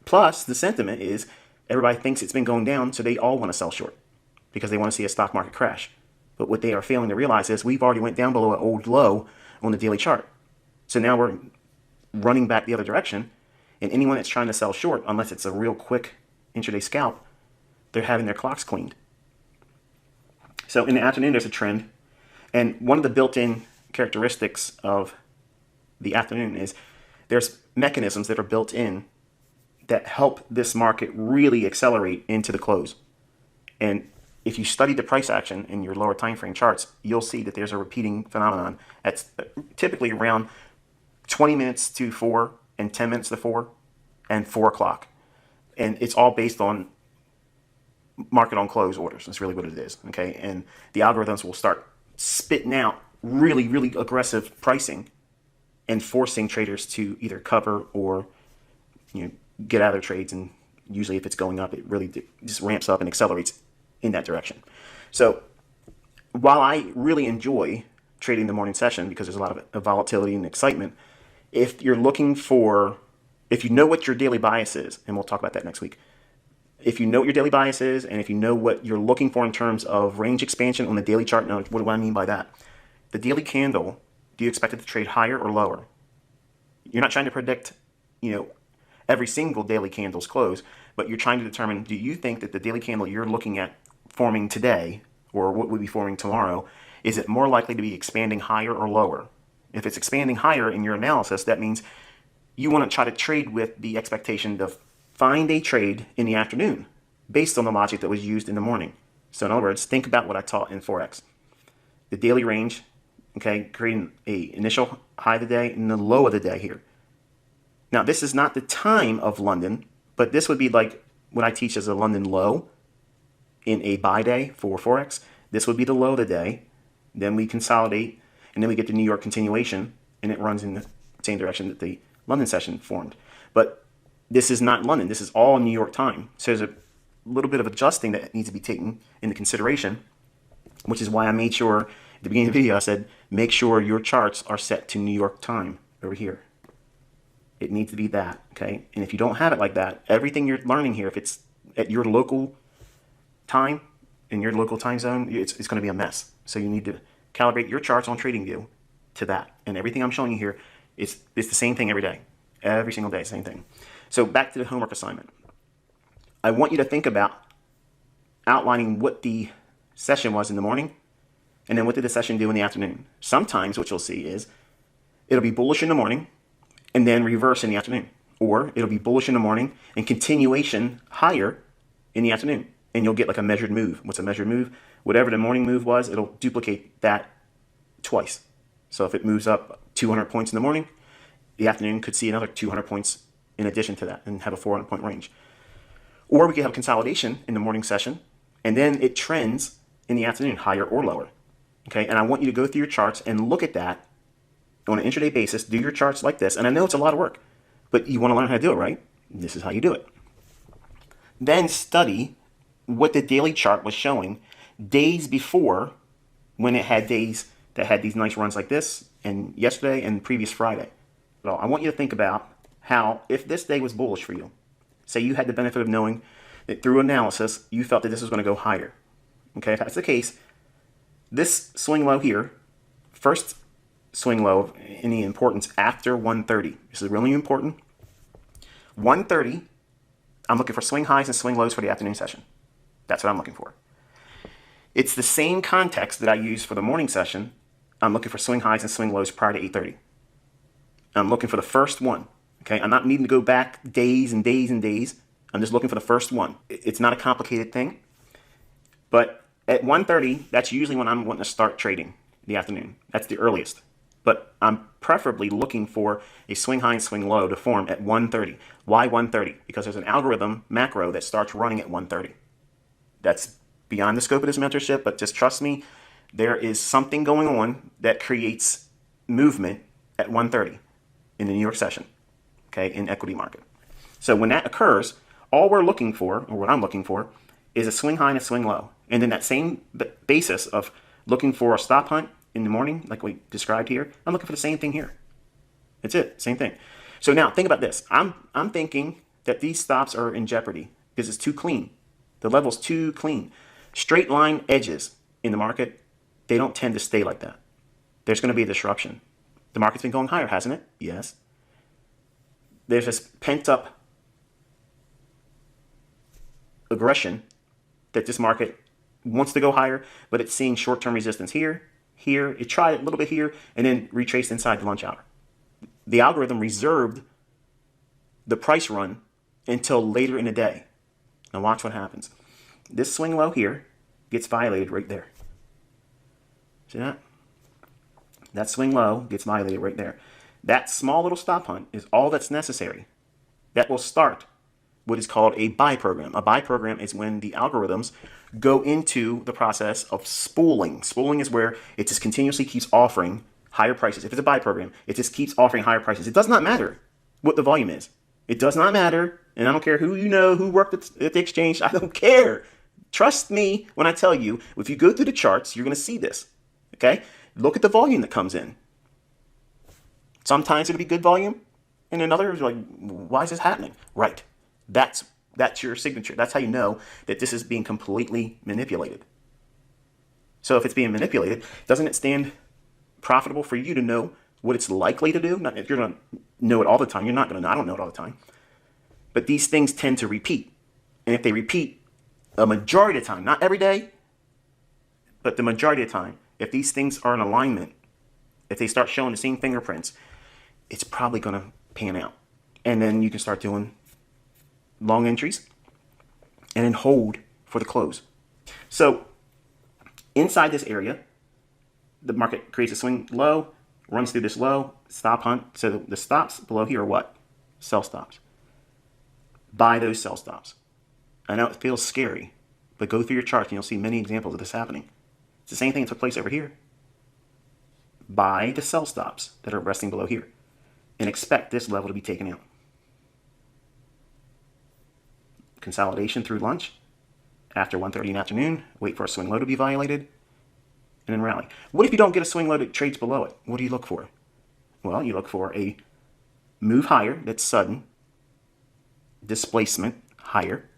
Plus, the sentiment is everybody thinks it's been going down, so they all want to sell short because they want to see a stock market crash. But what they are failing to realize is we've already went down below an old low on the daily chart. So now we're running back the other direction. And anyone that's trying to sell short, unless it's a real quick intraday scalp, they're having their clocks cleaned. So in the afternoon, there's a trend. And one of the built-in characteristics of the afternoon is there's mechanisms that are built in that help this market really accelerate into the close. And if you study the price action in your lower time frame charts, you'll see that there's a repeating phenomenon at typically around 20 minutes to 4 and 10 minutes to 4 and 4 o'clock. And it's all based on market on close orders. That's really what it is. Okay. And the algorithms will start spitting out really, really aggressive pricing and forcing traders to either cover or, get out of their trades. And usually if it's going up, it really just ramps up and accelerates in that direction. So while I really enjoy trading the morning session because there's a lot of volatility and excitement, if you know what your daily bias is, and we'll talk about that next week, if you know what your daily bias is, and if you know what you're looking for in terms of range expansion on the daily chart, now what do I mean by that? The daily candle, do you expect it to trade higher or lower? You're not trying to predict, every single daily candle's close, but you're trying to determine, do you think that the daily candle you're looking at forming today, or what would be forming tomorrow, is it more likely to be expanding higher or lower? If it's expanding higher in your analysis, that means you want to try to trade with the expectation to find a trade in the afternoon based on the logic that was used in the morning. So in other words, think about what I taught in Forex. The daily range, okay, creating a initial high of the day and the low of the day here. Now, this is not the time of London, but this would be like what I teach as a London low in a buy day for Forex. This would be the low of the day. Then we consolidate, and then we get the New York continuation, and it runs in the same direction that the London session formed. But this is not London. This is all New York time. So there's a little bit of adjusting that needs to be taken into consideration, which is why I made sure at the beginning of the video I said, make sure your charts are set to New York time over here. It needs to be that, okay? And if you don't have it like that, everything you're learning here, if it's at your local time, in your local time zone, it's going to be a mess. So you need to calibrate your charts on TradingView to that. And everything I'm showing you here, it's the same thing every day. Every single day, same thing. So back to the homework assignment. I want you to think about outlining what the session was in the morning, and then what did the session do in the afternoon. Sometimes what you'll see is it'll be bullish in the morning, and then reverse in the afternoon. Or it'll be bullish in the morning and continuation higher in the afternoon. And you'll get like a measured move. What's a measured move? Whatever the morning move was, it'll duplicate that twice. So if it moves up 200 points in the morning, the afternoon could see another 200 points in addition to that and have a 400 point range. Or we could have a consolidation in the morning session, and then it trends in the afternoon, higher or lower. Okay, and I want you to go through your charts and look at that on an intraday basis, do your charts like this. And I know it's a lot of work, but you want to learn how to do it, right? This is how you do it. Then study what the daily chart was showing days before, when it had days that had these nice runs like this, and yesterday and previous Friday. So I want you to think about how, if this day was bullish for you, say you had the benefit of knowing that through analysis, you felt that this was going to go higher. Okay, if that's the case, this swing low here, first swing low of any importance after 130. This is really important. 130, I'm looking for swing highs and swing lows for the afternoon session. That's what I'm looking for. It's the same context that I use for the morning session. I'm looking for swing highs and swing lows prior to 8:30. I'm looking for the first one. Okay, I'm not needing to go back days and days and days. I'm just looking for the first one. It's not a complicated thing. But at 1:30, that's usually when I'm wanting to start trading in the afternoon. That's the earliest. But I'm preferably looking for a swing high and swing low to form at 1:30. Why 1:30? Because there's an algorithm macro that starts running at 1:30. That's beyond the scope of this mentorship, but just trust me, there is something going on that creates movement at 1:30 in the New York session, okay, in equity market. So when that occurs, all we're looking for, or what I'm looking for, is a swing high and a swing low. And then that same basis of looking for a stop hunt in the morning, like we described here, I'm looking for the same thing here. That's it, same thing. So now think about this. I'm thinking that these stops are in jeopardy because it's too clean. The level's too clean. Straight line edges in the market, they don't tend to stay like that. There's going to be a disruption. The market's been going higher, hasn't it? Yes. there's this pent up aggression that this market wants to go higher, but it's seeing short-term resistance here, here. It tried a little bit here, and then retraced inside the lunch hour. The algorithm reserved the price run until later in the day. Now watch what happens. This swing low here gets violated right there. See that? That swing low gets violated right there. That small little stop hunt is all that's necessary. That will start what is called a buy program. A buy program is when the algorithms go into the process of spooling. Spooling is where it just continuously keeps offering higher prices. If it's a buy program, it just keeps offering higher prices. It does not matter what the volume is. It does not matter. And I don't care who you know, who worked at the exchange. I don't care. Trust me when I tell you, if you go through the charts, you're going to see this. Okay? Look at the volume that comes in. Sometimes it'll be good volume, and in others, like, why is this happening? Right. That's your signature. That's how you know that this is being completely manipulated. So if it's being manipulated, doesn't it stand profitable for you to know what it's likely to do? Not if you're going to know it all the time. You're not going to know. I don't know it all the time. But these things tend to repeat. And if they repeat a majority of the time, not every day, but the majority of the time, if these things are in alignment, if they start showing the same fingerprints, it's probably going to pan out. And then you can start doing long entries and then hold for the close. So inside this area, the market creates a swing low, runs through this low, stop hunt. So the stops below here are what? Sell stops. Buy those sell stops. I know it feels scary, but go through your charts and you'll see many examples of this happening. It's the same thing that took place over here. Buy the sell stops that are resting below here and expect this level to be taken out. Consolidation through lunch. After 1:30 in the afternoon, wait for a swing low to be violated and then rally. What if you don't get a swing low that trades below it? What do you look for? Well, you look for a move higher that's sudden, displacement higher,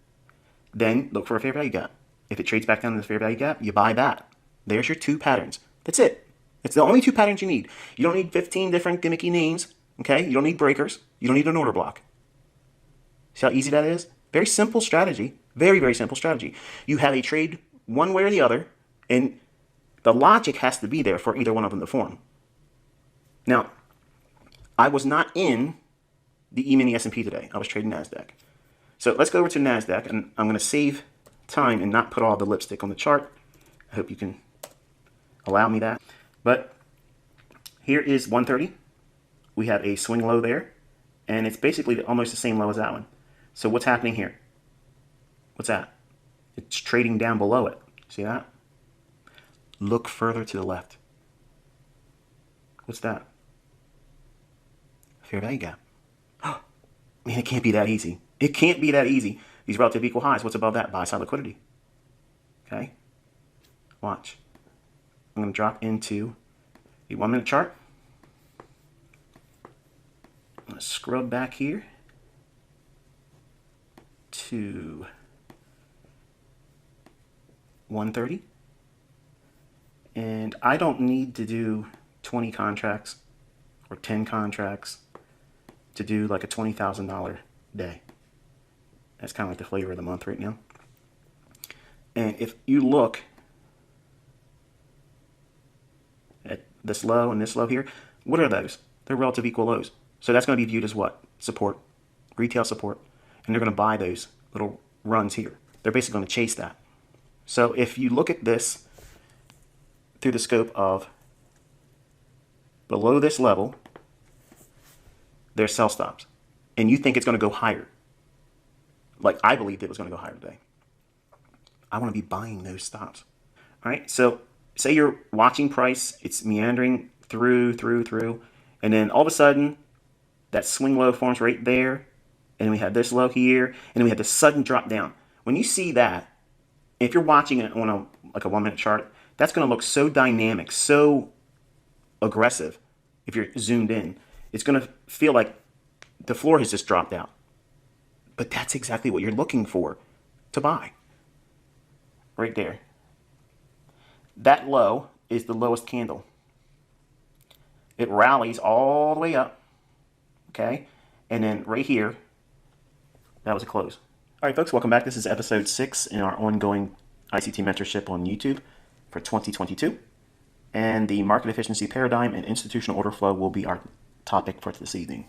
then look for a fair value gap. If it trades back down to the fair value gap, you buy that. There's your two patterns. That's it. It's the only two patterns you need. You don't need 15 different gimmicky names, okay? You don't need breakers. You don't need an order block. See how easy that is? Very simple strategy. Very, very simple strategy. You have a trade one way or the other, and the logic has to be there for either one of them to form. Now, I was not in the E-mini S&P today. I was trading NASDAQ. So let's go over to NASDAQ, and I'm going to save time and not put all the lipstick on the chart. I hope you can allow me that. But here is 130. We have a swing low there, and it's basically almost the same low as that one. So what's happening here? What's that? It's trading down below it. See that? Look further to the left. What's that? Fair value gap. Man, it can't be that easy. It can't be that easy. These relative equal highs. What's above that? Buy side liquidity. Okay? Watch. I'm going to drop into a 1 minute chart. I'm going to scrub back here to 130. And I don't need to do 20 contracts or 10 contracts to do like a $20,000 day. That's kind of like the flavor of the month right now. And if you look at this low and this low here, what are those? They're relative equal lows. So that's going to be viewed as what? Support, retail support. And they're going to buy those little runs here. They're basically going to chase that. So if you look at this through the scope of below this level, there's sell stops. And you think it's going to go higher. Like I believed it was going to go higher today. I want to be buying those stops. All right, so say you're watching price, it's meandering through, and then all of a sudden, that swing low forms right there, and we have this low here, and then we have this sudden drop down. When you see that, if you're watching it on a 1 minute chart, that's going to look so dynamic, so aggressive. If you're zoomed in, it's going to feel like the floor has just dropped out. But that's exactly what you're looking for to buy. Right there. That low is the lowest candle. It rallies all the way up, okay? And then right here, that was a close. All right, folks, welcome back. This is episode 6 in our ongoing ICT mentorship on YouTube for 2022. And the market efficiency paradigm and institutional order flow will be our topic for this evening.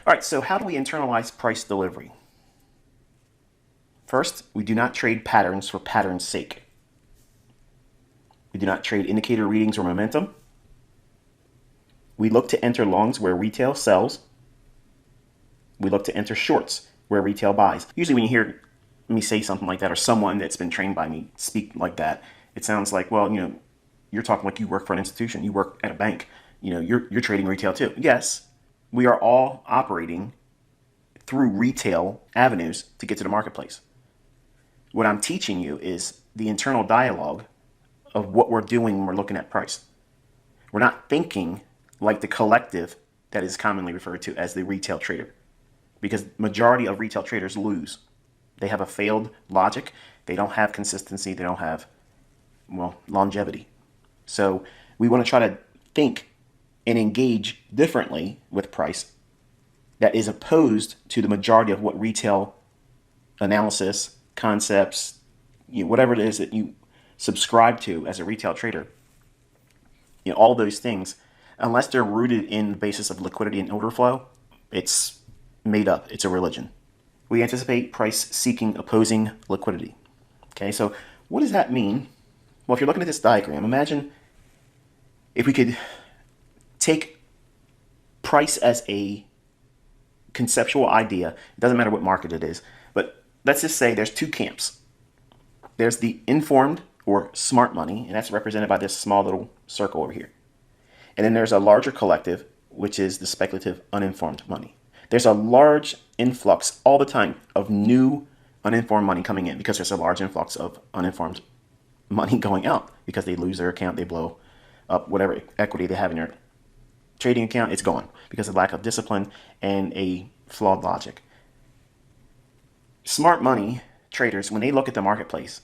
All right, so how do we internalize price delivery? First, we do not trade patterns for pattern's sake. We do not trade indicator readings or momentum. We look to enter longs where retail sells. We look to enter shorts where retail buys. Usually when you hear me say something like that, or someone that's been trained by me speak like that, it sounds like, well, you're talking like you work for an institution, you work at a bank, you're trading retail too. Yes, we are all operating through retail avenues to get to the marketplace. What I'm teaching you is the internal dialogue of what we're doing when we're looking at price. We're not thinking like the collective that is commonly referred to as the retail trader, because majority of retail traders lose. They have a failed logic. They don't have consistency. They don't have, longevity. So we want to try to think and engage differently with price that is opposed to the majority of what retail analysis, concepts, whatever it is that you subscribe to as a retail trader. All those things, unless they're rooted in the basis of liquidity and order flow, it's made up. It's a religion. We anticipate price seeking opposing liquidity. Okay, so what does that mean? Well, if you're looking at this diagram, imagine if we could take price as a conceptual idea. It doesn't matter what market it is, but let's just say there's two camps. There's the informed or smart money, and that's represented by this small little circle over here. And then there's a larger collective, which is the speculative uninformed money. There's a large influx all the time of new uninformed money coming in because there's a large influx of uninformed money going out because they lose their account, they blow up whatever equity they have in their trading account, it's gone because of lack of discipline and a flawed logic. Smart money traders, when they look at the marketplace,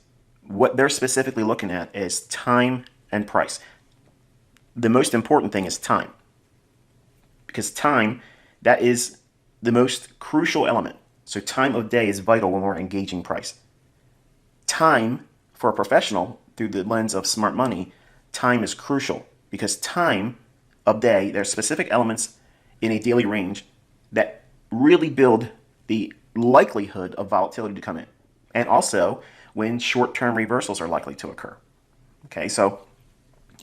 what they're specifically looking at is time and price. The most important thing is time, because time, that is the most crucial element. So time of day is vital when we're engaging price. Time for a professional through the lens of smart money, time is crucial because time of day, there are specific elements in a daily range that really build the likelihood of volatility to come in. And also when short-term reversals are likely to occur. Okay, so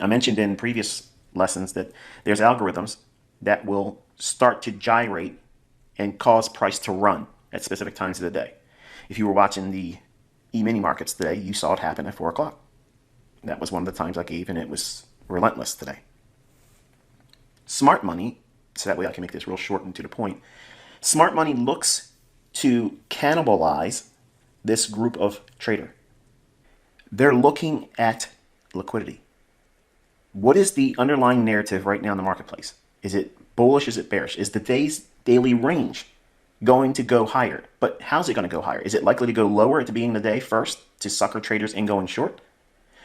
I mentioned in previous lessons that there's algorithms that will start to gyrate and cause price to run at specific times of the day. If you were watching the E-mini markets today, you saw it happen at 4 o'clock. That was one of the times I gave, and it was relentless today. Smart money, so that way I can make this real short and to the point. Smart money looks to cannibalize this group of trader. They're looking at liquidity. What is the underlying narrative right now in the marketplace? Is it bullish? Is it bearish? Is the day's daily range going to go higher? But how's it going to go higher? Is it likely to go lower at the beginning of the day first to sucker traders in going short,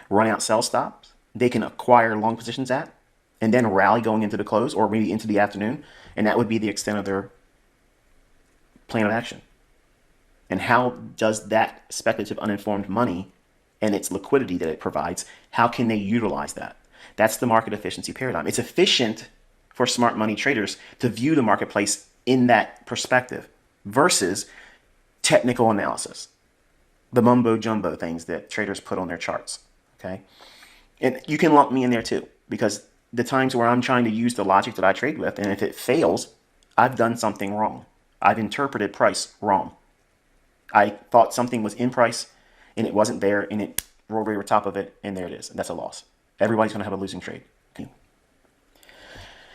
run out sell stops they can acquire long positions at, and then rally going into the close or maybe into the afternoon? And that would be the extent of their plan of action. And how does that speculative uninformed money and its liquidity that it provides, how can they utilize that? That's the market efficiency paradigm. It's efficient for smart money traders to view the marketplace in that perspective versus technical analysis, the mumbo jumbo things that traders put on their charts. Okay, and you can lump me in there too, because the times where I'm trying to use the logic that I trade with, and if it fails, I've done something wrong. I've interpreted price wrong. I thought something was in price and it wasn't there, and it rolled over top of it, and there it is, and that's a loss. Everybody's going to have a losing trade. Okay.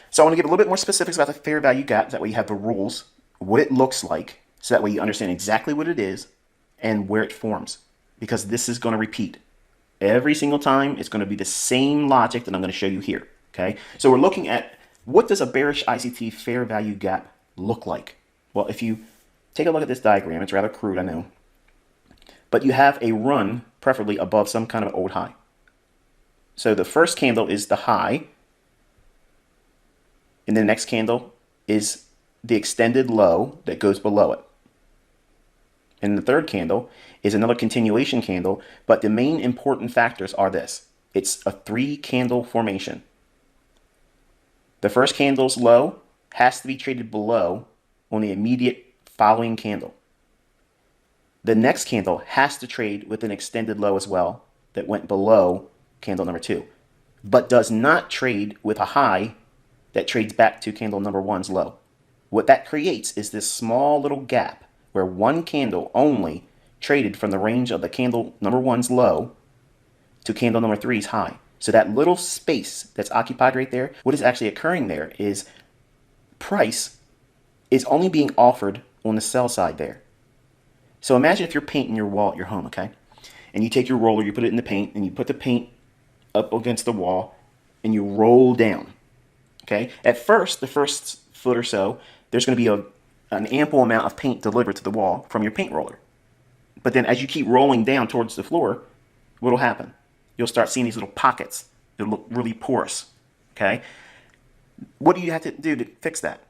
So I want to give a little bit more specifics about the fair value gap. That way you have the rules, what it looks like, so that way you understand exactly what it is and where it forms, because this is going to repeat. Every single time, it's going to be the same logic that I'm going to show you here. Okay, so we're looking at what does a bearish ICT fair value gap look like? Well, if you take a look at this diagram, it's rather crude, I know, but you have a run, preferably above some kind of old high. So the first candle is the high, And the next candle is the extended low that goes below it. And the third candle is another continuation candle, but the main important factors are this. It's a 3-candle formation. The first candle's low has to be traded below on the immediate following candle. The next candle has to trade with an extended low as well that went below candle number 2, but does not trade with a high that trades back to candle number 1's low. What that creates is this small little gap where one candle only traded from the range of the candle number 1's low to candle number 3's high. So that little space that's occupied right there, what is actually occurring there is price is only being offered on the sell side there. So imagine if you're painting your wall at your home, okay? And you take your roller, you put it in the paint, and you put the paint up against the wall, and you roll down, okay? At first, the first foot or so, there's going to be an ample amount of paint delivered to the wall from your paint roller. But then as you keep rolling down towards the floor, what will happen? You'll start seeing these little pockets that look really porous, okay? What do you have to do to fix that?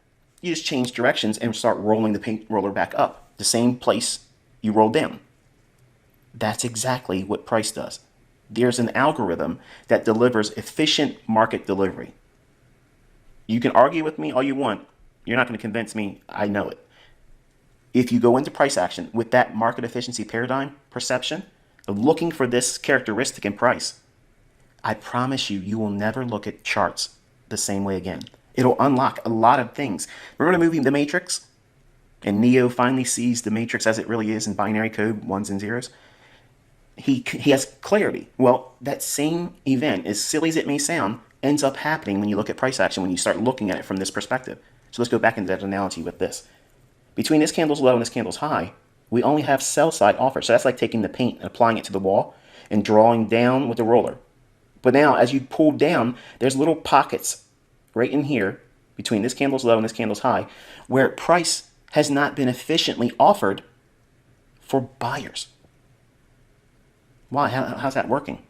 You just change directions and start rolling the paint roller back up, the same place you roll down. That's exactly what price does. There's an algorithm that delivers efficient market delivery. You can argue with me all you want. You're not going to convince me. I know it. If you go into price action with that market efficiency paradigm perception of looking for this characteristic in price, I promise you, you will never look at charts the same way again. It'll unlock a lot of things. Remember the movie The Matrix? And Neo finally sees the Matrix as it really is in binary code, ones and zeros. He has clarity. Well, that same event, as silly as it may sound, ends up happening when you look at price action, when you start looking at it from this perspective. So let's go back into that analogy with this. Between this candle's low and this candle's high, we only have sell side offers. So that's like taking the paint and applying it to the wall and drawing down with the roller. But now as you pull down, there's little pockets right in here between this candle's low and this candle's high where price has not been efficiently offered for buyers. Why? How's that working?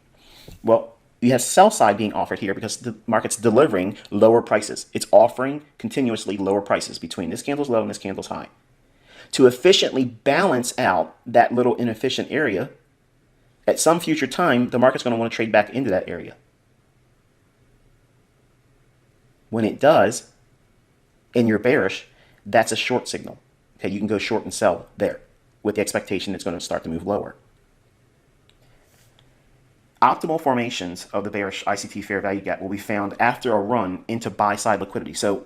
Well, you have sell side being offered here because the market's delivering lower prices. It's offering continuously lower prices between this candle's low and this candle's high. To efficiently balance out that little inefficient area, at some future time, the market's going to want to trade back into that area. When it does, and you're bearish, that's a short signal. Okay, you can go short and sell there with the expectation it's going to start to move lower. Optimal formations of the bearish ICT fair value gap will be found after a run into buy-side liquidity. So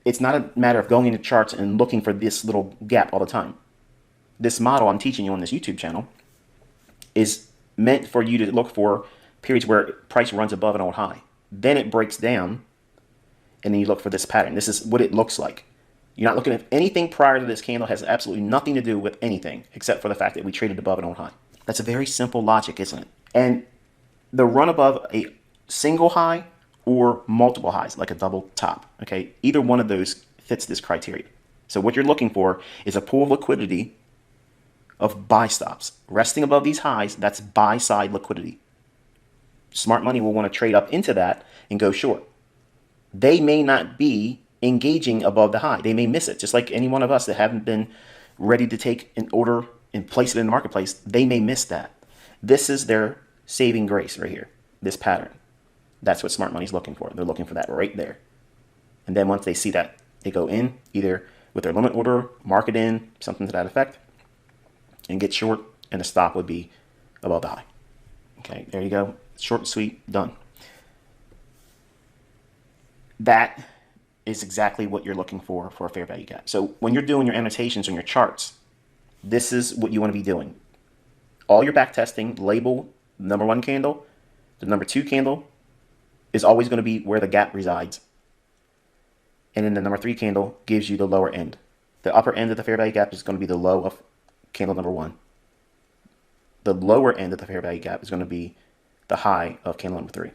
it's not a matter of going into charts and looking for this little gap all the time. This model I'm teaching you on this YouTube channel is meant for you to look for periods where price runs above an old high. Then it breaks down, and then you look for this pattern. This is what it looks like. You're not looking at anything prior to this candle. Has absolutely nothing to do with anything except for the fact that we traded above an old high. That's a very simple logic, isn't it? And the run above a single high or multiple highs, like a double top, okay? Either one of those fits this criteria. So what you're looking for is a pool of liquidity of buy stops. Resting above these highs, that's buy side liquidity. Smart money will want to trade up into that and go short. They may not be engaging above the high. They may miss it, just like any one of us that haven't been ready to take an order and place it in the marketplace. They may miss that. This is their saving grace right here, this pattern. That's what smart money's looking for. They're looking for that right there. And then once they see that, they go in either with their limit order, mark it in, something to that effect, and get short, and the stop would be above the high. Okay, there you go. Short and sweet, done. That is exactly what you're looking for a fair value gap. So when you're doing your annotations on your charts, this is what you want to be doing. All your back testing, label the number 1 candle, the number 2 candle is always going to be where the gap resides. And then the number 3 candle gives you the lower end. The upper end of the fair value gap is going to be the low of candle number 1. The lower end of the fair value gap is going to be the high of candle number 3.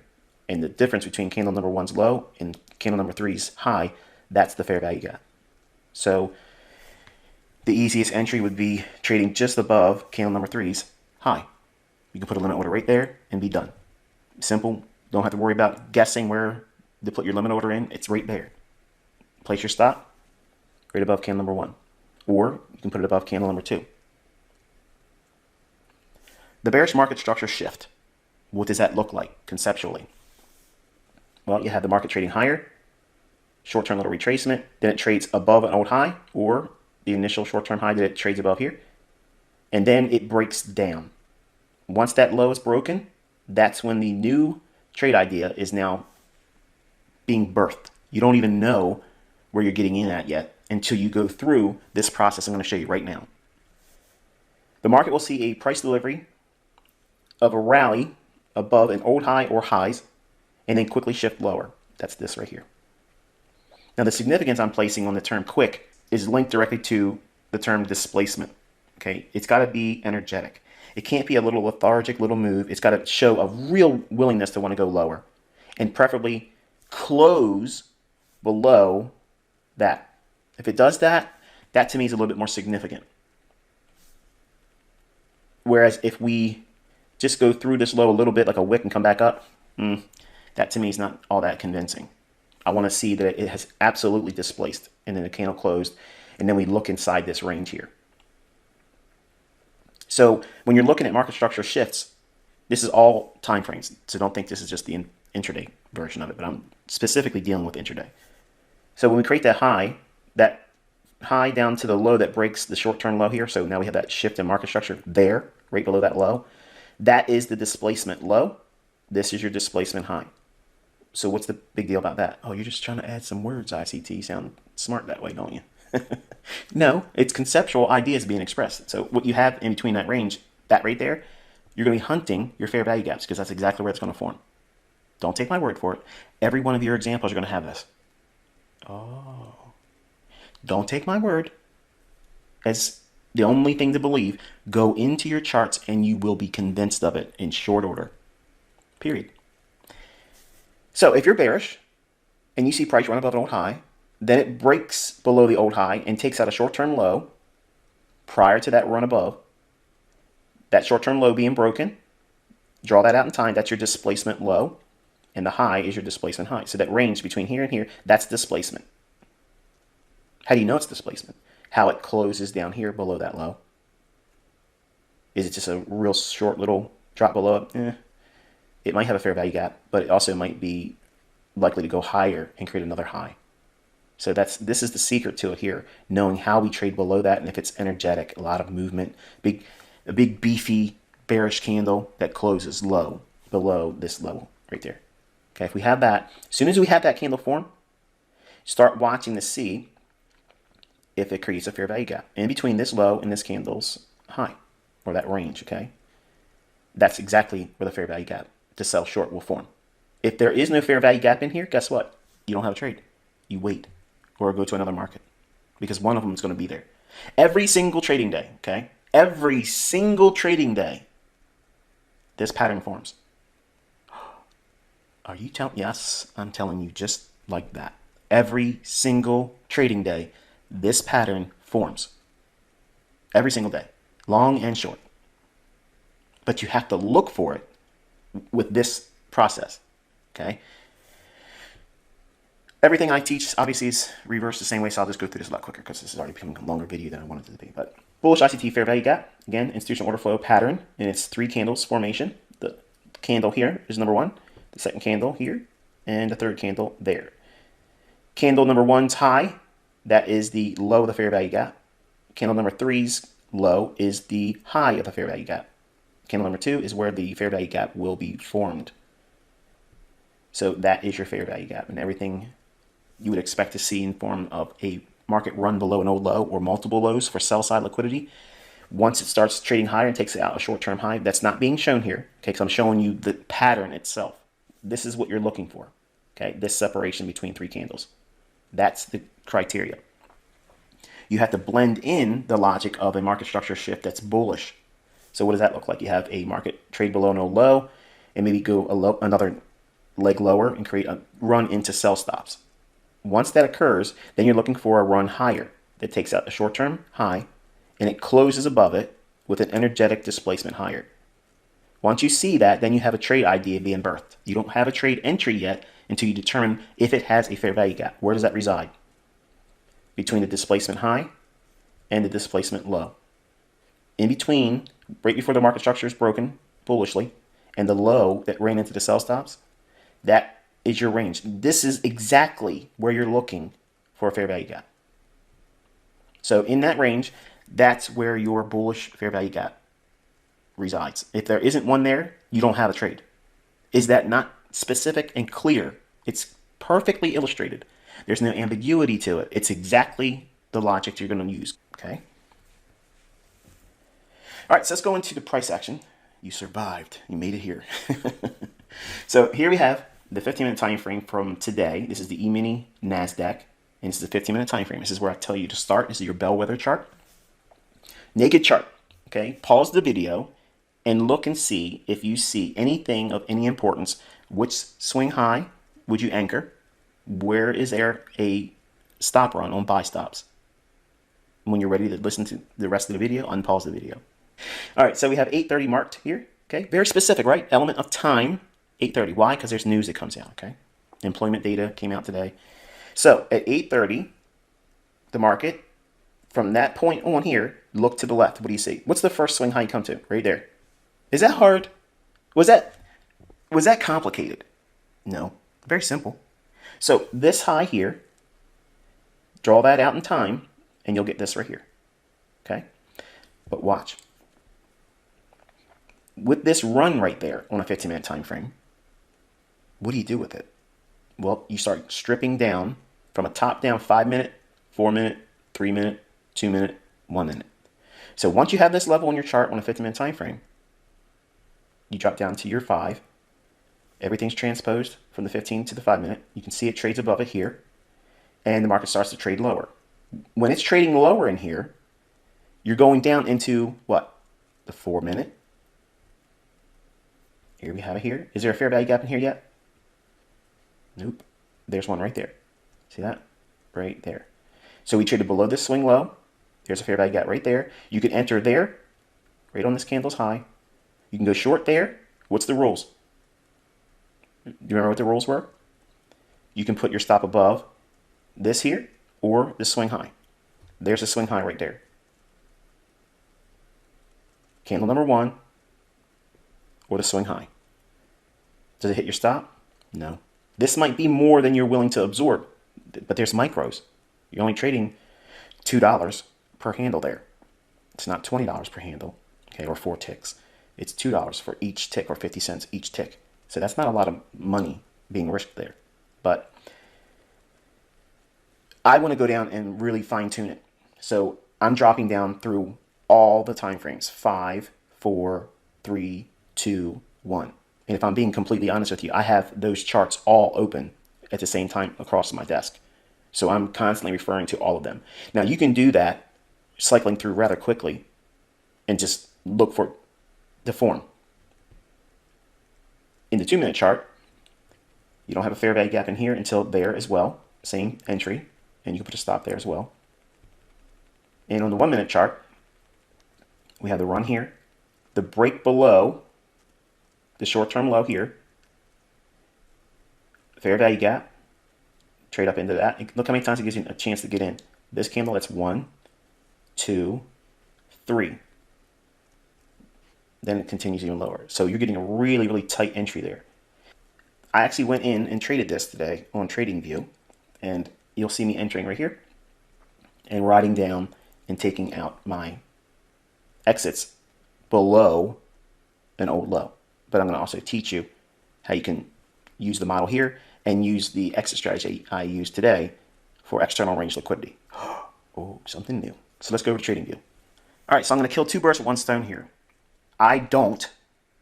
And the difference between candle number 1's low and candle number 3's high, that's the fair value gap. So the easiest entry would be trading just above candle number 3's high. You can put a limit order right there and be done. Simple. Don't have to worry about guessing where to put your limit order in. It's right there. Place your stop right above candle number 1, or you can put it above candle number 2. The bearish market structure shift. What does that look like conceptually? Well, you have the market trading higher, short-term little retracement, then it trades above an old high, or the initial short-term high that it trades above here, and then it breaks down. Once that low is broken, that's when the new trade idea is now being birthed. You don't even know where you're getting in at yet until you go through this process I'm going to show you right now. The market will see a price delivery of a rally above an old high or highs, and then quickly shift lower. That's this right here. Now the significance I'm placing on the term quick is linked directly to the term displacement. Okay, it's got to be energetic. It can't be a little lethargic little move. It's got to show a real willingness to want to go lower, and preferably close below that. If it does that, that to me is a little bit more significant. Whereas if we just go through this low a little bit like a wick and come back up, that to me is not all that convincing. I want to see that it has absolutely displaced, and then the candle closed, and then we look inside this range here. So when you're looking at market structure shifts, this is all time frames. So don't think this is just the intraday version of it, but I'm specifically dealing with intraday. So when we create that high down to the low that breaks the short-term low here, so now we have that shift in market structure there, right below that low. That is the displacement low. This is your displacement high. So what's the big deal about that? Oh, you're just trying to add some words, ICT. You sound smart that way, don't you? No, it's conceptual ideas being expressed. So what you have in between that range, that right there, you're going to be hunting your fair value gaps because that's exactly where it's going to form. Don't take my word for it. Every one of your examples are going to have this. Oh. Don't take my word as the only thing to believe. Go into your charts and you will be convinced of it in short order. Period. So if you're bearish and you see price run above an old high, then it breaks below the old high and takes out a short-term low prior to that run above. That short-term low being broken, draw that out in time. That's your displacement low, and the high is your displacement high. So that range between here and here, that's displacement. How do you know it's displacement? How it closes down here below that low. Is it just a real short little drop below it? It might have a fair value gap, but it also might be likely to go higher and create another high. So this is the secret to it here, knowing how we trade below that, and if it's energetic, a lot of movement, a big beefy bearish candle that closes low below this level right there. Okay, if we have that, as soon as we have that candle form, start watching to see if it creates a fair value gap in between this low and this candle's high, or that range. Okay, that's exactly where the fair value gap to sell short will form. If there is no fair value gap in here, guess what? You don't have a trade. You wait or go to another market because one of them is going to be there. Every single trading day, okay? Every single trading day, this pattern forms. Are you telling? Yes, I'm telling you just like that. Every single trading day, this pattern forms. Every single day, long and short. But you have to look for it with this process, okay? Everything I teach obviously is reversed the same way, so I'll just go through this a lot quicker because this is already becoming a longer video than I wanted it to be. But bullish ICT fair value gap, again, institutional order flow pattern, and it's 3 candles formation. The candle here is number 1, the second candle here, and the third candle there. Candle number 1's high, that is the low of the fair value gap. Candle number 3's low is the high of the fair value gap. Candle number 2 is where the fair value gap will be formed. So that is your fair value gap, and everything you would expect to see in form of a market run below an old low or multiple lows for sell side liquidity. Once it starts trading higher and takes out a short-term high, that's not being shown here, okay, because I'm showing you the pattern itself. This is what you're looking for, okay, this separation between 3 candles. That's the criteria. You have to blend in the logic of a market structure shift that's bullish. So what does that look like? You have a market trade below an old low and maybe go another leg lower and create a run into sell stops. Once that occurs, then you're looking for a run higher that takes out a short-term high and it closes above it with an energetic displacement higher. Once you see that, then you have a trade idea being birthed. You don't have a trade entry yet until you determine if it has a fair value gap. Where does that reside? between the displacement high and the displacement low. In between, right before the market structure is broken bullishly, and the low that ran into the sell stops, that is your range. This is exactly where you're looking for a fair value gap. So in that range, that's where your bullish fair value gap resides. If there isn't one there, you don't have a trade. Is that not specific and clear? It's perfectly illustrated. There's no ambiguity to it. It's exactly the logic you're going to use. Okay. All right, so let's go into the price action. You survived. You made it here. So here we have the 15-minute time frame from today. This is the E-mini NASDAQ, and this is the 15-minute time frame. This is where I tell you to start. This is your bellwether chart. Naked chart. Okay, pause the video and look and see if you see anything of any importance. Which swing high would you anchor? Where is there a stop run on buy stops? When you're ready to listen to the rest of the video, unpause the video. All right, so we have 8:30 marked here. Okay, very specific, right? Element of time, 8:30. Why? Because there's news that comes out. Okay, employment data came out today. So at 8:30, the market, from that point on here, look to the left. What do you see? What's the first swing high you come to? Right there. Is that hard? Was that complicated? No, very simple. So this high here, draw that out in time, and you'll get this right here. Okay, but watch. With this run right there on a 15-minute time frame, what do you do with it? Well, you start stripping down from a top-down 5-minute, 4-minute, 3-minute, 2-minute, 1-minute. So once you have this level on your chart on a 15-minute time frame, you drop down to your 5. Everything's transposed from the 15 to the 5-minute. You can see it trades above it here, and the market starts to trade lower. When it's trading lower in here, you're going down into what? The 4-minute. Here we have it here. Is there a fair value gap in here yet? Nope. There's one right there. See that? Right there. So we traded below this swing low. There's a fair value gap right there. You can enter there, right on this candle's high. You can go short there. What's the rules? Do you remember what the rules were? You can put your stop above this here or the swing high. There's a swing high right there. Candle number 1 or the swing high. Does it hit your stop? No. This might be more than you're willing to absorb, but there's micros. You're only trading $2 per handle there. It's not $20 per handle, okay, or 4 ticks. It's $2 for each tick, or 50 cents each tick. So that's not a lot of money being risked there. But I want to go down and really fine tune it. So I'm dropping down through all the time frames: 5, 4, 3, 2, 1. And if I'm being completely honest with you, I have those charts all open at the same time across my desk. So I'm constantly referring to all of them. Now you can do that cycling through rather quickly and just look for the form. In the 2-minute chart, you don't have a fair value gap in here until there as well. Same entry, and you can put a stop there as well. And on the 1-minute chart, we have the run here, the break below the short-term low here, fair value gap, trade up into that. Look how many times it gives you a chance to get in. This candle, that's 1, 2, 3. Then it continues even lower. So you're getting a really, really tight entry there. I actually went in and traded this today on TradingView, and you'll see me entering right here and riding down and taking out my exits below an old low. But I'm going to also teach you how you can use the model here and use the exit strategy I used today for external range liquidity. Oh, something new. So let's go over to TradingView. All right, so I'm going to kill 2 birds with 1 stone here. I don't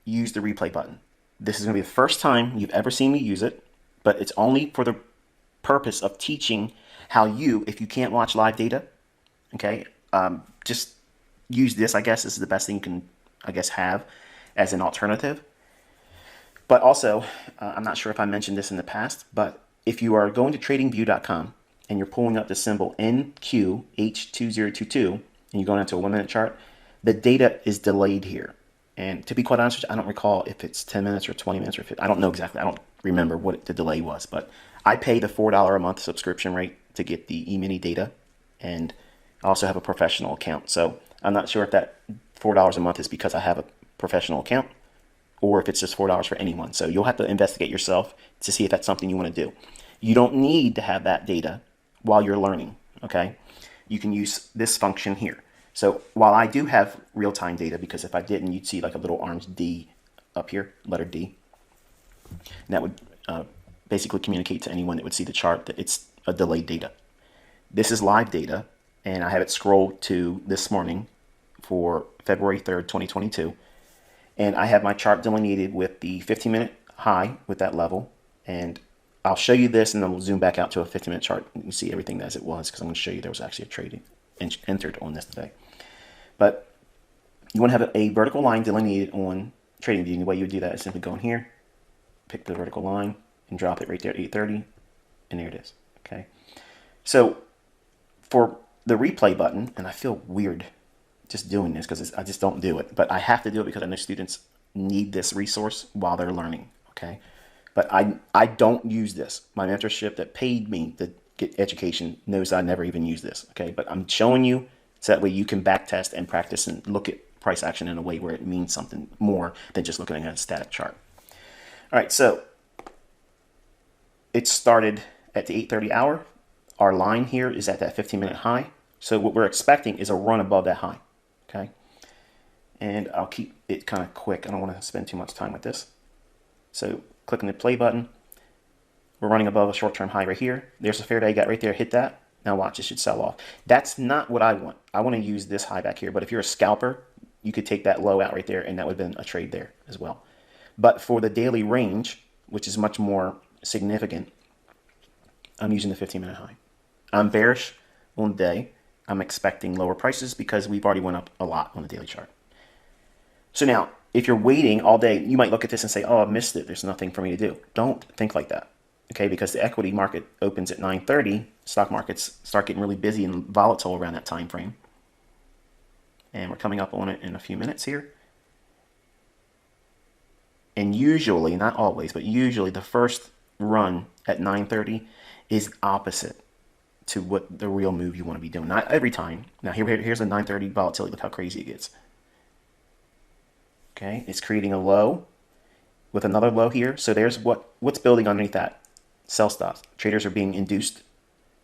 use the replay button. This is going to be the first time you've ever seen me use it, but it's only for the purpose of teaching how you, if you can't watch live data, okay, just use this. I guess this is the best thing you can, I guess, have as an alternative. But also, I'm not sure if I mentioned this in the past, but if you are going to tradingview.com and you're pulling up the symbol NQH2022 and you're going into a 1-minute chart, the data is delayed here. And to be quite honest with you, I don't recall if it's 10 minutes or 20 minutes or 50. I don't know exactly. I don't remember what the delay was, but I pay the $4 a month subscription rate to get the E-mini data And I also have a professional account. So I'm not sure if that $4 a month is because I have a professional account or if it's just $4 for anyone. So you'll have to investigate yourself to see if that's something you want to do. You don't need to have that data while you're learning, okay? You can use this function here. So while I do have real-time data, because if I didn't, you'd see like a little orange D up here, letter D. And that would basically communicate to anyone that would see the chart that it's a delayed data. This is live data, and I have it scrolled to this morning for February 3rd, 2022. And I have my chart delineated with the 15-minute high with that level. And I'll show you this, and then we'll zoom back out to a 15-minute chart. You can see everything as it was, because I'm going to show you there was actually a trade entered on this today. But you want to have a vertical line delineated on trading view. And the way you would do that is simply go in here, pick the vertical line, and drop it right there at 8:30, and there it is. Okay. So for the replay button, and I feel weird just doing this because I just don't do it, but I have to do it because I know students need this resource while they're learning. Okay. But I don't use this. My mentorship that paid me to get education knows I never even use this. Okay. But I'm showing you so that way you can backtest and practice and look at price action in a way where it means something more than just looking at a static chart. All right. So it started at the 8:30 hour. Our line here is at that 15-minute high. So what we're expecting is a run above that high. Okay. And I'll keep it kind of quick. I don't want to spend too much time with this. So clicking the play button, we're running above a short-term high right here. There's a fair value gap right there. Hit that. Now watch, it should sell off. That's not what I want. I want to use this high back here. But if you're a scalper, you could take that low out right there, and that would have been a trade there as well. But for the daily range, which is much more significant, I'm using the 15-minute high. I'm bearish on the day. I'm expecting lower prices because we've already went up a lot on the daily chart. So now, if you're waiting all day, you might look at this and say, oh, I missed it. There's nothing for me to do. Don't think like that, okay? Because the equity market opens at 9:30. Stock markets start getting really busy and volatile around that time frame. And we're coming up on it in a few minutes here. And usually, not always, but usually the first run at 9:30 is opposite to what the real move you want to be doing. Not every time. Now here's a 9:30 volatility. Look how crazy it gets. Okay, it's creating a low with another low here. So there's what's building underneath that. Sell stops. Traders are being induced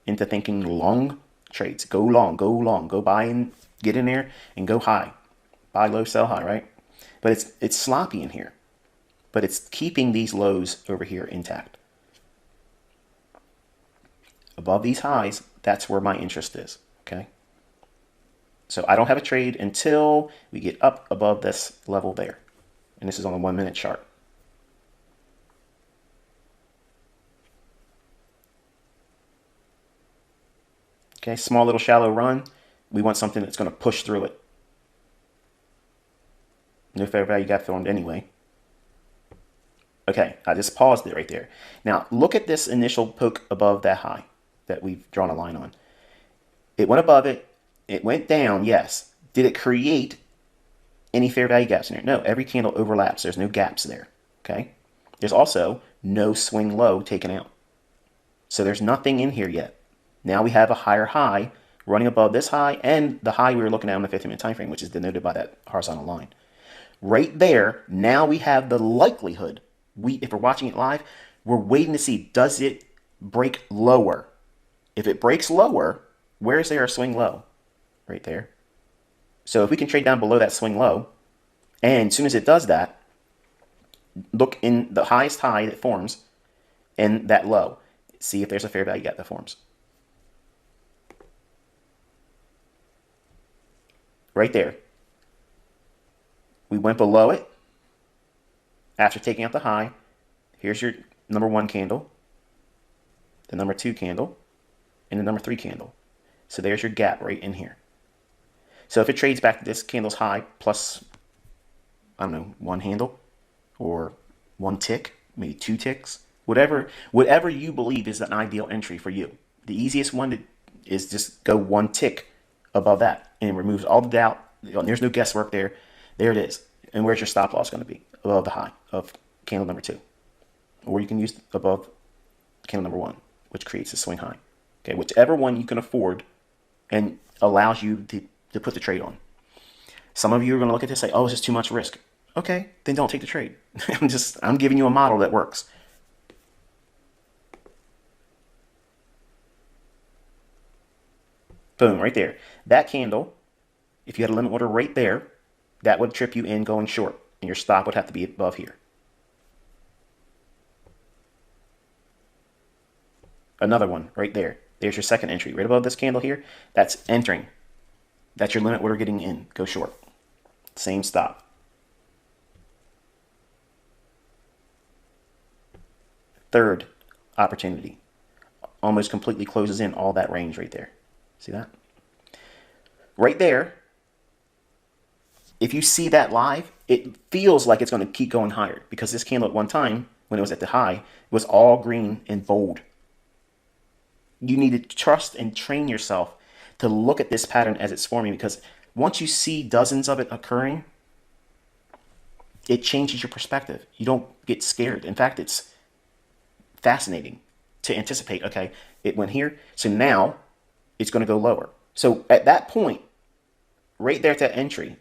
into thinking long trades. Go long, go long, go buy and get in there and go high. Buy low, sell high, right? But it's sloppy in here. But it's keeping these lows over here intact. Above these highs, that's where my interest is, okay? So I don't have a trade until we get up above this level there. And this is on a 1-minute chart. Okay, small little shallow run. We want something that's going to push through it. No fair value gap formed anyway. Okay, I just paused it right there. Now look at this initial poke above that high that we've drawn a line on. It went above it. It went down, yes. Did it create any fair value gaps in there? No, every candle overlaps. There's no gaps there, okay? There's also no swing low taken out. So there's nothing in here yet. Now we have a higher high running above this high and the high we were looking at on the 15-minute time frame, which is denoted by that horizontal line. Right there, now we have the likelihood. If we're watching it live, we're waiting to see, does it break lower? If it breaks lower, where is there a swing low? Right there. So if we can trade down below that swing low, and as soon as it does that, look in the highest high that forms and that low. See if there's a fair value gap that forms. Right there. We went below it after taking out the high. Here's your number 1 candle, the number 2 candle, and the number 3 candle. So there's your gap right in here. So if it trades back to this candle's high plus, I don't know, 1 handle or 1 tick, maybe 2 ticks, whatever you believe is an ideal entry for you. The easiest one is just go 1 tick above that, and it removes all the doubt. There's no guesswork there. There it is. And where's your stop loss going to be? Above the high of candle number 2. Or you can use above candle number 1, which creates a swing high. Okay, whichever one you can afford and allows you to put the trade on. Some of you are going to look at this and say, oh, this is too much risk. Okay, then don't take the trade. I'm giving you a model that works. Boom, right there. That candle, if you had a limit order right there, that would trip you in going short, and your stop would have to be above here. Another one right there. There's your second entry. Right above this candle here, that's entering. That's your limit order getting in. Go short. Same stop. Third opportunity. Almost completely closes in all that range right there. See that? Right there, if you see that live, it feels like it's going to keep going higher because this candle at one time, when it was at the high, was all green and bold. You need to trust and train yourself to look at this pattern as it's forming, because once you see dozens of it occurring, it changes your perspective. You don't get scared. In fact, it's fascinating to anticipate, okay, it went here, so now it's going to go lower. So at that point, right there at that entry,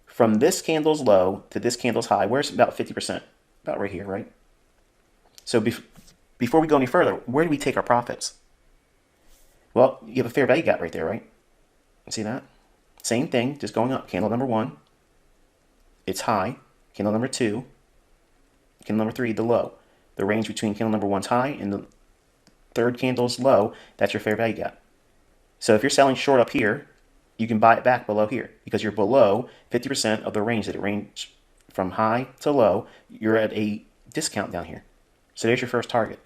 from this candle's low to this candle's high, where's about 50%? About right here, right? So before we go any further, where do we take our profits? Well, you have a fair value gap right there, right? See that? Same thing, just going up. Candle number 1, it's high. Candle number 2, candle number 3, the low. The range between candle number 1's high and the third candle's low, that's your fair value gap. So if you're selling short up here, you can buy it back below here because you're below 50% of the range that it ranged from high to low. You're at a discount down here. So there's your first target.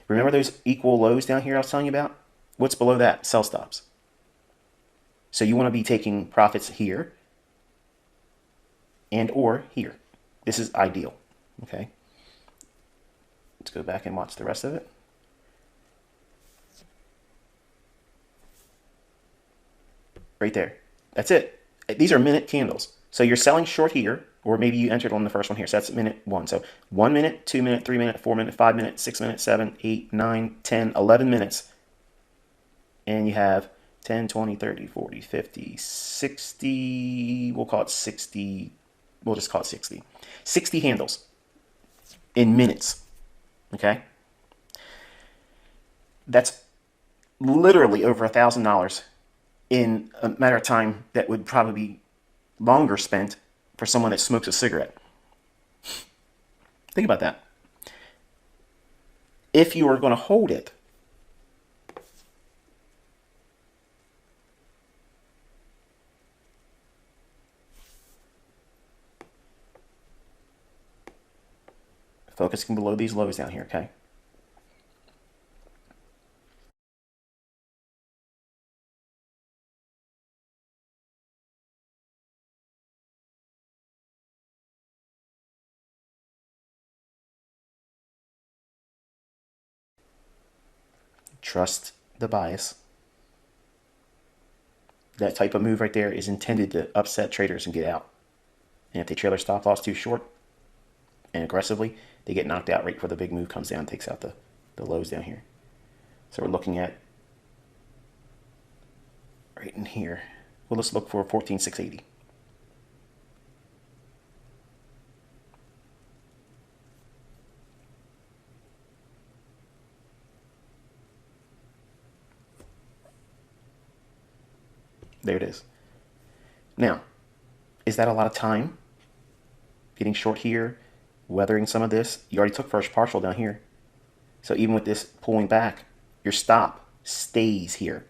Remember those equal lows down here I was telling you about? What's below that? Sell stops. So you want to be taking profits here and or here. This is ideal. Okay. Let's go back and watch the rest of it. Right there. That's it. These are minute candles. So you're selling short here, or maybe you entered on the first one here. So that's minute 1. So 1 minute, 2 minute, 3 minute, 4 minute, 5 minute, 6 minute, 7, 8, 9, 10, 11 minutes. And you have 10, 20, 30, 40, 50, 60, we'll call it 60, we'll just call it 60. 60 handles in minutes, okay? That's literally over $1,000 in a matter of time that would probably be longer spent for someone that smokes a cigarette. Think about that. If you are going to hold it, focusing below these lows down here, okay? Trust the bias. That type of move right there is intended to upset traders and get out. And if they trail their stop loss too short and aggressively, they get knocked out right before the big move comes down and takes out the lows down here. So we're looking at right in here. Well, let's look for 14,680. There it is. Now, is that a lot of time? Getting short here, weathering some of this. You already took first partial down here. So even with this pulling back, your stop stays here.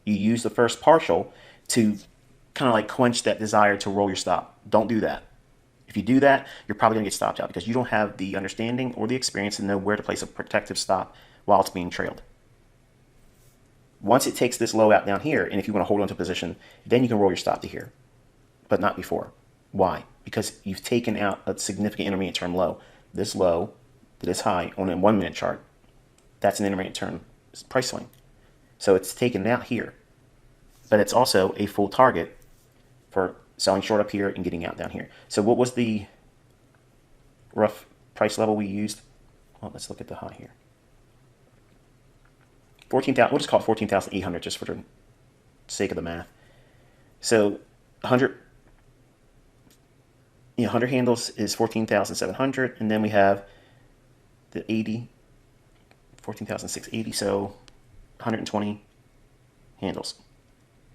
You use the first partial to kind of like quench that desire to roll your stop. Don't do that. If you do that, you're probably going to get stopped out because you don't have the understanding or the experience to know where to place a protective stop while it's being trailed. Once it takes this low out down here, and if you want to hold on to a position, then you can roll your stop to here, but not before. Why? Because you've taken out a significant intermediate term low. This low to this high on a 1 minute chart, that's an intermediate term price swing. So it's taken out here, but it's also a full target for selling short up here and getting out down here. So what was the rough price level we used? Well, let's look at the high here. 14,000. We'll just call it 14,800 just for sake of the math. So 100 100 handles is 14,700, and then we have the 80, 14,680, so 120 handles.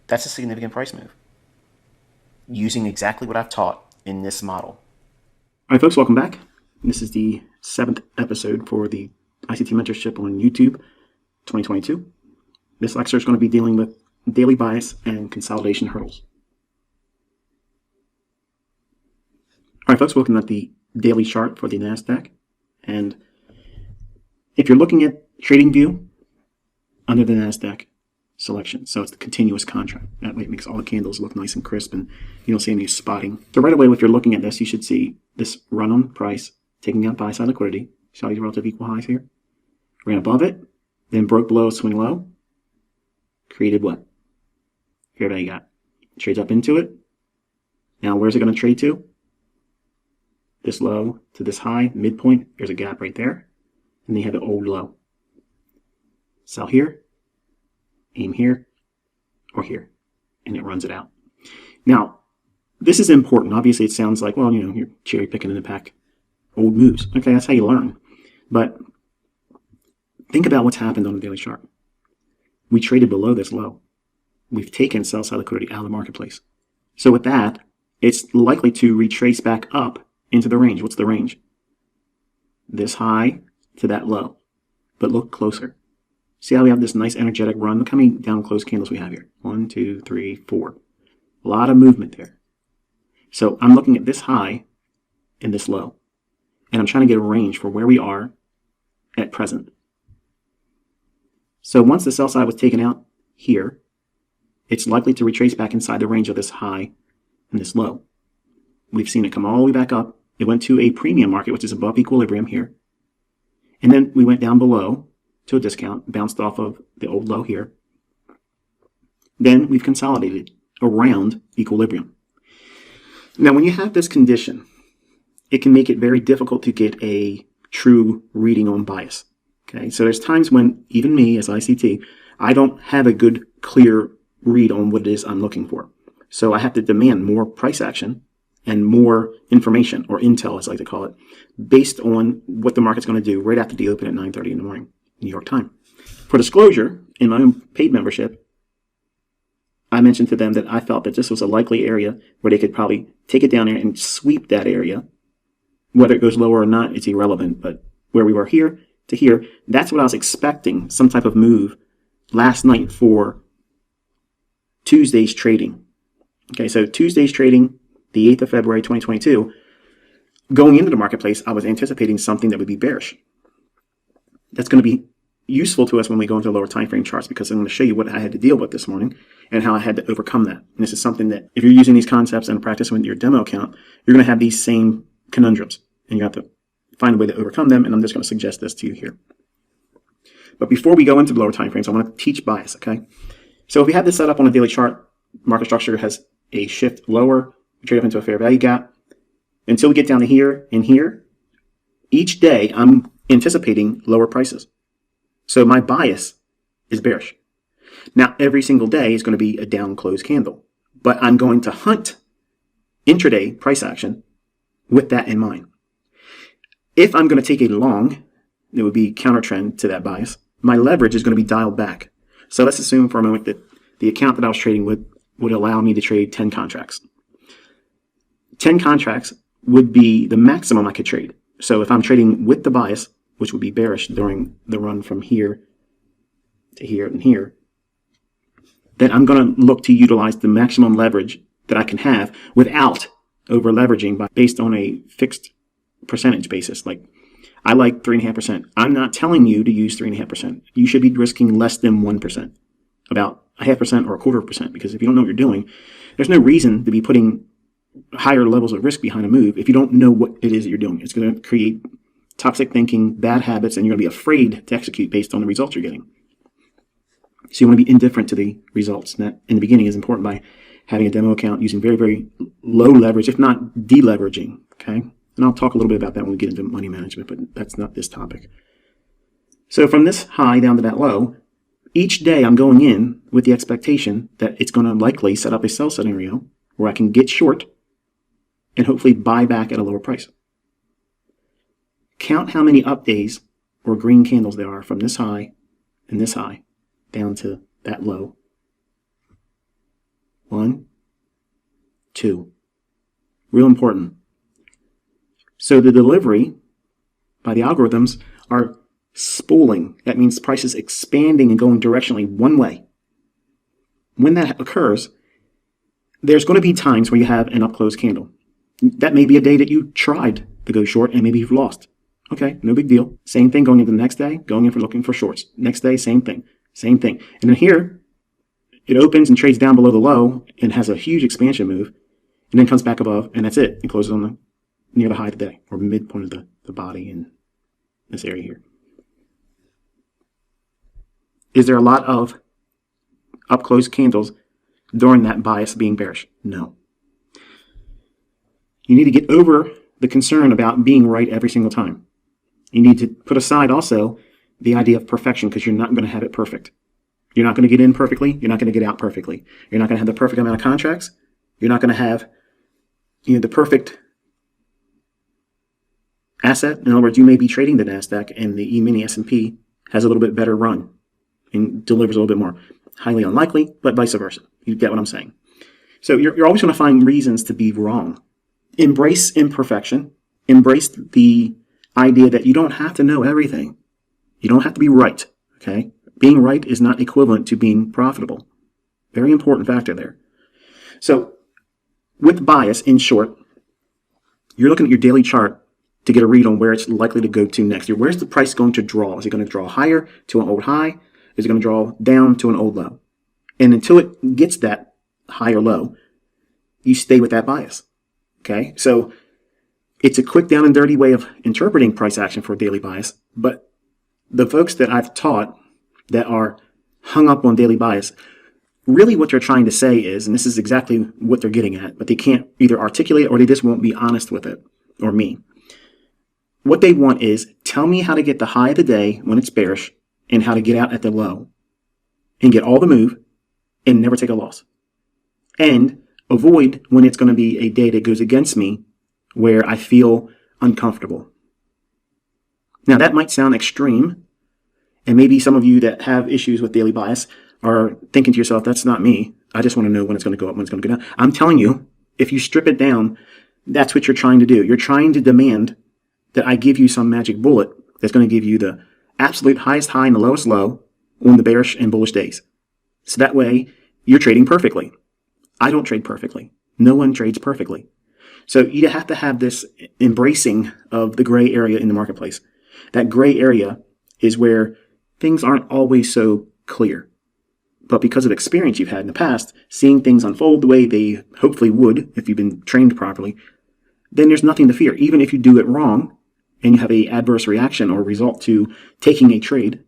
That's a significant price move, using exactly what I've taught in this model. All right, folks, welcome back. This is the 7th episode for the ICT Mentorship on YouTube 2022. This lecture is going to be dealing with daily bias and consolidation hurdles. All right, folks, we're looking at the daily chart for the NASDAQ. And if you're looking at trading view under the NASDAQ selection, so it's the continuous contract. That way it makes all the candles look nice and crisp and you don't see any spotting. So right away, if you're looking at this, you should see this run on price, taking out buy side liquidity. See all these relative equal highs here? Ran above it, then broke below a swing low, created what? Fair value gap. Trades up into it. Now where's it going to trade to? This low to this high, midpoint. There's a gap right there. And they have the old low. Sell here, aim here, or here. And it runs it out. Now, this is important. Obviously, it sounds like, well, you're cherry picking in the pack. Old moves. Okay, that's how you learn. But think about what's happened on the daily chart. We traded below this low. We've taken sell side liquidity out of the marketplace. So with that, it's likely to retrace back up into the range. What's the range? This high to that low. But look closer. See how we have this nice energetic run? Look how many down close candles we have here. 1, 2, 3, 4. A lot of movement there. So I'm looking at this high and this low. And I'm trying to get a range for where we are at present. So once the sell side was taken out here, it's likely to retrace back inside the range of this high and this low. We've seen it come all the way back up. It went to a premium market, which is above equilibrium here. And then we went down below to a discount, bounced off of the old low here. Then we've consolidated around equilibrium. Now, when you have this condition, it can make it very difficult to get a true reading on bias. Okay, so there's times when even me as ICT, I don't have a good, clear read on what it is I'm looking for. So I have to demand more price action and more information, or intel as I like to call it, based on what the market's going to do right after the open at 9:30 in the morning, New York time. For disclosure, in my own paid membership, I mentioned to them that I felt that this was a likely area where they could probably take it down there and sweep that area. Whether it goes lower or not, it's irrelevant, but where we were here to here, that's what I was expecting, some type of move last night for Tuesday's trading. Okay, so Tuesday's trading, the 8th of February, 2022, going into the marketplace, I was anticipating something that would be bearish. That's going to be useful to us when we go into lower time frame charts, because I'm going to show you what I had to deal with this morning and how I had to overcome that. And this is something that if you're using these concepts and practice with your demo account, you're going to have these same conundrums, and you have to find a way to overcome them, and I'm just going to suggest this to you here. But before we go into the lower time frames, I want to teach bias, okay? So if we have this set up on a daily chart, market structure has a shift lower, we trade up into a fair value gap. Until we get down to here and here, each day I'm anticipating lower prices. So my bias is bearish. Now, every single day is going to be a down close candle, but I'm going to hunt intraday price action with that in mind. If I'm going to take a long, it would be counter trend to that bias. My leverage is going to be dialed back. So let's assume for a moment that the account that I was trading with would allow me to trade 10 contracts. 10 contracts would be the maximum I could trade. So if I'm trading with the bias, which would be bearish during the run from here to here and here, then I'm going to look to utilize the maximum leverage that I can have without over leveraging based on a fixed percentage basis. Like I like 3.5%. I'm not telling you to use 3.5%. You should be risking less than 1%, about 0.5% or 0.25%, because if you don't know what you're doing, there's no reason to be putting higher levels of risk behind a move if you don't know what it is that you're doing. It's going to create toxic thinking, bad habits, and you're going to be afraid to execute based on the results you're getting. So you want to be indifferent to the results. And that, in the beginning, is important by having a demo account, using very, very low leverage, if not deleveraging, okay? And I'll talk a little bit about that when we get into money management, but that's not this topic. So from this high down to that low, each day I'm going in with the expectation that it's going to likely set up a sell scenario where I can get short and hopefully buy back at a lower price. Count how many up days or green candles there are from this high and this high down to that low. 1, 2. Real important. So the delivery by the algorithms are spooling. That means prices expanding and going directionally one way. When that occurs, there's going to be times where you have an up-close candle. That may be a day that you tried to go short and maybe you've lost. Okay, no big deal. Same thing going into the next day, going in for looking for shorts. Next day, same thing. Same thing. And then here, it opens and trades down below the low and has a huge expansion move and then comes back above and that's it. It closes on the near the high of the day or midpoint of the body in this area here. Is there a lot of up-close candles during that bias being bearish? No. You need to get over the concern about being right every single time. You need to put aside also the idea of perfection because you're not going to have it perfect. You're not going to get in perfectly. You're not going to get out perfectly. You're not going to have the perfect amount of contracts. You're not going to have the perfect asset. In other words, you may be trading the NASDAQ and the E-mini S&P has a little bit better run and delivers a little bit more. Highly unlikely, but vice versa. You get what I'm saying. So you're always going to find reasons to be wrong. Embrace imperfection. Embrace the idea that you don't have to know everything. You don't have to be right, okay? Being right is not equivalent to being profitable. Very important factor there. So with bias, in short, you're looking at your daily chart to get a read on where it's likely to go to next. Where's the price going to draw? Is it going to draw higher to an old high? Is it going to draw down to an old low? And until it gets that high or low, you stay with that bias. Okay? So it's a quick down and dirty way of interpreting price action for a daily bias, but the folks that I've taught that are hung up on daily bias, really what they're trying to say is, and this is exactly what they're getting at, but they can't either articulate it or they just won't be honest with it, or me. What they want is, tell me how to get the high of the day when it's bearish and how to get out at the low and get all the move and never take a loss. And avoid when it's going to be a day that goes against me where I feel uncomfortable. Now that might sound extreme, and maybe some of you that have issues with daily bias are thinking to yourself, that's not me. I just want to know when it's going to go up, when it's going to go down. I'm telling you, if you strip it down, that's what you're trying to do. You're trying to demand that I give you some magic bullet that's going to give you the absolute highest high and the lowest low on the bearish and bullish days. So that way, you're trading perfectly. I don't trade perfectly. No one trades perfectly. So you have to have this embracing of the gray area in the marketplace. That gray area is where things aren't always so clear. But because of experience you've had in the past, seeing things unfold the way they hopefully would if you've been trained properly, then there's nothing to fear. Even if you do it wrong and you have an adverse reaction or result to taking a trade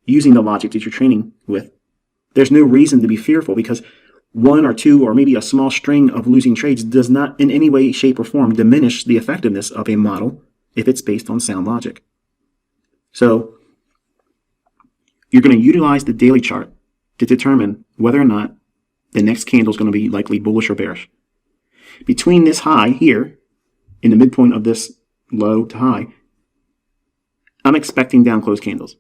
using the logic that you're training with, there's no reason to be fearful because one or two or maybe a small string of losing trades does not in any way, shape, or form diminish the effectiveness of a model if it's based on sound logic. So you're going to utilize the daily chart to determine whether or not the next candle is going to be likely bullish or bearish. Between this high here, in the midpoint of this low to high, I'm expecting down close candles.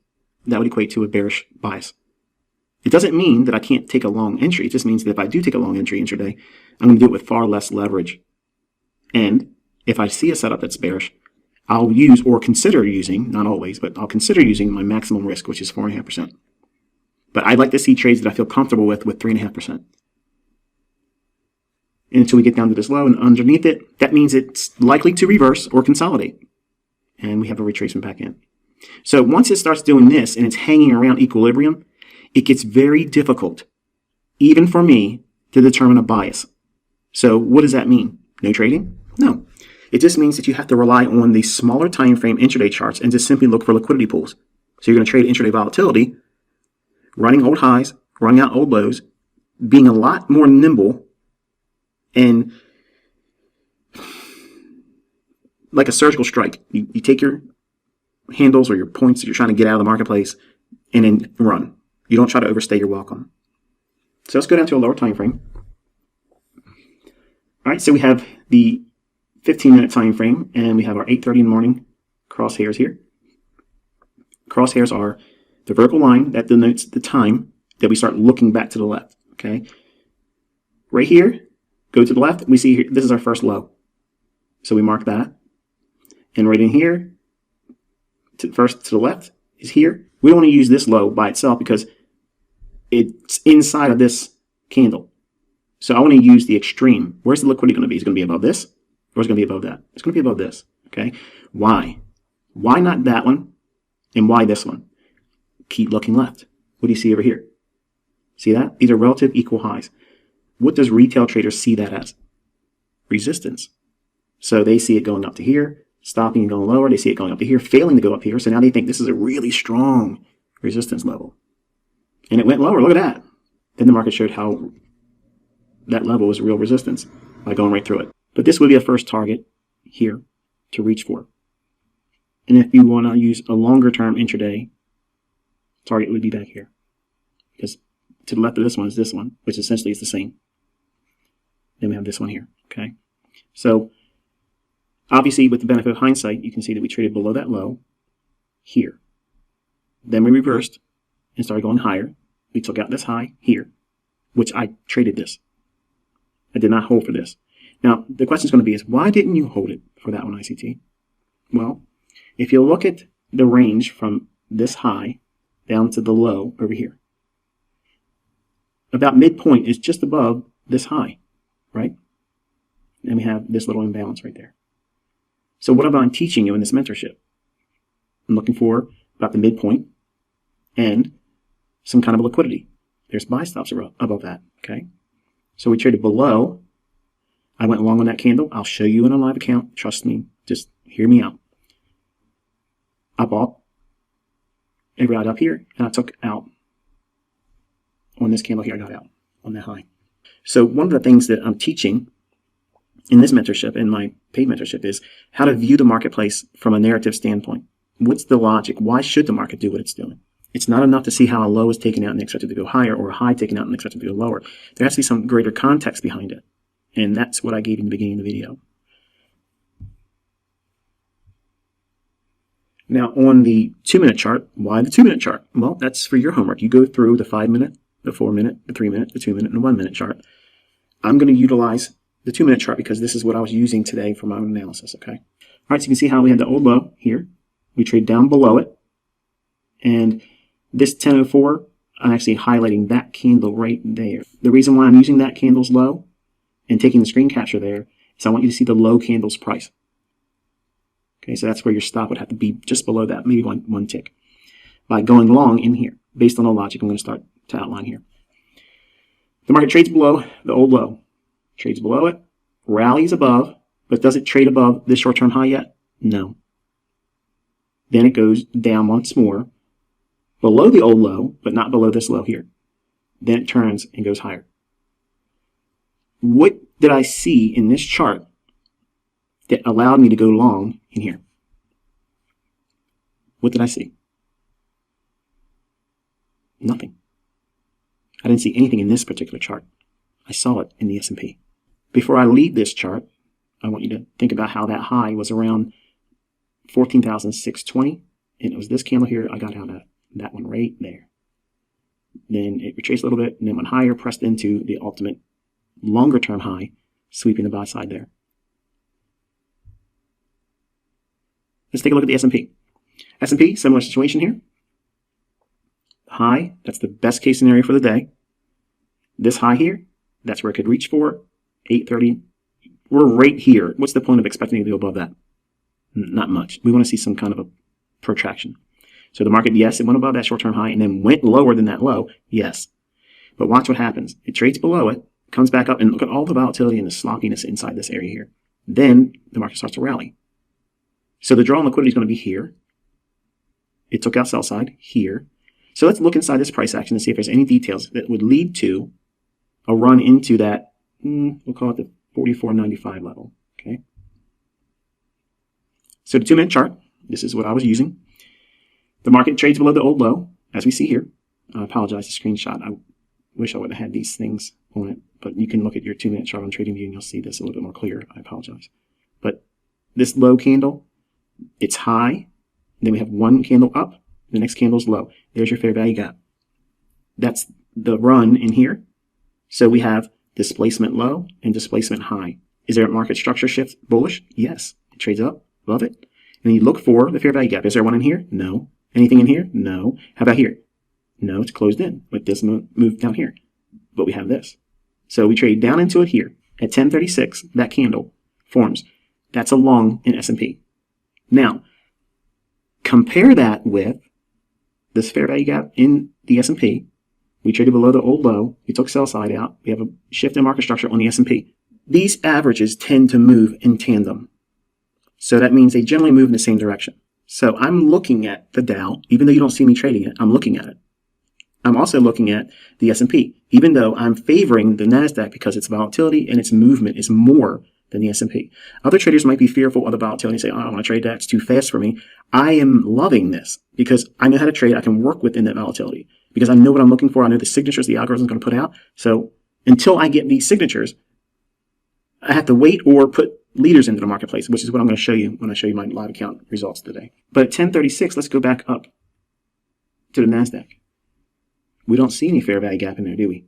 That would equate to a bearish bias. It doesn't mean that I can't take a long entry. It just means that if I do take a long entry intraday, I'm going to do it with far less leverage. And if I see a setup that's bearish, I'll use or consider using, not always, but I'll consider using my maximum risk, which is 4.5%. But I'd like to see trades that I feel comfortable with 3.5%. And until we get down to this low and underneath it, that means it's likely to reverse or consolidate. And we have a retracement back in. So once it starts doing this and it's hanging around equilibrium, it gets very difficult, even for me, to determine a bias. So what does that mean? No trading? No. It just means that you have to rely on the smaller time frame intraday charts and just simply look for liquidity pools. So you're going to trade intraday volatility, running old highs, running out old lows, being a lot more nimble and like a surgical strike. You take your handles or your points that you're trying to get out of the marketplace and then run. You don't try to overstay your welcome. So let's go down to a lower time frame. All right, so we have the 15-minute time frame, and we have our 8:30 in the morning crosshairs here. Crosshairs are the vertical line that denotes the time that we start looking back to the left. Okay, right here, go to the left. We see here, this is our first low, so we mark that. And right in here, first to the left is here. We don't want to use this low by itself because it's inside of this candle. So I want to use the extreme. Where's the liquidity going to be? Is it going to be above this, or is it going to be above that? It's going to be above this. Okay, why? Why not that one? And why this one? Keep looking left. What do you see over here? See that? These are relative equal highs. What does retail traders see that as? Resistance. So they see it going up to here, stopping and going lower. They see it going up to here, failing to go up here. So now they think this is a really strong resistance level. And it went lower. Look at that. Then the market showed how that level was real resistance by going right through it. But this would be a first target here to reach for. And if you want to use a longer term intraday, target would be back here. Because to the left of this one is this one, which essentially is the same. Then we have this one here. Okay. So obviously with the benefit of hindsight, you can see that we traded below that low here. Then we reversed and started going higher. We took out this high here, which I traded this. I did not hold for this. Now, the question is going to be is, why didn't you hold it for that one, ICT? Well, if you look at the range from this high down to the low over here, about midpoint is just above this high, right? And we have this little imbalance right there. So what am I teaching you in this mentorship? I'm looking for about the midpoint and some kind of liquidity. There's buy stops above that, okay? So we traded below. I went long on that candle. I'll show you in a live account. Trust me. Just hear me out. I bought it right up here, and I took out on this candle here. I got out on that high. So one of the things that I'm teaching in this mentorship, in my paid mentorship, is how to view the marketplace from a narrative standpoint. What's the logic? Why should the market do what it's doing? It's not enough to see how a low is taken out and expected to go higher, or a high taken out and expected to go lower. There has to be some greater context behind it. And that's what I gave in the beginning of the video. Now on the 2-minute chart, why the 2-minute chart? Well, that's for your homework. You go through the 5-minute, the 4-minute, the 3-minute, the 2-minute, and the 1-minute chart. I'm going to utilize the 2-minute chart because this is what I was using today for my own analysis, okay? All right, so you can see how we had the old low here. We trade down below it. And this 1004, I'm actually highlighting that candle right there. The reason why I'm using that candle's low and taking the screen capture there is I want you to see the low candle's price. Okay, so that's where your stop would have to be, just below that, maybe one tick. By going long in here, based on the logic I'm going to start to outline here. The market trades below the old low. Trades below it, rallies above, but does it trade above this short-term high yet? No. Then it goes down once more, below the old low, but not below this low here. Then it turns and goes higher. What did I see in this chart that allowed me to go long in here? What did I see? Nothing. I didn't see anything in this particular chart. I saw it in the S&P. Before I leave this chart, I want you to think about how that high was around 14,620, and it was this candle here I got out at. That one right there. Then it retraced a little bit and then went higher, pressed into the ultimate longer term high, sweeping the buy side there. Let's take a look at the S&P. S&P, similar situation here. High, that's the best case scenario for the day. This high here, that's where it could reach for. 830. We're right here. What's the point of expecting it to go above that? Not much. We want to see some kind of a protraction. So the market, yes, it went above that short-term high and then went lower than that low, yes. But watch what happens. It trades below it, comes back up, and look at all the volatility and the sloppiness inside this area here. Then the market starts to rally. So the draw on liquidity is going to be here. It took out sell side here. So let's look inside this price action and see if there's any details that would lead to a run into that, we'll call it the 44.95 level, okay? So the 2-minute chart, this is what I was using. The market trades below the old low, as we see here. I apologize, the screenshot. I wish I would have had these things on it, but you can look at your 2-minute chart on TradingView and you'll see this a little bit more clear. I apologize. But this low candle, it's high. Then we have one candle up. The next candle's low. There's your fair value gap. That's the run in here. So we have displacement low and displacement high. Is there a market structure shift bullish? Yes. It trades up. Love it. And you look for the fair value gap. Is there one in here? No. Anything in here? No. How about here? No, it's closed in with this move down here. But we have this. So we trade down into it here. At 1036, that candle forms. That's a long in S&P. Now, compare that with this fair value gap in the S&P. We traded below the old low. We took sell side out. We have a shift in market structure on the S&P. These averages tend to move in tandem. So that means they generally move in the same direction. So I'm looking at the Dow, even though you don't see me trading it, I'm looking at it. I'm also looking at the S&P, even though I'm favoring the NASDAQ because its volatility and its movement is more than the S&P. Other traders might be fearful of the volatility and say, oh, I don't want to trade that. It's too fast for me. I am loving this because I know how to trade. I can work within that volatility because I know what I'm looking for. I know the signatures the algorithm is going to put out. So until I get these signatures, I have to wait or put leaders into the marketplace, which is what I'm going to show you when I show you my live account results today. But at 1036, let's go back up to the NASDAQ. We don't see any fair value gap in there, do we?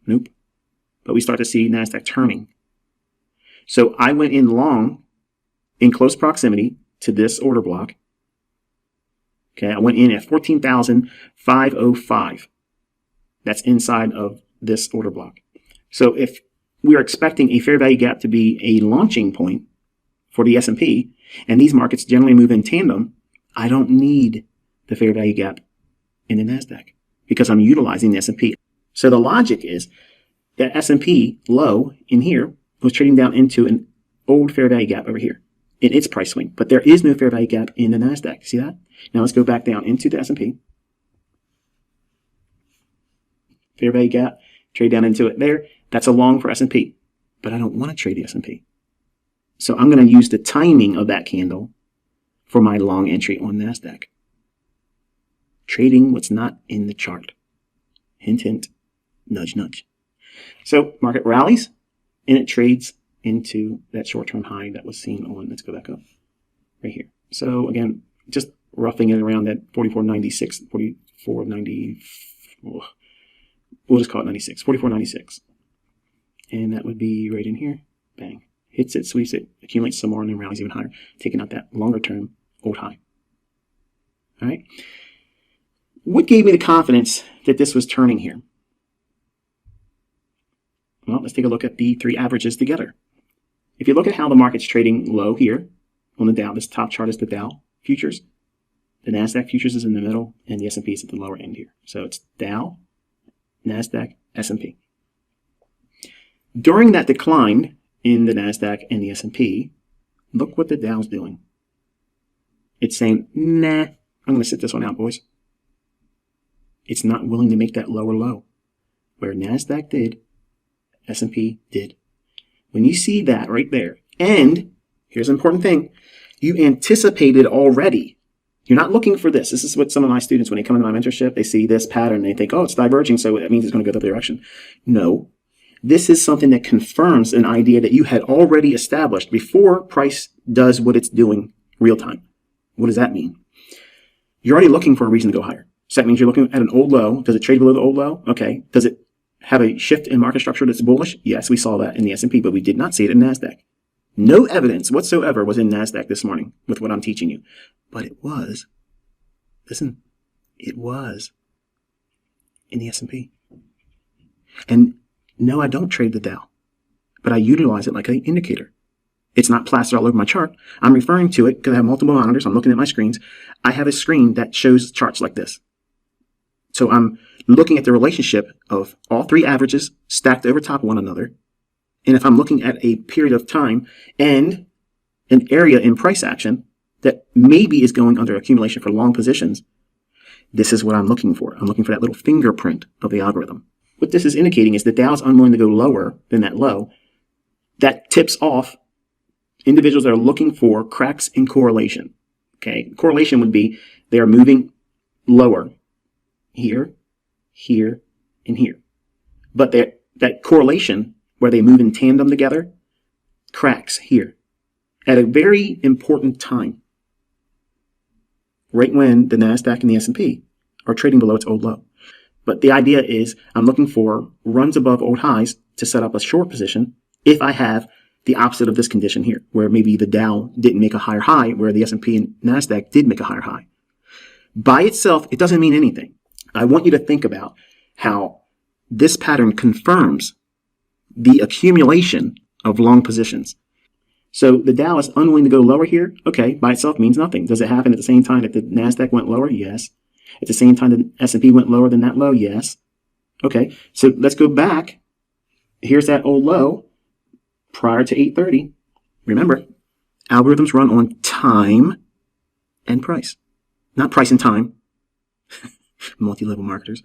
Nope. But we start to see NASDAQ turning. So I went in long in close proximity to this order block. Okay, I went in at 14,505. That's inside of this order block. So if we are expecting a fair value gap to be a launching point for the S&P, and these markets generally move in tandem, I don't need the fair value gap in the NASDAQ because I'm utilizing the S&P. So the logic is that S&P low in here was trading down into an old fair value gap over here in its price swing, but there is no fair value gap in the NASDAQ. See that? Now let's go back down into the S&P. Fair value gap, trade down into it there. That's a long for S&P, but I don't want to trade the S&P. So I'm going to use the timing of that candle for my long entry on NASDAQ. Trading what's not in the chart. Hint, hint, nudge, nudge. So market rallies, and it trades into that short-term high that was seen on, let's go back up, right here. So again, just roughing it around that 44.96, 44.90, we'll just call it 96, 44.96. And that would be right in here. Bang. Hits it, sweeps it, accumulates some more, and then rallies even higher, taking out that longer-term old high. All right. What gave me the confidence that this was turning here? Well, let's take a look at the three averages together. If you look at how the market's trading low here on the Dow, this top chart is the Dow futures. The NASDAQ futures is in the middle, and the S&P is at the lower end here. So it's Dow, NASDAQ, S&P. During that decline in the NASDAQ and the S&P, look what the Dow's doing. It's saying, nah, I'm going to sit this one out, boys. It's not willing to make that lower low. Where NASDAQ did, S&P did. When you see that right there, and here's an important thing, you anticipated already. You're not looking for this. This is what some of my students, when they come into my mentorship, they see this pattern, they think, oh, it's diverging, so that means it's going to go the other direction. No. This is something that confirms an idea that you had already established before price does what it's doing real time. What does that mean? You're already looking for a reason to go higher. So that means you're looking at an old low. Does it trade below the old low? Okay. Does it have a shift in market structure that's bullish? Yes, we saw that in the S&P, but we did not see it in NASDAQ. No evidence whatsoever was in NASDAQ this morning with what I'm teaching you. But it was, listen, it was in the S&P. And no, I don't trade the Dow, but I utilize it like an indicator. It's not plastered all over my chart. I'm referring to it because I have multiple monitors. I'm looking at my screens. I have a screen that shows charts like this. So I'm looking at the relationship of all three averages stacked over top of one another. And if I'm looking at a period of time and an area in price action that maybe is going under accumulation for long positions, this is what I'm looking for. I'm looking for that little fingerprint of the algorithm. What this is indicating is the Dow's unwilling to go lower than that low. That tips off individuals that are looking for cracks in correlation. Okay, correlation would be they are moving lower here, here, and here. But that correlation, where they move in tandem together, cracks here at a very important time, right when the NASDAQ and the S&P are trading below its old low. But the idea is I'm looking for runs above old highs to set up a short position if I have the opposite of this condition here, where maybe the Dow didn't make a higher high, where the S&P and NASDAQ did make a higher high. By itself, it doesn't mean anything. I want you to think about how this pattern confirms the accumulation of long positions. So the Dow is unwilling to go lower here. Okay, by itself means nothing. Does it happen at the same time that the NASDAQ went lower? Yes. At the same time the S&P went lower than that low? Yes. Okay, so let's go back. Here's that old low prior to 8:30. Remember, algorithms run on time and price, not price and time. Multi-level marketers.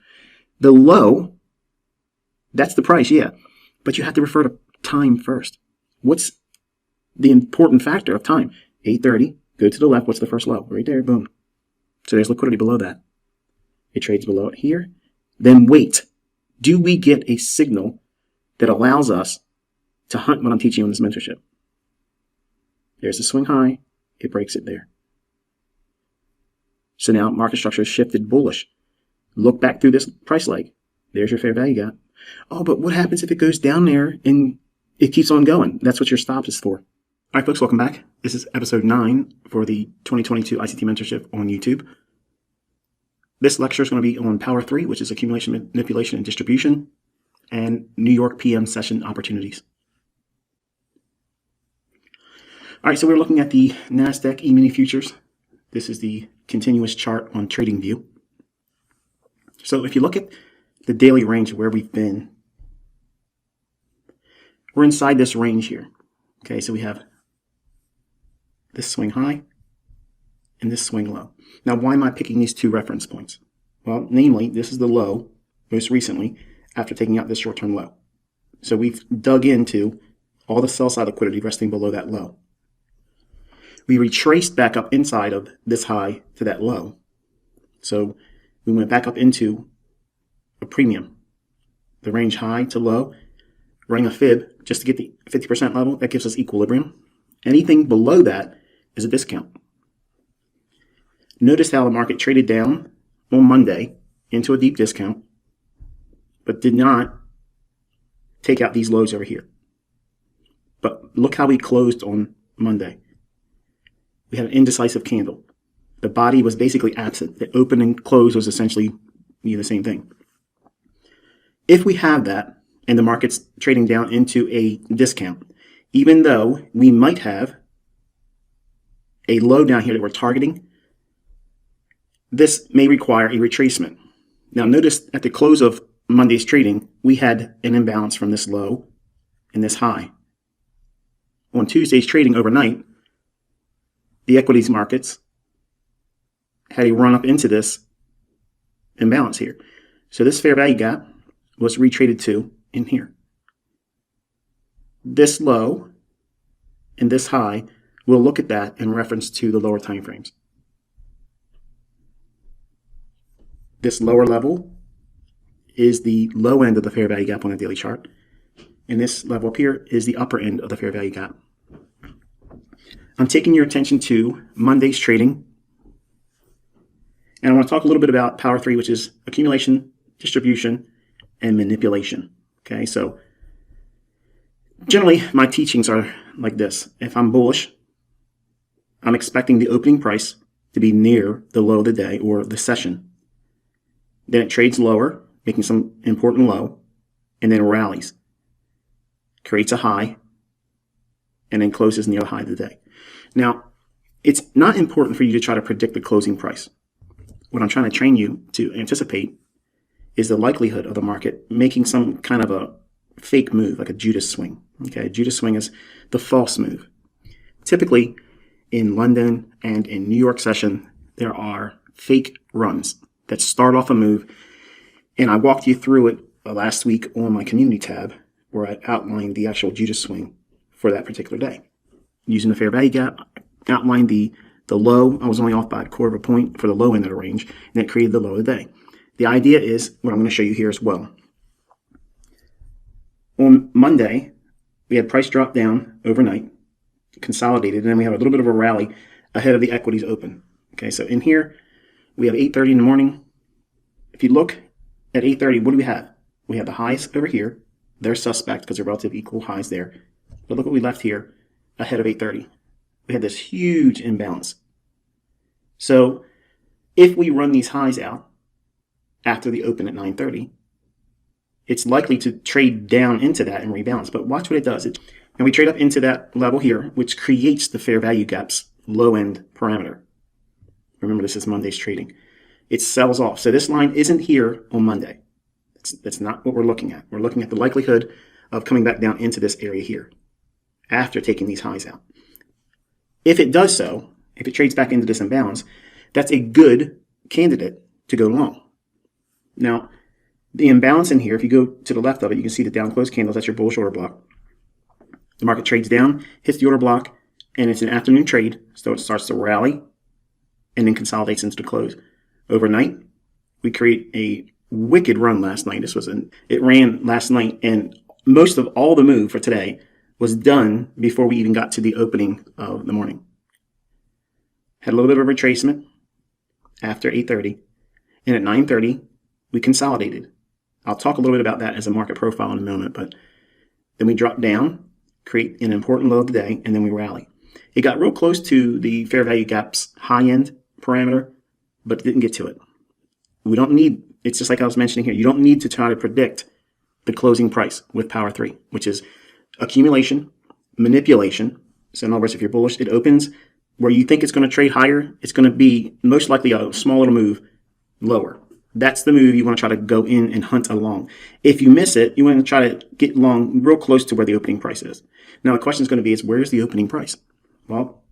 The low, that's the price, yeah. But you have to refer to time first. What's the important factor of time? 8:30, go to the left. What's the first low? Right there, boom. So there's liquidity below that. It trades below it here. Then wait. Do we get a signal that allows us to hunt what I'm teaching you in this mentorship? There's the swing high. It breaks it there. So now market structure is shifted bullish. Look back through this price leg. There's your fair value gap. Oh, but what happens if it goes down there and it keeps on going? That's what your stop is for. All right, folks, welcome back. This is episode 9 for the 2022 ICT Mentorship on YouTube. This lecture is going to be on Power 3, which is accumulation, manipulation, and distribution, and New York PM session opportunities. All right, so we're looking at the NASDAQ E-mini futures. This is the continuous chart on TradingView. So if you look at the daily range of where we've been, we're inside this range here. Okay, so we have this swing high and this swing low. Now, why am I picking these two reference points? Well, namely, this is the low most recently after taking out this short-term low. So we've dug into all the sell-side liquidity resting below that low. We retraced back up inside of this high to that low. So we went back up into a premium, the range high to low, running a fib just to get the 50% level. That gives us equilibrium. Anything below that is a discount. Notice how the market traded down on Monday into a deep discount, but did not take out these lows over here. But look how we closed on Monday. We had an indecisive candle. The body was basically absent. The open and close was essentially the same thing. If we have that, and the market's trading down into a discount, even though we might have a low down here that we're targeting, this may require a retracement. Now notice at the close of Monday's trading, we had an imbalance from this low and this high. On Tuesday's trading overnight, the equities markets had a run up into this imbalance here. So this fair value gap was retraded to in here. This low and this high, we'll look at that in reference to the lower time frames. This lower level is the low end of the fair value gap on a daily chart. And this level up here is the upper end of the fair value gap. I'm taking your attention to Monday's trading. And I want to talk a little bit about Power 3, which is accumulation, distribution, and manipulation. Okay, so generally my teachings are like this. If I'm bullish, I'm expecting the opening price to be near the low of the day or the session. Then it trades lower, making some important low, and then rallies, creates a high, and then closes near the high of the day. Now, it's not important for you to try to predict the closing price. What I'm trying to train you to anticipate is the likelihood of the market making some kind of a fake move, like a Judas swing. Okay, Judas swing is the false move. Typically, in London and in New York session, there are fake runs that start off a move. And I walked you through it last week on my community tab, where I outlined the actual Judas swing for that particular day. Using the fair value gap, outlined the low. I was only off by a quarter of a point for the low end of the range, and it created the low of the day. The idea is what I'm going to show you here as well. On Monday, we had price drop down overnight, consolidated, and then we have a little bit of a rally ahead of the equities open. Okay, so in here, we have 8:30 in the morning. If you look at 8:30, what do we have? We have the highs over here. They're suspect because they're relative equal highs there. But look what we left here ahead of 8:30. We had this huge imbalance. So if we run these highs out after the open at 9:30, it's likely to trade down into that and rebalance. But watch what it does. And we trade up into that level here, which creates the fair value gaps low-end parameter. Remember, this is Monday's trading. It sells off. So this line isn't here on Monday. That's not what we're looking at. We're looking at the likelihood of coming back down into this area here after taking these highs out. If it does so, if it trades back into this imbalance, that's a good candidate to go long. Now, the imbalance in here, if you go to the left of it, you can see the down close candles. That's your bullish order block. The market trades down, hits the order block, and it's an afternoon trade, so it starts to rally and then consolidates into the close. Overnight, we create a wicked run last night. It ran last night, and most of all the move for today was done before we even got to the opening of the morning. Had a little bit of a retracement after 8:30, and at 9:30, we consolidated. I'll talk a little bit about that as a market profile in a moment, but then we drop down, create an important low of the day, and then we rally. It got real close to the fair value gaps high-end parameter, but didn't get to it. We don't need, it's just like I was mentioning here, you don't need to try to predict the closing price with Power 3, which is accumulation, manipulation. So in other words, if you're bullish, it opens where you think it's going to trade higher. It's going to be most likely a small little move lower. That's the move you want to try to go in and hunt along. If you miss it, you want to try to get long real close to where the opening price is. Now the question is going to be is where's the opening price? Well,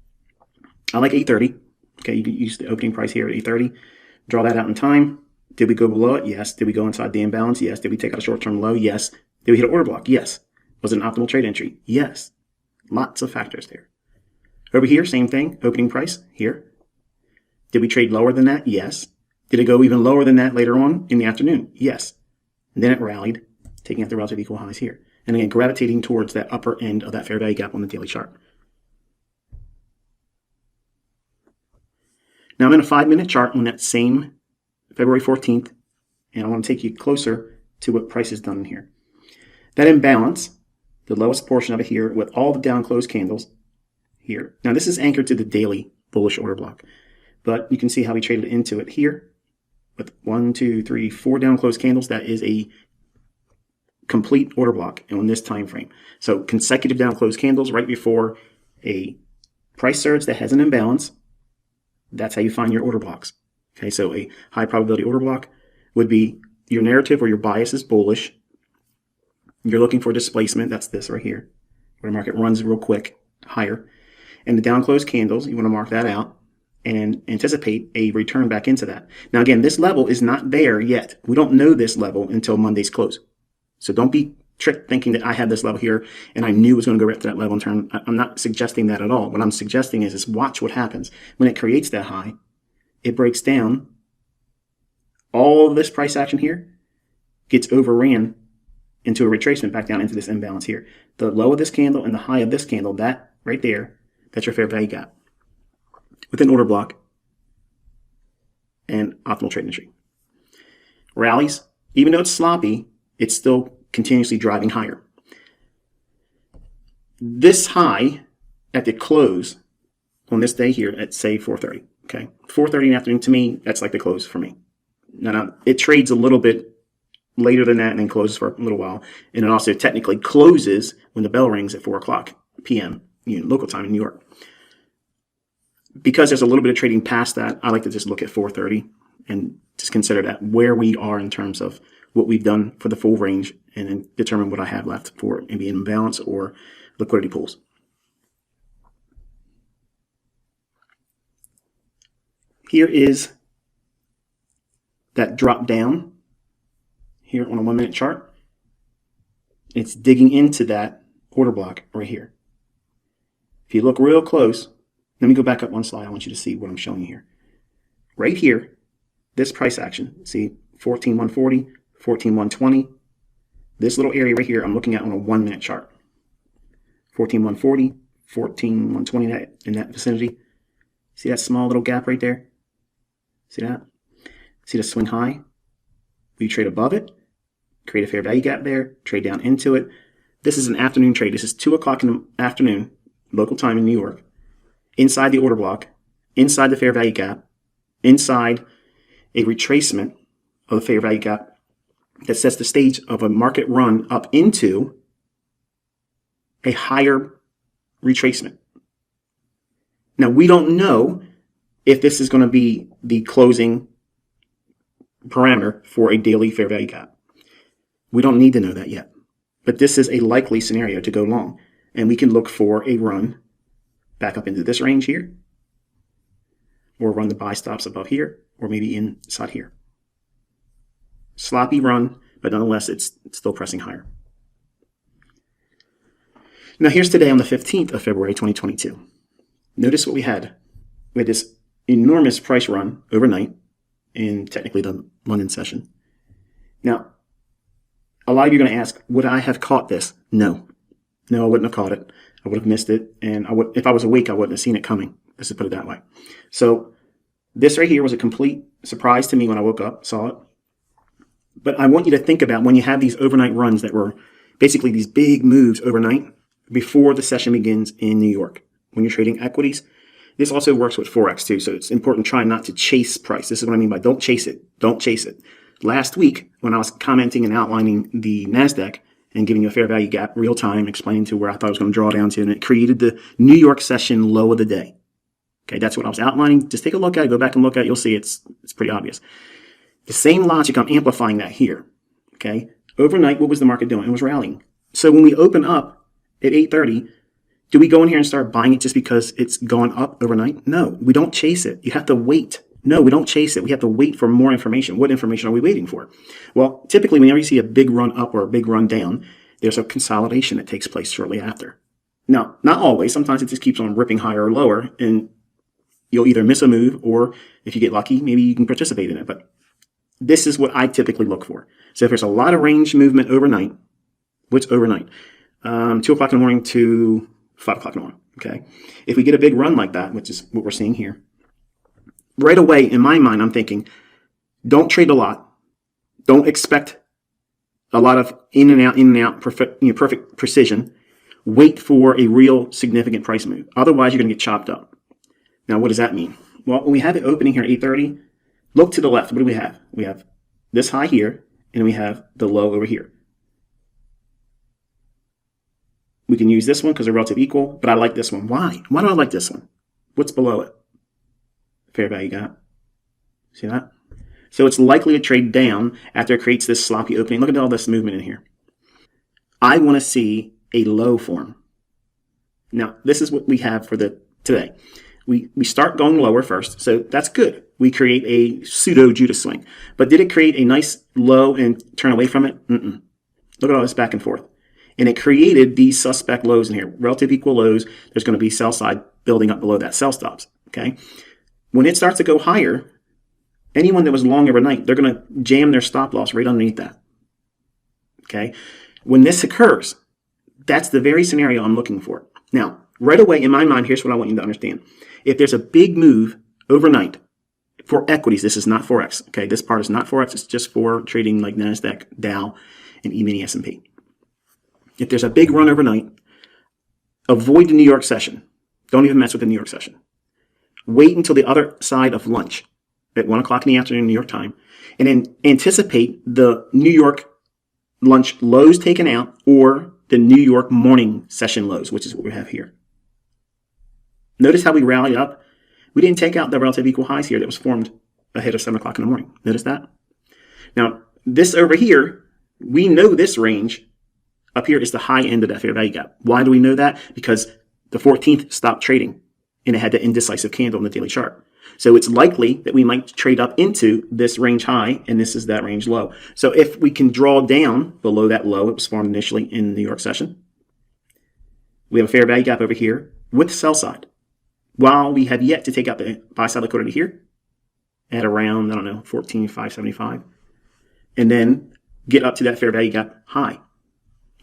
I like 8:30. Okay, you can use the opening price here at 8:30. Draw that out in time. Did we go below it? Yes. Did we go inside the imbalance? Yes. Did we take out a short-term low? Yes. Did we hit an order block? Yes. Was it an optimal trade entry? Yes. Lots of factors there. Over here, same thing. Opening price here. Did we trade lower than that? Yes. Did it go even lower than that later on in the afternoon? Yes. And then it rallied, taking out the relative equal highs here. And again, gravitating towards that upper end of that fair value gap on the daily chart. Now I'm in a 5-minute chart on that same February 14th, and I want to take you closer to what price has done in here. That imbalance, the lowest portion of it here with all the down close candles here. Now this is anchored to the daily bullish order block, but you can see how we traded into it here with 1, 2, 3, 4 down close candles. That is a complete order block on this time frame. So consecutive down close candles right before a price surge that has an imbalance. That's how you find your order blocks. Okay, so a high probability order block would be your narrative or your bias is bullish. You're looking for displacement. That's this right here, where the market runs real quick higher. And the down close candles, you want to mark that out and anticipate a return back into that. Now, again, this level is not there yet. We don't know this level until Monday's close. So don't be tricked thinking that I had this level here and I knew it was going to go right to that level and turn. I'm not suggesting that at all. What I'm suggesting is watch what happens. When it creates that high, it breaks down. All of this price action here gets overran into a retracement back down into this imbalance here. The low of this candle and the high of this candle, that right there, that's your fair value gap within order block and optimal trade entry. Rallies, even though it's sloppy, it's still continuously driving higher. This high at the close on this day here at say 4:30. Okay, 4:30 in the afternoon, to me, that's like the close for me. Now it trades a little bit later than that and then closes for a little while. And it also technically closes when the bell rings at 4 o'clock p.m. Local time in New York. Because there's a little bit of trading past that, I like to just look at 4:30 and just consider that where we are in terms of what we've done for the full range and then determine what I have left for maybe an imbalance or liquidity pools. Here is that drop down here on a 1-minute chart. It's digging into that order block right here. If you look real close, let me go back up one slide. I want you to see what I'm showing you here. Right here, this price action, see 14,140, 14,120. This little area right here I'm looking at on a 1 minute chart. 14,140, 14,120 in that vicinity. See that small little gap right there? See that? See the swing high? We trade above it, create a fair value gap there, trade down into it. This is an afternoon trade. This is 2 o'clock in the afternoon, local time in New York, inside the order block, inside the fair value gap, inside a retracement of the fair value gap that sets the stage of a market run up into a higher retracement. Now, we don't know if this is going to be the closing parameter for a daily fair value gap. We don't need to know that yet. But this is a likely scenario to go long. And we can look for a run back up into this range here, or run the buy stops above here, or maybe inside here. Sloppy run, but nonetheless, it's still pressing higher. Now here's today on the 15th of February, 2022. Notice what we had. We had this enormous price run overnight in technically the London session. Now, a lot of you are going to ask, would I have caught this? No. No, I wouldn't have caught it. I would have missed it. And if I was awake, I wouldn't have seen it coming. Let's just put it that way. So this right here was a complete surprise to me when I woke up, saw it. But I want you to think about when you have these overnight runs that were basically these big moves overnight before the session begins in New York. When you're trading equities, this also works with Forex too. So it's important to try not to chase price. This is what I mean by don't chase it. Don't chase it. Last week, when I was commenting and outlining the NASDAQ and giving you a fair value gap real time, explaining to where I thought I was going to draw down to, and it created the New York session low of the day. Okay, that's what I was outlining. Just take a look at it, go back and look at it. You'll see it's pretty obvious. The same logic, I'm amplifying that here. Okay, overnight, what was the market doing? It was rallying. So when we open up at 8:30, do we go in here and start buying it just because it's gone up overnight? No, we don't chase it. You have to wait. No, we don't chase it. We have to wait for more information. What information are we waiting for? Well, typically, whenever you see a big run up or a big run down, there's a consolidation that takes place shortly after. Now, not always. Sometimes it just keeps on ripping higher or lower, and you'll either miss a move, or if you get lucky, maybe you can participate in it. But this is what I typically look for. So if there's a lot of range movement overnight, what's overnight? 2 o'clock in the morning to 5 o'clock in the morning. Okay. If we get a big run like that, which is what we're seeing here, right away, in my mind, I'm thinking, don't trade a lot. Don't expect a lot of in and out, perfect precision. Wait for a real significant price move. Otherwise, you're going to get chopped up. Now, what does that mean? Well, when we have it opening here at 8:30, look to the left. What do we have? We have this high here, and we have the low over here. We can use this one because they're relative equal, but I like this one. Why? Why do I like this one? What's below it? Fair value gap. See that? So it's likely to trade down after it creates this sloppy opening. Look at all this movement in here. I want to see a low form. Now, this is what we have for today. We start going lower first, so that's good. We create a pseudo Judas swing. But did it create a nice low and turn away from it? Mm-mm. Look at all this back and forth. And it created these suspect lows in here. Relative equal lows. There's going to be sell side building up below that, sell stops. Okay. When it starts to go higher, anyone that was long overnight, they're going to jam their stop loss right underneath that. Okay. When this occurs, that's the very scenario I'm looking for. Now, right away in my mind, here's what I want you to understand. If there's a big move overnight for equities, this is not Forex. Okay. This part is not Forex. It's just for trading like NASDAQ, Dow, and E-mini S&P. If there's a big run overnight, avoid the New York session. Don't even mess with the New York session. Wait until the other side of lunch at 1 o'clock in the afternoon, New York time, and then anticipate the New York lunch lows taken out or the New York morning session lows, which is what we have here. Notice how we rallied up. We didn't take out the relative equal highs here that was formed ahead of 7 o'clock in the morning. Notice that? Now, this over here, we know this range up here is the high end of that fair value gap. Why do we know that? Because the 14th stopped trading and it had the indecisive candle in the daily chart. So it's likely that we might trade up into this range high, and this is that range low. So if we can draw down below that low, it was formed initially in the New York session. We have a fair value gap over here with sell side. While we have yet to take out the buy side liquidity here at around, I don't know, 14,575. and then get up to that fair value gap high,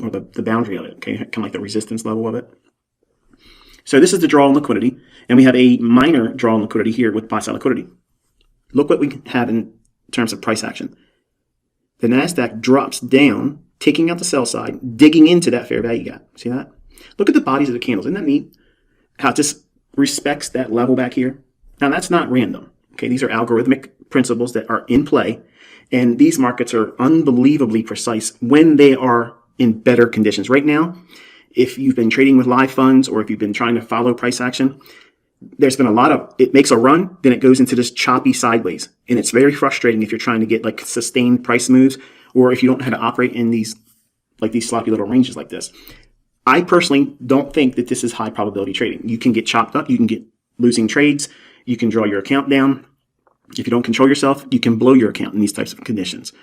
or the boundary of it, okay, kind of like the resistance level of it. So this is the draw on liquidity, and we have a minor draw on liquidity here with buy side liquidity. Look what we have in terms of price action. The NASDAQ drops down, taking out the sell side, digging into that fair value gap. See that? Look at the bodies of the candles. Isn't that neat? How it just respects that level back here. Now that's not random. Okay, these are algorithmic principles that are in play, and these markets are unbelievably precise when they are in better conditions. Right now, if you've been trading with live funds or if you've been trying to follow price action, there's been a lot of, it makes a run, then it goes into this choppy sideways. And it's very frustrating if you're trying to get like sustained price moves, or if you don't know how to operate in these, like these sloppy little ranges like this. I personally don't think that this is high probability trading. You can get chopped up, you can get losing trades, you can draw your account down. If you don't control yourself, you can blow your account in these types of conditions.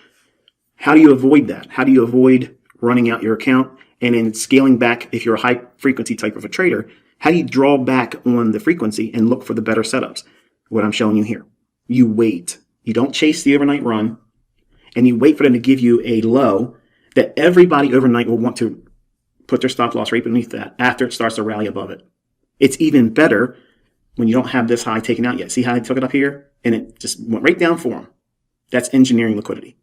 How do you avoid that? How do you avoid running out your account and then scaling back if you're a high frequency type of a trader? How do you draw back on the frequency and look for the better setups? What I'm showing you here. You wait. You don't chase the overnight run, and you wait for them to give you a low that everybody overnight will want to put their stop loss right beneath that after it starts to rally above it. It's even better when you don't have this high taken out yet. See how I took it up here? And it just went right down for them. That's engineering liquidity.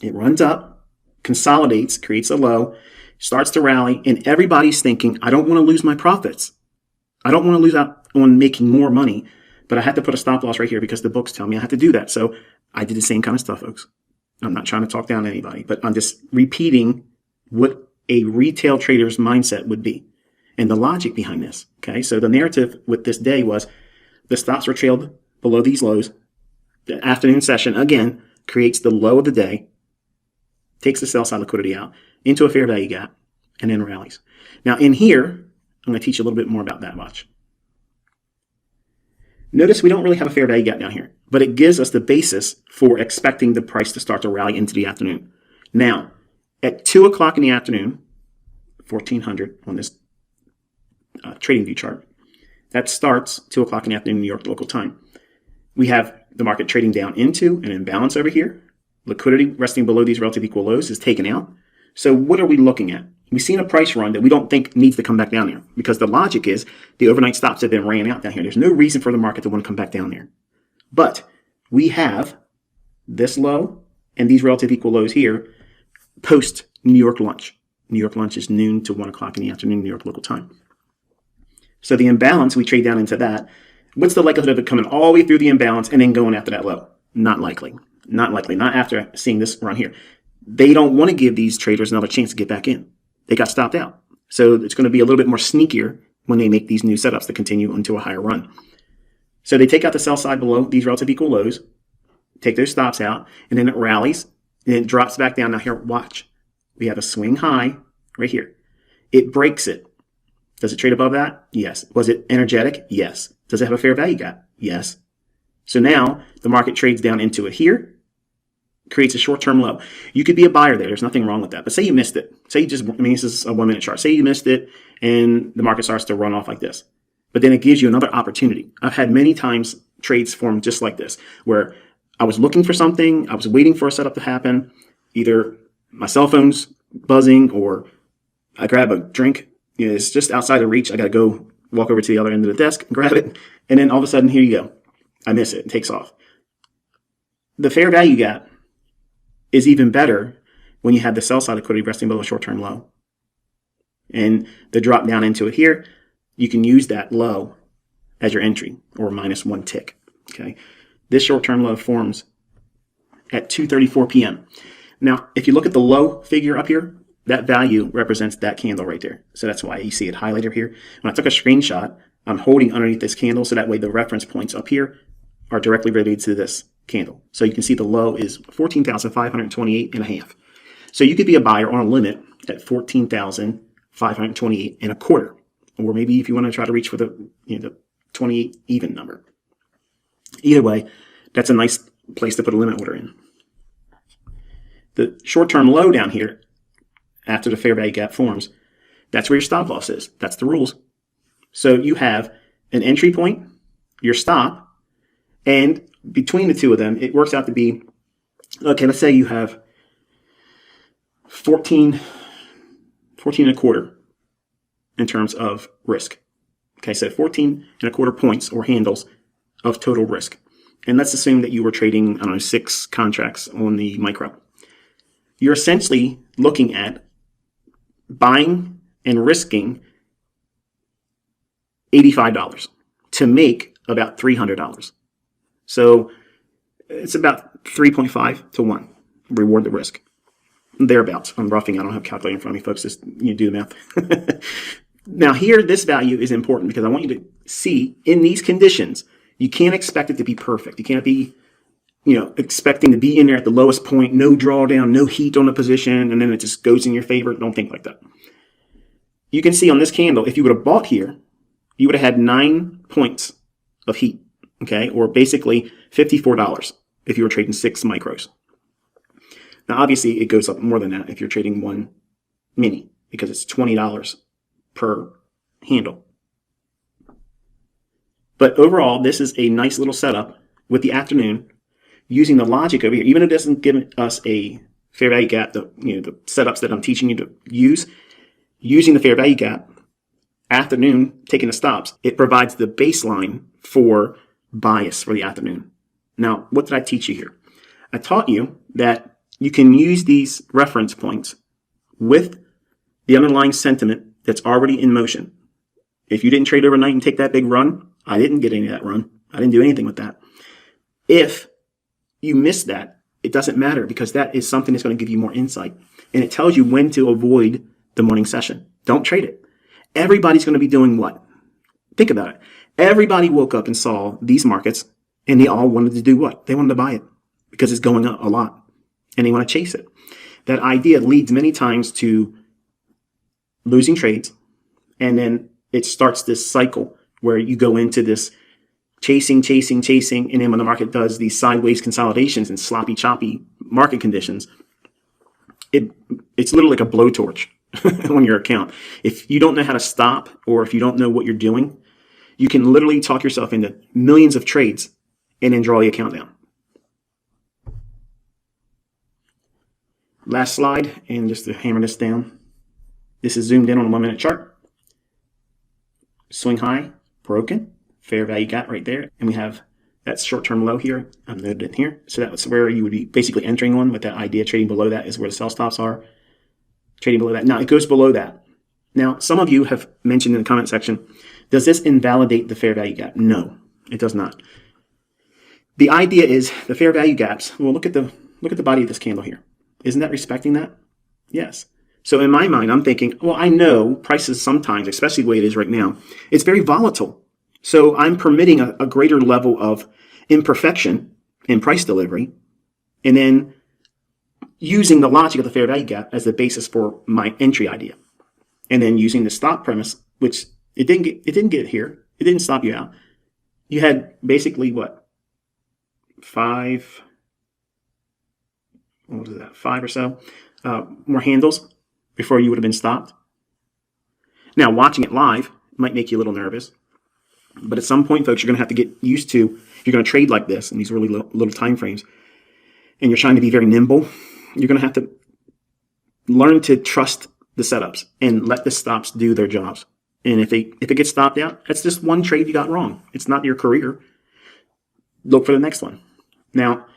It runs up, consolidates, creates a low, starts to rally, and everybody's thinking, I don't want to lose my profits. I don't want to lose out on making more money, but I have to put a stop loss right here because the books tell me I have to do that. So I did the same kind of stuff, folks. I'm not trying to talk down to anybody, but I'm just repeating what a retail trader's mindset would be and the logic behind this. Okay, so the narrative with this day was the stops were trailed below these lows. The afternoon session, again, creates the low of the day, takes the sell side liquidity out into a fair value gap, and then rallies. Now in here, I'm going to teach you a little bit more about that. Watch. Notice we don't really have a fair value gap down here, but it gives us the basis for expecting the price to start to rally into the afternoon. Now, at 2 o'clock in the afternoon, 1400 on this trading view chart, that starts 2 o'clock in the afternoon, New York local time. We have the market trading down into an imbalance over here. Liquidity resting below these relative equal lows is taken out. So what are we looking at? We've seen a price run that we don't think needs to come back down there because the logic is the overnight stops have been ran out down here. There's no reason for the market to want to come back down there. But we have this low and these relative equal lows here post New York lunch. New York lunch is noon to 1 o'clock in the afternoon, New York local time. So the imbalance, we trade down into that. What's the likelihood of it coming all the way through the imbalance and then going after that low? Not likely. Not likely. Not after seeing this run here. They don't want to give these traders another chance to get back in. They got stopped out. So it's going to be a little bit more sneakier when they make these new setups to continue into a higher run. So they take out the sell side below these relative equal lows, take those stops out, and then it rallies, and it drops back down. Now here, watch. We have a swing high right here. It breaks it. Does it trade above that? Yes. Was it energetic? Yes. Does it have a fair value gap? Yes. So now the market trades down into it here, creates a short-term low. You could be a buyer there. There's nothing wrong with that. But say you missed it. Say you just, I mean, this is a 1 minute chart. Say you missed it and the market starts to run off like this. But then it gives you another opportunity. I've had many times trades form just like this, where I was looking for something. I was waiting for a setup to happen. Either my cell phone's buzzing or I grab a drink. You know, it's just outside of reach. I got to go walk over to the other end of the desk and grab it. And then all of a sudden, here you go. I miss it. It takes off. The fair value gap is even better when you have the sell side liquidity resting below a short-term low. And the drop down into it here, you can use that low as your entry or minus 1 tick. Okay. This short-term low forms at 2:34 p.m. Now, if you look at the low figure up here, that value represents that candle right there. So that's why you see it highlighted here. When I took a screenshot, I'm holding underneath this candle so that way the reference points up here are directly related to this candle. So you can see the low is 14,528 and a half. So you could be a buyer on a limit at 14,528 and a quarter. Or maybe if you want to try to reach for the, the 28 even number. Either way, that's a nice place to put a limit order in. The short-term low down here, after the fair value gap forms, that's where your stop loss is. That's the rules. So you have an entry point, your stop, and between the two of them, it works out to be Okay, let's say you have 14 and a quarter in terms of risk. Okay, so 14 and a quarter points or handles of total risk. And let's assume that you were trading, I don't know, 6 contracts on the micro. You're essentially looking at buying and risking $85 to make about $300. So it's about 3.5 to 1 reward the risk. Thereabouts. I'm roughing. I don't have a calculator in front of me, folks. Just do the math. Now here, this value is important because I want you to see in these conditions, you can't expect it to be perfect. You can't be, expecting to be in there at the lowest point, no drawdown, no heat on the position, and then it just goes in your favor. Don't think like that. You can see on this candle, if you would have bought here, you would have had 9 points of heat, okay, or basically $54 if you were trading 6 micros. Now, obviously, it goes up more than that if you're trading 1 mini because it's $20 per handle. But overall, this is a nice little setup with the afternoon using the logic over here. Even if it doesn't give us a fair value gap, the setups that I'm teaching you to use, using the fair value gap, afternoon, taking the stops, it provides the baseline for bias for the afternoon. Now, what did I teach you here? I taught you that you can use these reference points with the underlying sentiment that's already in motion. If you didn't trade overnight and take that big run, I didn't get any of that run. I didn't do anything with that. If you miss that, it doesn't matter because that is something that's going to give you more insight. And it tells you when to avoid the morning session. Don't trade it. Everybody's going to be doing what? Think about it. Everybody woke up and saw these markets and they all wanted to do what? They wanted to buy it because it's going up a lot and they want to chase it. That idea leads many times to losing trades, and then it starts this cycle where you go into this chasing, and then when the market does these sideways consolidations and sloppy, choppy market conditions, it's literally like a blowtorch on your account. If you don't know how to stop, or if you don't know what you're doing, you can literally talk yourself into millions of trades and then draw the account down. Last slide, and just to hammer this down. This is zoomed in on a 1 minute chart. Swing high, broken, fair value gap right there. And we have that short-term low here. I'm noted in here. So that's where you would be basically entering one with that idea. Trading below that is where the sell stops are. Trading below that. Now it goes below that. Now, some of you have mentioned in the comment section, does this invalidate the fair value gap? No, it does not. The idea is the fair value gaps. Well, look at the body of this candle here. Isn't that respecting that? Yes. So in my mind, I'm thinking, well, I know prices sometimes, especially the way it is right now, it's very volatile. So I'm permitting a greater level of imperfection in price delivery, and then using the logic of the fair value gap as the basis for my entry idea. And then using the stop premise, which it didn't get here. It didn't stop you out. You had basically what? 5 or so more handles before you would have been stopped. Now, watching it live might make you a little nervous, but at some point, folks, you're going to have to get used to, if you're going to trade like this in these really little time frames, and you're trying to be very nimble, you're going to have to learn to trust the setups and let the stops do their jobs. And if it gets stopped out, that's just one trade you got wrong. It's not your career. Look for the next one. Now,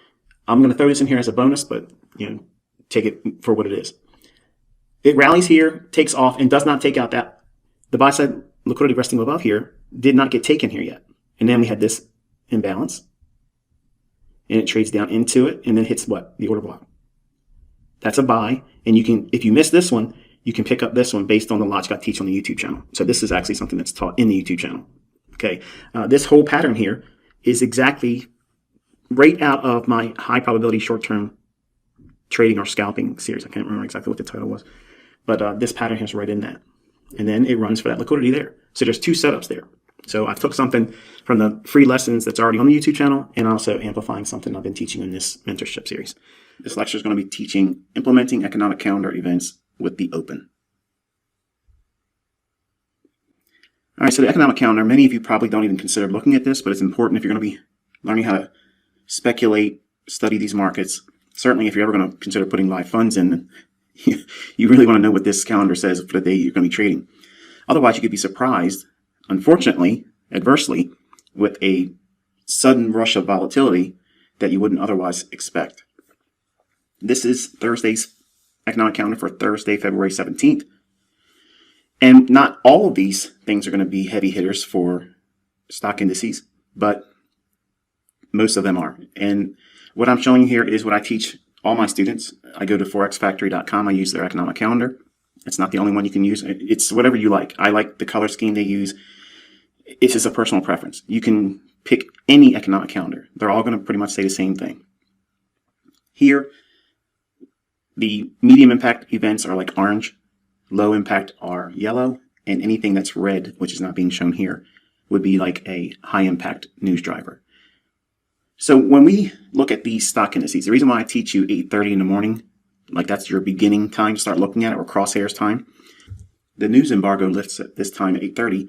I'm going to throw this in here as a bonus, but take it for what it is. It rallies here, takes off, and does not take out that. The buy side liquidity resting above here did not get taken here yet. And then we had this imbalance. And it trades down into it and then hits what? The order block. That's a buy. And you can, if you miss this one, you can pick up this one based on the logic I teach on the YouTube channel. So this is actually something that's taught in the YouTube channel. Okay. This whole pattern here is exactly right out of my high probability short-term trading or scalping series. I can't remember exactly what the title was, but this pattern is right in that. And then it runs for that liquidity there. So there's 2 setups there. So I took something from the free lessons that's already on the YouTube channel and also amplifying something I've been teaching in this mentorship series. This lecture is going to be teaching implementing economic calendar events with the open. All right, so the economic calendar, many of you probably don't even consider looking at this, but it's important if you're going to be learning how to speculate, study these markets. certainly if you're ever going to consider putting live funds in, you really want to know what this calendar says for the day you're going to be trading. Otherwise, you could be surprised, unfortunately, adversely, with a sudden rush of volatility that you wouldn't otherwise expect. This is Thursday's economic calendar for Thursday, February 17th. And not all of these things are going to be heavy hitters for stock indices, but most of them are. And what I'm showing you here is what I teach all my students. I go to forexfactory.com. I use their economic calendar. It's not the only one you can use. It's whatever you like. I like the color scheme they use. It's just a personal preference. You can pick any economic calendar. They're all going to pretty much say the same thing. Here, the medium impact events are like orange, low impact are yellow, and anything that's red, which is not being shown here, would be like a high impact news driver. So when we look at these stock indices, the reason why I teach you 8:30 in the morning, like that's your beginning time to start looking at it, or crosshairs time. The news embargo lifts at this time at 8:30.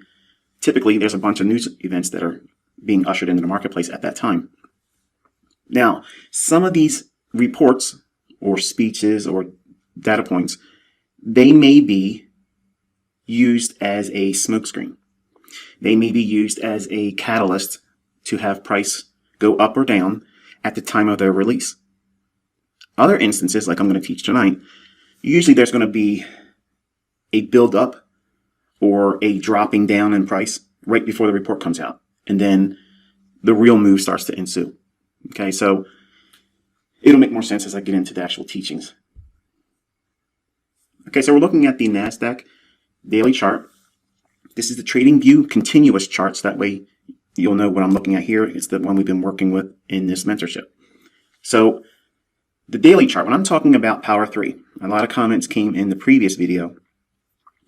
Typically, there's a bunch of news events that are being ushered into the marketplace at that time. Now, some of these reports or speeches or data points, they may be used as a smokescreen. They may be used as a catalyst to have price go up or down at the time of their release. Other instances, like I'm going to teach tonight, usually there's going to be a build up or a dropping down in price right before the report comes out. And then the real move starts to ensue. Okay, so it'll make more sense as I get into the actual teachings. Okay, so we're looking at the NASDAQ daily chart. This is the Trading View continuous chart, so that way you'll know what I'm looking at here. It's the one we've been working with in this mentorship. So the daily chart, when I'm talking about Power 3, a lot of comments came in the previous video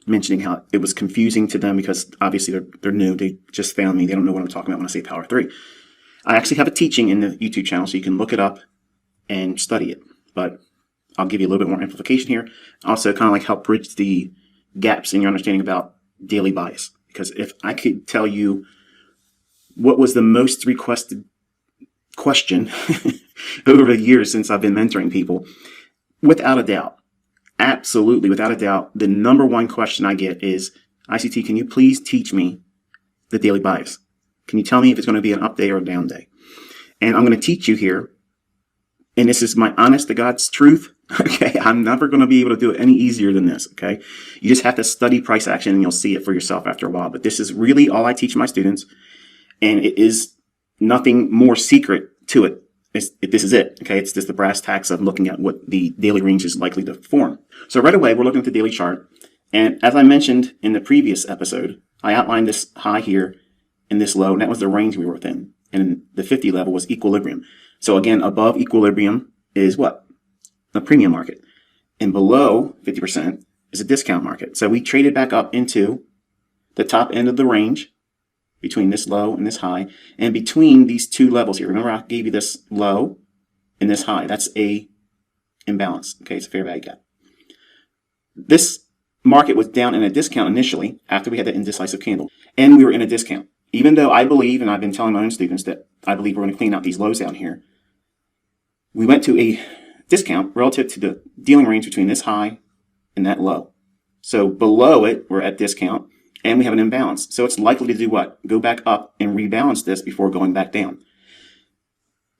mentioning how it was confusing to them because obviously they're new. They just found me. They don't know what I'm talking about when I say Power 3. I actually have a teaching in the YouTube channel, so you can look it up and study it. But I'll give you a little bit more amplification here. Also kind of like help bridge the gaps in your understanding about daily bias. Because if I could tell you what was the most requested question over the years since I've been mentoring people, without a doubt, absolutely without a doubt, the number one question I get is, ICT, can you please teach me the daily bias? Can you tell me if it's going to be an up day or a down day? And I'm going to teach you here, and this is my honest to God's truth. Okay, I'm never going to be able to do it any easier than this. Okay, you just have to study price action and you'll see it for yourself after a while. But this is really all I teach my students, and it is nothing more secret to it. This is it. Okay, it's just the brass tacks of looking at what the daily range is likely to form. So right away, we're looking at the daily chart. And as I mentioned in the previous episode, I outlined this high here and this low, and that was the range we were within. And the 50 level was equilibrium. So again, above equilibrium is what? A premium market. And below 50% is a discount market. So we traded back up into the top end of the range between this low and this high, and between these two levels here. Remember, I gave you this low and this high. That's a imbalance. Okay, it's a fair value gap. This market was down in a discount initially after we had that indecisive candle, and we were in a discount. Even though I believe, and I've been telling my own students that I believe we're going to clean out these lows down here, we went to a discount relative to the dealing range between this high and that low. So below it, we're at discount, and we have an imbalance. So it's likely to do what? Go back up and rebalance this before going back down.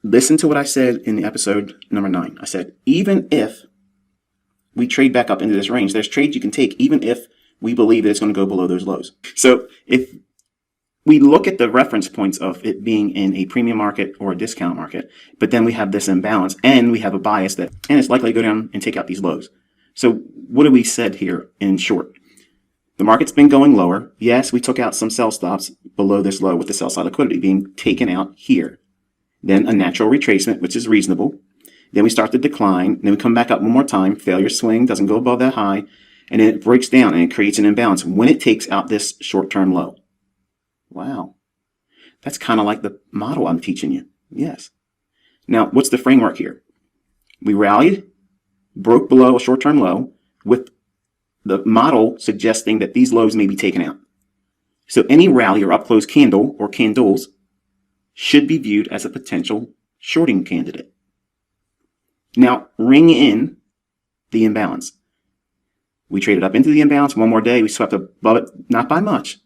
Listen to what I said in the episode number 9. I said, even if we trade back up into this range, there's trades you can take even if we believe that it's going to go below those lows. So if we look at the reference points of it being in a premium market or a discount market, but then we have this imbalance and we have a bias that, and it's likely to go down and take out these lows. So what have we said here in short? The market's been going lower. Yes, we took out some sell stops below this low with the sell side liquidity being taken out here. Then a natural retracement, which is reasonable. Then we start to decline. Then we come back up one more time. Failure swing doesn't go above that high. And then it breaks down and it creates an imbalance when it takes out this short-term low. Wow. That's kind of like the model I'm teaching you. Yes. Now, what's the framework here? We rallied, broke below a short-term low with the model suggesting that these lows may be taken out. So any rally or up-close candle or candles should be viewed as a potential shorting candidate. Now ring in the imbalance. We traded up into the imbalance. One more day, we swept above it, not by much.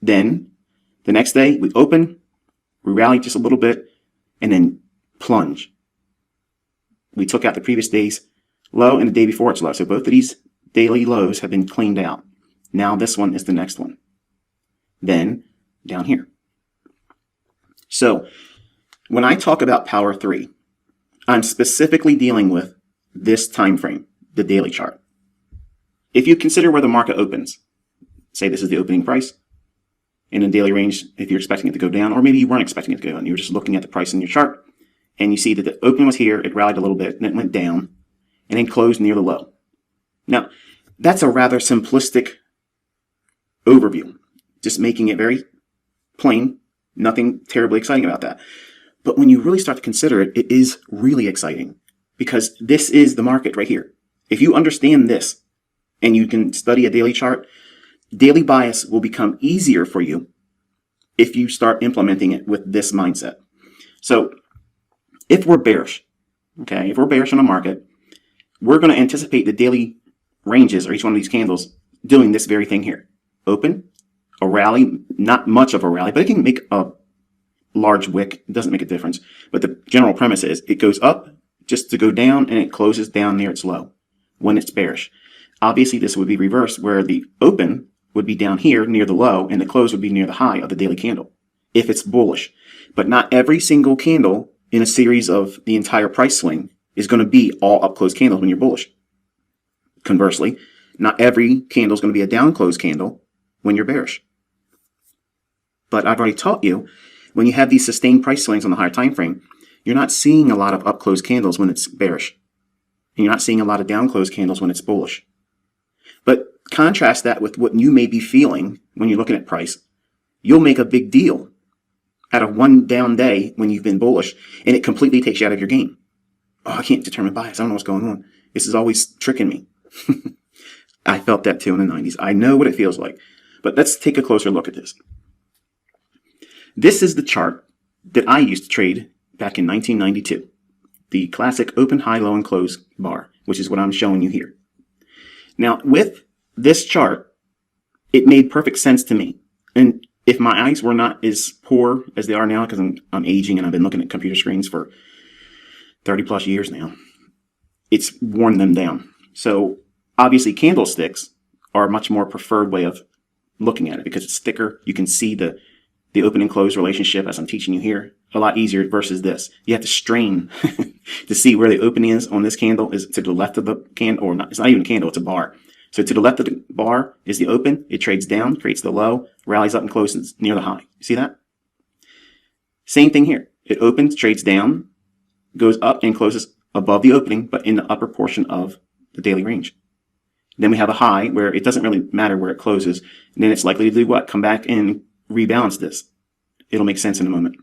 Then the next day, we open, we rallied just a little bit, and then plunge. We took out the previous day's low and the day before its low. So both of these daily lows have been cleaned out. Now this one is the next one. Then down here. So when I talk about power 3, I'm specifically dealing with this time frame, the daily chart. If you consider where the market opens, say this is the opening price, in a daily range, if you're expecting it to go down, or maybe you weren't expecting it to go down, you were just looking at the price in your chart, and you see that the opening was here, it rallied a little bit, and it went down, and then closed near the low. Now, that's a rather simplistic overview, just making it very plain, nothing terribly exciting about that. But when you really start to consider it, it is really exciting, because this is the market right here. If you understand this, and you can study a daily chart, daily bias will become easier for you if you start implementing it with this mindset. So if we're bearish, okay, if we're bearish on a market, we're going to anticipate the daily ranges, or each one of these candles, doing this very thing here. Open, a rally, not much of a rally, but it can make a large wick. It doesn't make a difference. But the general premise is it goes up just to go down, and it closes down near its low when it's bearish. Obviously, this would be reversed, where the open would be down here near the low, and the close would be near the high of the daily candle, if it's bullish. But not every single candle in a series of the entire price swing is going to be all up close candles when you're bullish. Conversely, not every candle is going to be a down close candle when you're bearish. But I've already taught you, when you have these sustained price swings on the higher time frame, you're not seeing a lot of up close candles when it's bearish, and you're not seeing a lot of down close candles when it's bullish. But contrast that with what you may be feeling when you're looking at price. You'll make a big deal out of one down day when you've been bullish, and it completely takes you out of your game. Oh, I can't determine bias. I don't know what's going on. This is always tricking me. I felt that too in the 90s. I know what it feels like. But let's take a closer look at this. This is the chart that I used to trade back in 1992. The classic open, high, low, and close bar, which is what I'm showing you here. Now, with this chart, it made perfect sense to me. And if my eyes were not as poor as they are now, because I'm aging and I've been looking at computer screens for 30 plus years now, it's worn them down. So obviously candlesticks are a much more preferred way of looking at it, because it's thicker. You can see the open and close relationship, as I'm teaching you here, a lot easier versus this. You have to strain to see where the opening is on this candle. Is to the left of the candle, or not, it's not even a candle, it's a bar. So to the left of the bar is the open. It trades down, creates the low, rallies up and closes near the high. You see that? Same thing here. It opens, trades down, goes up and closes above the opening, but in the upper portion of the daily range. Then we have a high where it doesn't really matter where it closes. And then it's likely to do what? Come back and rebalance this. It'll make sense in a moment.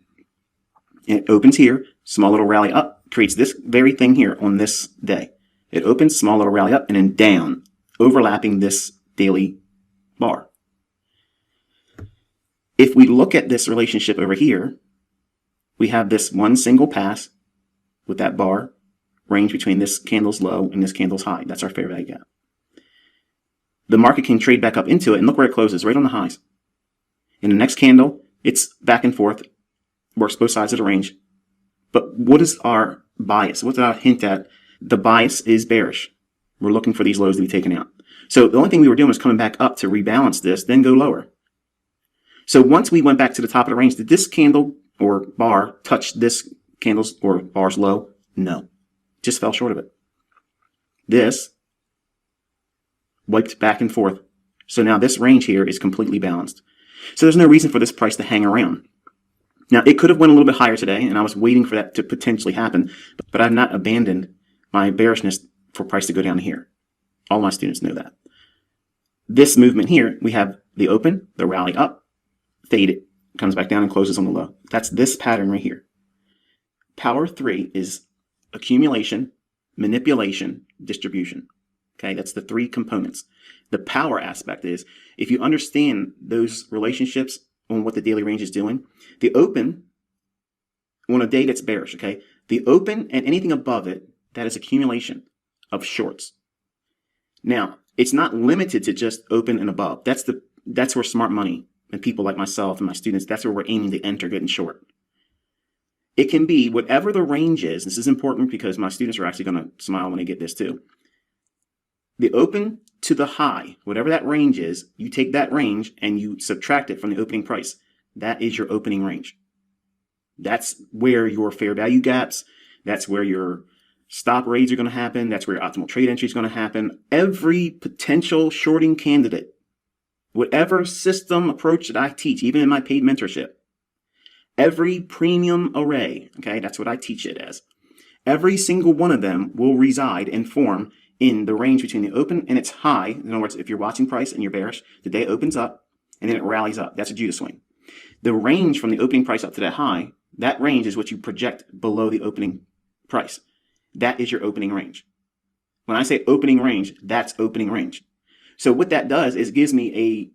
And it opens here, small little rally up, creates this very thing here on this day. It opens, small little rally up, and then down, overlapping this daily bar. If we look at this relationship over here, we have this one single pass with that bar range between this candle's low and this candle's high. That's our fair value gap. The market can trade back up into it, and look where it closes, right on the highs. In the next candle, it's back and forth, works both sides of the range. But what is our bias? What did I hint at? The bias is bearish. We're looking for these lows to be taken out. So the only thing we were doing was coming back up to rebalance this, then go lower. So once we went back to the top of the range, did this candle or bar touch this candle's or bar's low? No. Just fell short of it. This wiped back and forth. So now this range here is completely balanced. So there's no reason for this price to hang around. Now, it could have went a little bit higher today, and I was waiting for that to potentially happen, but I've not abandoned my bearishness for price to go down here. All my students know that. This movement here, we have the open, the rally up, fade it, comes back down and closes on the low. That's this pattern right here. Power 3 is accumulation, manipulation, distribution. Okay, that's the three components. The power aspect is, if you understand those relationships on what the daily range is doing, the open, on a day that's bearish, okay, the open and anything above it That is accumulation of shorts. Now, it's not limited to just open and above. That's where smart money and people like myself and my students, that's where we're aiming to enter getting short. It can be whatever the range is. This is important because my students are actually going to smile when they get this too. The open to the high, whatever that range is, you take that range and you subtract it from the opening price. That is your opening range. That's where your fair value gaps, that's where your stop raids are going to happen. That's where your optimal trade entry is going to happen. Every potential shorting candidate, whatever system approach that I teach, even in my paid mentorship, every premium array, okay, that's what I teach it as. Every single one of them will reside and form in the range between the open and its high. In other words, if you're watching price and you're bearish, the day opens up and then it rallies up. That's a Judah swing. The range from the opening price up to that high, that range is what you project below the opening price. That is your opening range. When I say opening range, that's opening range. So what that does is it gives me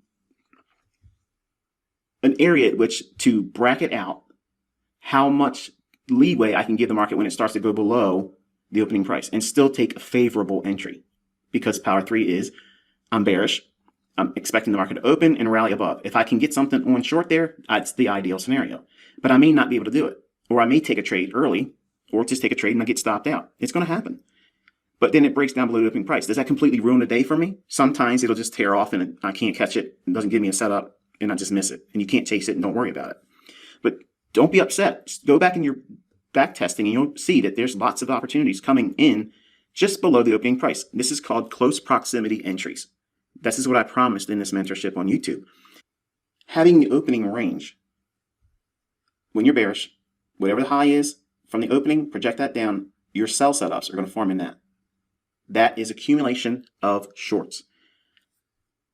an area at which to bracket out how much leeway I can give the market when it starts to go below the opening price and still take a favorable entry. Because power 3 is, I'm bearish, I'm expecting the market to open and rally above. If I can get something on short there, that's the ideal scenario. But I may not be able to do it. Or I may take a trade early, or just take a trade and I get stopped out. It's going to happen. But then it breaks down below the opening price. Does that completely ruin the day for me? Sometimes it'll just tear off and I can't catch it. It doesn't give me a setup and I just miss it. And you can't chase it and don't worry about it. But don't be upset. Just go back in your back testing and you'll see that there's lots of opportunities coming in just below the opening price. This is called close proximity entries. This is what I promised in this mentorship on YouTube. Having the opening range. When you're bearish, whatever the high is, from the opening, project that down. Your sell setups are going to form in that. That is accumulation of shorts.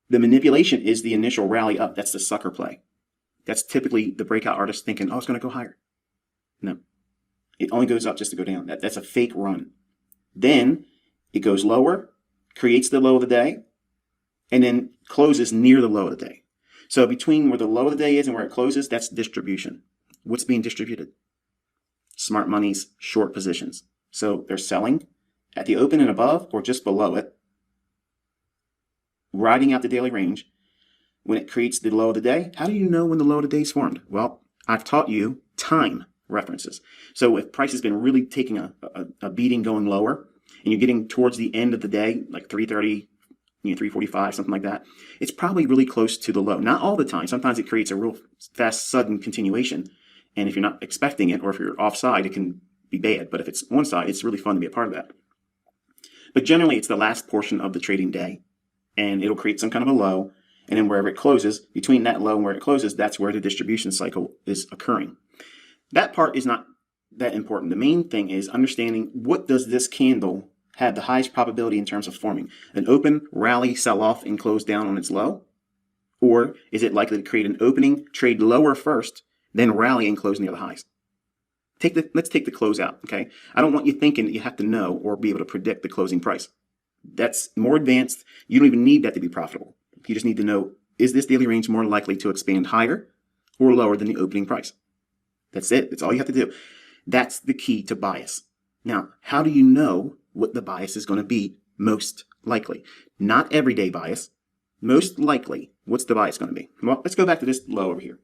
The manipulation is the initial rally up. That's the sucker play. That's typically the breakout artist thinking, oh, it's going to go higher. No. It only goes up just to go down. That's a fake run. Then it goes lower, creates the low of the day, and then closes near the low of the day. So between where the low of the day is and where it closes, that's distribution. What's being distributed? Smart money's short positions. So they're selling at the open and above or just below it, riding out the daily range. When it creates the low of the day, how do you know when the low of the day is formed? Well, I've taught you time references. So if price has been really taking a beating going lower and you're getting towards the end of the day, like 3:30, 3:45, something like that, it's probably really close to the low. Not all the time. Sometimes it creates a real fast, sudden continuation. And if you're not expecting it or if you're offside, it can be bad. But if it's on side, it's really fun to be a part of that. But generally, it's the last portion of the trading day. And it'll create some kind of a low. And then wherever it closes, between that low and where it closes, that's where the distribution cycle is occurring. That part is not that important. The main thing is understanding what does this candle have the highest probability in terms of forming? An open, rally, sell off, and close down on its low? Or is it likely to create an opening, trade lower first, then rally and close near the highs? Let's take the close out, okay? I don't want you thinking that you have to know or be able to predict the closing price. That's more advanced. You don't even need that to be profitable. You just need to know, is this daily range more likely to expand higher or lower than the opening price? That's it. That's all you have to do. That's the key to bias. Now, how do you know what the bias is going to be most likely? Not everyday bias. Most likely, what's the bias going to be? Well, let's go back to this low over here.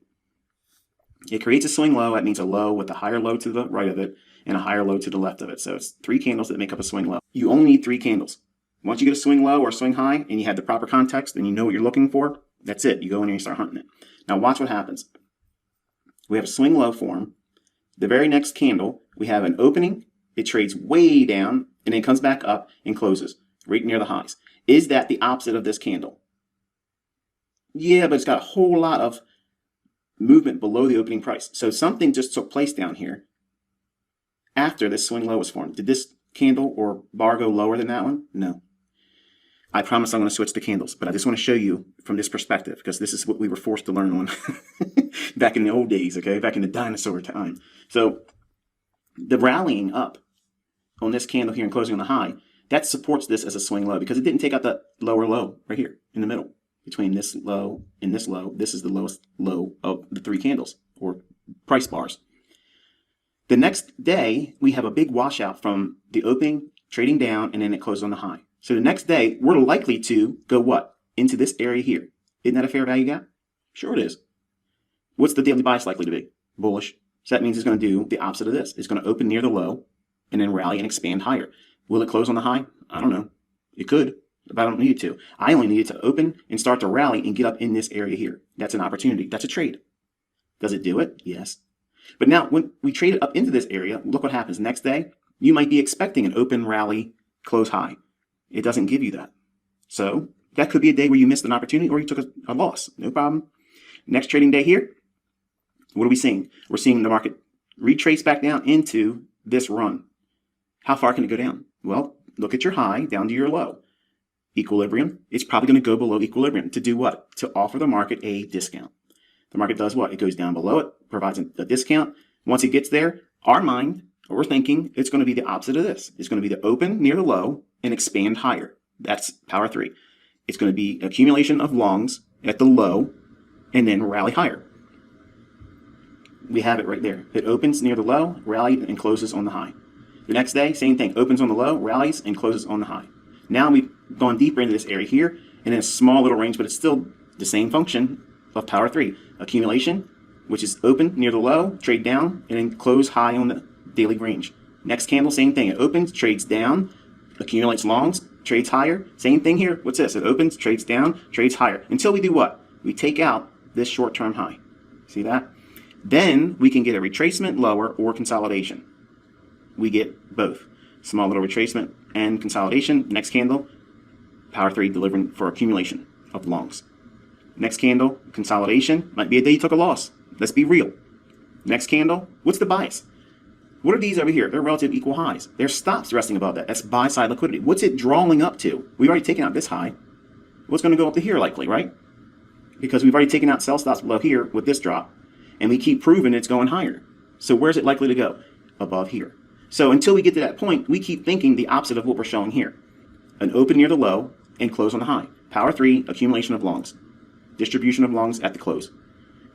It creates a swing low. That means a low with a higher low to the right of it and a higher low to the left of it. So it's 3 candles that make up a swing low. You only need 3 candles. Once you get a swing low or a swing high and you have the proper context and you know what you're looking for, that's it. You go in and you start hunting it. Now watch what happens. We have a swing low form. The very next candle, we have an opening. It trades way down and then comes back up and closes right near the highs. Is that the opposite of this candle? Yeah, but it's got a whole lot of movement below the opening price. So something just took place down here after this swing low was formed. Did this candle or bar go lower than that one? No. I promise I'm going to switch the candles, but I just want to show you from this perspective because this is what we were forced to learn on back in the old days, okay, back in the dinosaur time. So the rallying up on this candle here and closing on the high, that supports this as a swing low because it didn't take out that lower low right here in the middle. Between this low and this low, this is the lowest low of the 3 candles or price bars. The next day, we have a big washout from the opening trading down, and then it closed on the high. So the next day, we're likely to go what? Into this area here. Isn't that a fair value gap? Sure it is. What's the daily bias likely to be? Bullish. So that means it's going to do the opposite of this. It's going to open near the low and then rally and expand higher. Will it close on the high? I don't know. It could, but I don't need it to. I only need it to open and start to rally and get up in this area here. That's an opportunity. That's a trade. Does it do it? Yes. But now when we trade it up into this area, look what happens. Next day, you might be expecting an open rally, close high. It doesn't give you that. So that could be a day where you missed an opportunity or you took a loss. No problem. Next trading day here, what are we seeing? We're seeing the market retrace back down into this run. How far can it go down? Well, look at your high down to your low. Equilibrium. It's probably going to go below equilibrium to do what? To offer the market a discount. The market does what? It goes down below it, provides a discount. Once it gets there, our mind, or we're thinking, it's going to be the opposite of this. It's going to be the open near the low and expand higher. That's power 3. It's going to be accumulation of longs at the low and then rally higher. We have it right there. It opens near the low, rallies, and closes on the high. The next day, same thing. Opens on the low, rallies, and closes on the high. Now we've gone deeper into this area here, and in a small little range, but it's still the same function of power 3. Accumulation, which is open near the low, trade down, and then close high on the daily range. Next candle, same thing. It opens, trades down, accumulates longs, trades higher. Same thing here. What's this? It opens, trades down, trades higher. Until we do what? We take out this short-term high. See that? Then we can get a retracement lower or consolidation. We get both. Small little retracement and consolidation. Next candle, power 3 delivering for accumulation of longs. Next candle, consolidation. Might be a day you took a loss. Let's be real. Next candle, what's the bias? What are these over here? They're relative equal highs. There's stops resting above that. That's buy side liquidity. What's it drawing up to? We've already taken out this high. What's going to go up to here likely, right? Because we've already taken out sell stops below here with this drop, and we keep proving it's going higher. So where's it likely to go? Above here. So until we get to that point, we keep thinking the opposite of what we're showing here. An open near the low and close on the high. Power 3, accumulation of longs. Distribution of longs at the close.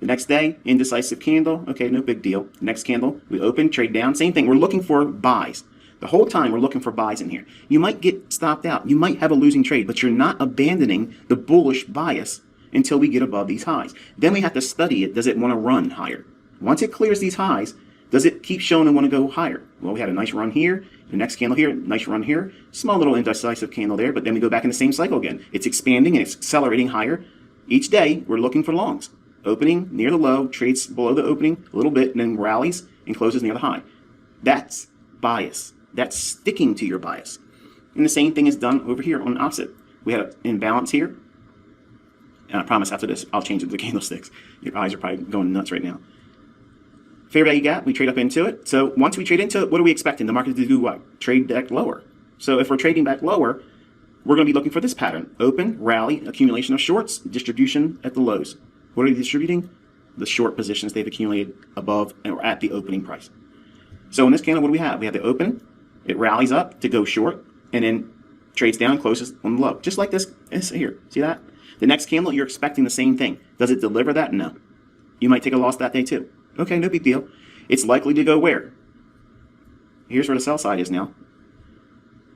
The next day, indecisive candle. Okay, no big deal. Next candle, we open, trade down. Same thing. We're looking for buys. The whole time we're looking for buys in here. You might get stopped out. You might have a losing trade, but you're not abandoning the bullish bias until we get above these highs. Then we have to study it. Does it want to run higher? Once it clears these highs, does it keep showing and want to go higher? Well, we had a nice run here. The next candle here, nice run here. Small little indecisive candle there, but then we go back in the same cycle again. It's expanding and it's accelerating higher. Each day, we're looking for longs. Opening near the low, trades below the opening a little bit, and then rallies and closes near the high. That's bias. That's sticking to your bias. And the same thing is done over here on the opposite. We had an imbalance here. And I promise after this, I'll change it to candlesticks. Your eyes are probably going nuts right now. Fair value gap, we trade up into it. So once we trade into it, what are we expecting? The market to do what? Trade back lower. So if we're trading back lower, we're going to be looking for this pattern. Open, rally, accumulation of shorts, distribution at the lows. What are they distributing? The short positions they've accumulated above or at the opening price. So in this candle, what do we have? We have the open. It rallies up to go short and then trades down and closes on the low. Just like this here. See that? The next candle, you're expecting the same thing. Does it deliver that? No. You might take a loss that day too. Okay, no big deal. It's likely to go where? Here's where the sell side is now.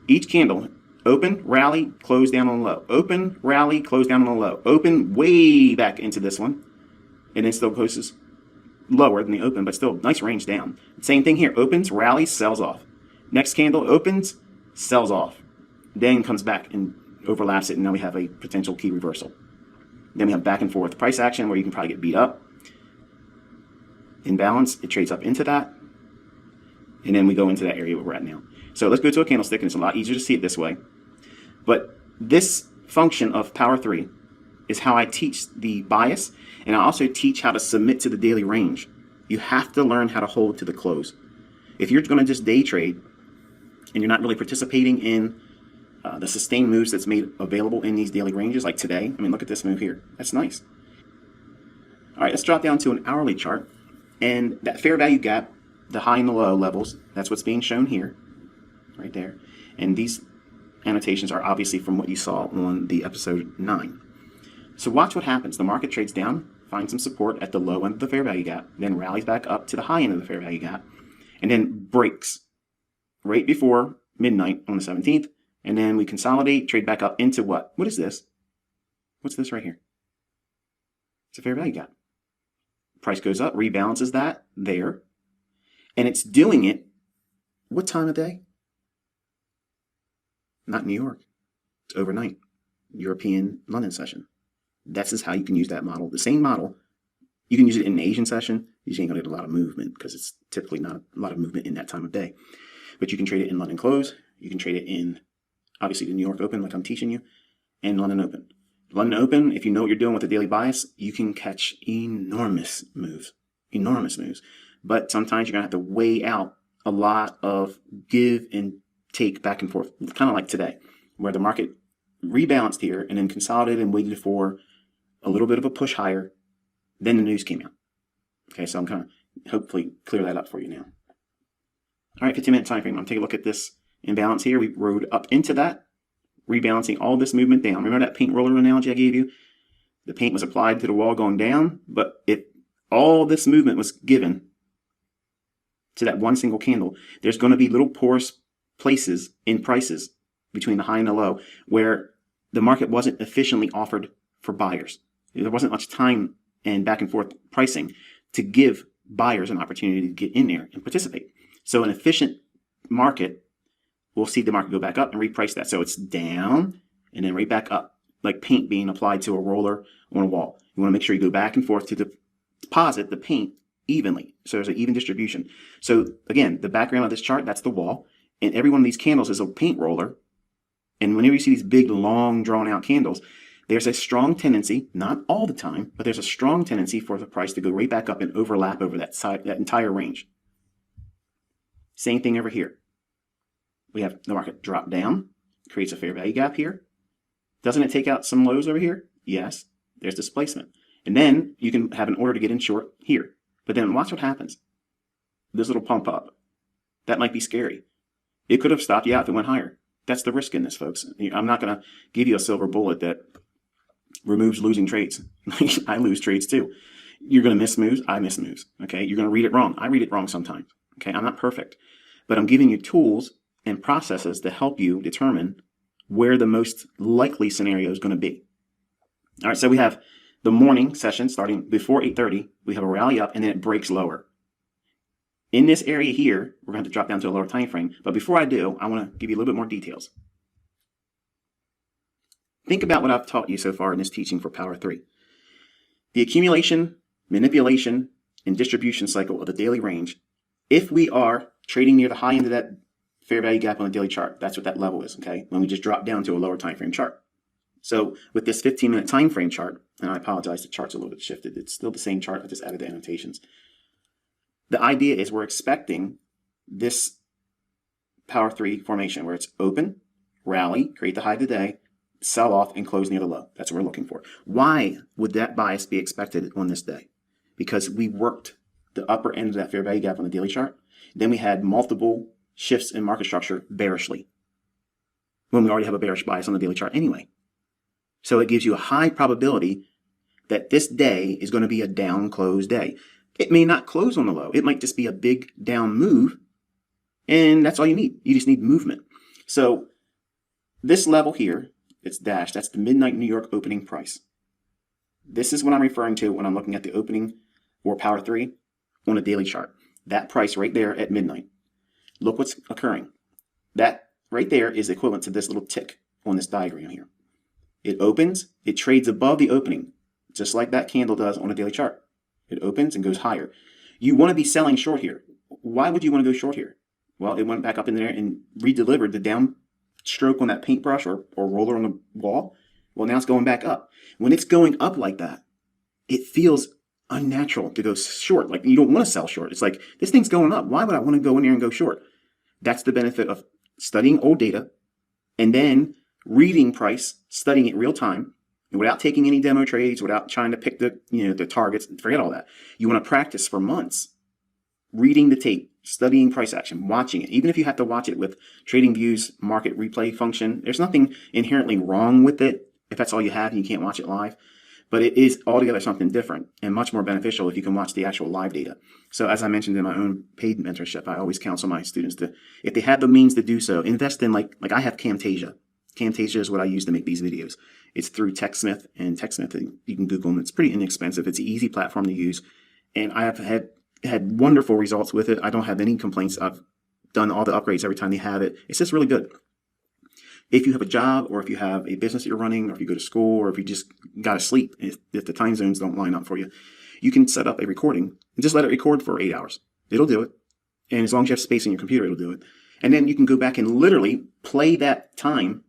Each candle, open, rally, close down on the low. Open, rally, close down on the low. Open way back into this one. And then still closes lower than the open, but still nice range down. Same thing here. Opens, rallies, sells off. Next candle opens, sells off. Then comes back and overlaps it, and now we have a potential key reversal. Then we have back and forth price action where you can probably get beat up. Imbalance, it trades up into that. And then we go into that area where we're at now. So let's go to a candlestick, and it's a lot easier to see it this way. But this function of power 3 is how I teach the bias, and I also teach how to submit to the daily range. You have to learn how to hold to the close. If you're going to just day trade and you're not really participating in the sustained moves that's made available in these daily ranges, like today, I mean, look at this move here. That's nice. All right, let's drop down to an hourly chart. And that fair value gap, the high and the low levels, that's what's being shown here, right there. And these annotations are obviously from what you saw on the episode 9. So watch what happens. The market trades down, finds some support at the low end of the fair value gap, then rallies back up to the high end of the fair value gap, and then breaks right before midnight on the 17th, and then we consolidate, trade back up into what? What is this? What's this right here? It's a fair value gap. Price goes up, rebalances that there, and it's doing it what time of day? Not New York. It's overnight. European London session. That's just how you can use that model. The same model, you can use it in an Asian session. You just ain't gonna get a lot of movement because it's typically not a lot of movement in that time of day. But you can trade it in London close. You can trade it in, obviously, the New York Open, like I'm teaching you, and London Open. London Open, if you know what you're doing with the daily bias, you can catch enormous moves. Enormous moves. But sometimes you're gonna have to weigh out a lot of give and take back and forth, kind of like today, where the market rebalanced here and then consolidated and waited for a little bit of a push higher. Then the news came out. Okay, so I'm kind of hopefully clear that up for you now. All right, 15-minute time frame. I'm taking a look at this imbalance here. We rode up into that, rebalancing all this movement down. Remember that paint roller analogy I gave you? The paint was applied to the wall going down, but if all this movement was given to that one single candle, there's going to be little porous places in prices between the high and the low where the market wasn't efficiently offered for buyers. There wasn't much time and back and forth pricing to give buyers an opportunity to get in there and participate. So an efficient market will see the market go back up and reprice that. So it's down and then right back up, like paint being applied to a roller on a wall. You want to make sure you go back and forth to deposit the paint evenly. So there's an even distribution. So again, the background of this chart, that's the wall. And every one of these candles is a paint roller. And whenever you see these big, long, drawn-out candles, there's a strong tendency, not all the time, but there's a strong tendency for the price to go right back up and overlap over that side, that entire range. Same thing over here. We have the market drop down, creates a fair value gap here. Doesn't it take out some lows over here? Yes. There's displacement. And then you can have an order to get in short here. But then watch what happens. This little pump up. That might be scary. It could have stopped you out if it went higher. That's the risk in this, folks. I'm not going to give you a silver bullet that removes losing trades. I lose trades too. You're going to miss moves. I miss moves. Okay. You're going to read it wrong. I read it wrong sometimes. Okay. I'm not perfect, but I'm giving you tools and processes to help you determine where the most likely scenario is going to be. All right. So we have the morning session starting before 8:30. We have a rally up and then it breaks lower. In this area here, we're going to have to drop down to a lower time frame. But before I do, I want to give you a little bit more details. Think about what I've taught you so far in this teaching for Power 3. The accumulation, manipulation, and distribution cycle of the daily range. If we are trading near the high end of that fair value gap on the daily chart, that's what that level is, okay? When we just drop down to a lower time frame chart. So with this 15-minute time frame chart, and I apologize, the chart's a little bit shifted. It's still the same chart, I just added the annotations. The idea is we're expecting this Power 3 formation where it's open, rally, create the high today, sell off, and close near the low. That's what we're looking for. Why would that bias be expected on this day? Because we worked the upper end of that fair value gap on the daily chart. Then we had multiple shifts in market structure bearishly when we already have a bearish bias on the daily chart anyway. So it gives you a high probability that this day is going to be a down close day. It may not close on the low. It might just be a big down move. And that's all you need. You just need movement. So this level here, it's dashed. That's the midnight New York opening price. This is what I'm referring to when I'm looking at the opening or Power 3 on a daily chart. That price right there at midnight. Look what's occurring. That right there is equivalent to this little tick on this diagram here. It opens, it trades above the opening, just like that candle does on a daily chart. It opens and goes higher. You want to be selling short here. Why would you want to go short here? Well, it went back up in there and redelivered the down stroke on that paintbrush or roller on the wall. Well, now it's going back up. When it's going up like that, it feels unnatural to go short. Like you don't want to sell short. It's like, this thing's going up. Why would I want to go in there and go short? That's the benefit of studying old data and then reading price, studying it real time, and without taking any demo trades, without trying to pick the targets, forget all that. You want to practice for months, reading the tape, studying price action, watching it. Even if you have to watch it with TradingView's market replay function, there's nothing inherently wrong with it if that's all you have and you can't watch it live. but it is altogether something different and much more beneficial if you can watch the actual live data. So as I mentioned in my own paid mentorship, I always counsel my students to, if they have the means to do so, invest in like I have Camtasia. Camtasia is what I use to make these videos. It's through TechSmith, and TechSmith, you can Google them. It's pretty inexpensive. It's an easy platform to use, and I have had wonderful results with it. I don't have any complaints. I've done all the upgrades every time they have it. It's just really good. If you have a job, or if you have a business you're running, or if you go to school, or if you just got to sleep, if the time zones don't line up for you, you can set up a recording and just let it record for 8 hours. It'll do it. And as long as you have space in your computer, it'll do it. And then you can go back and literally play that time,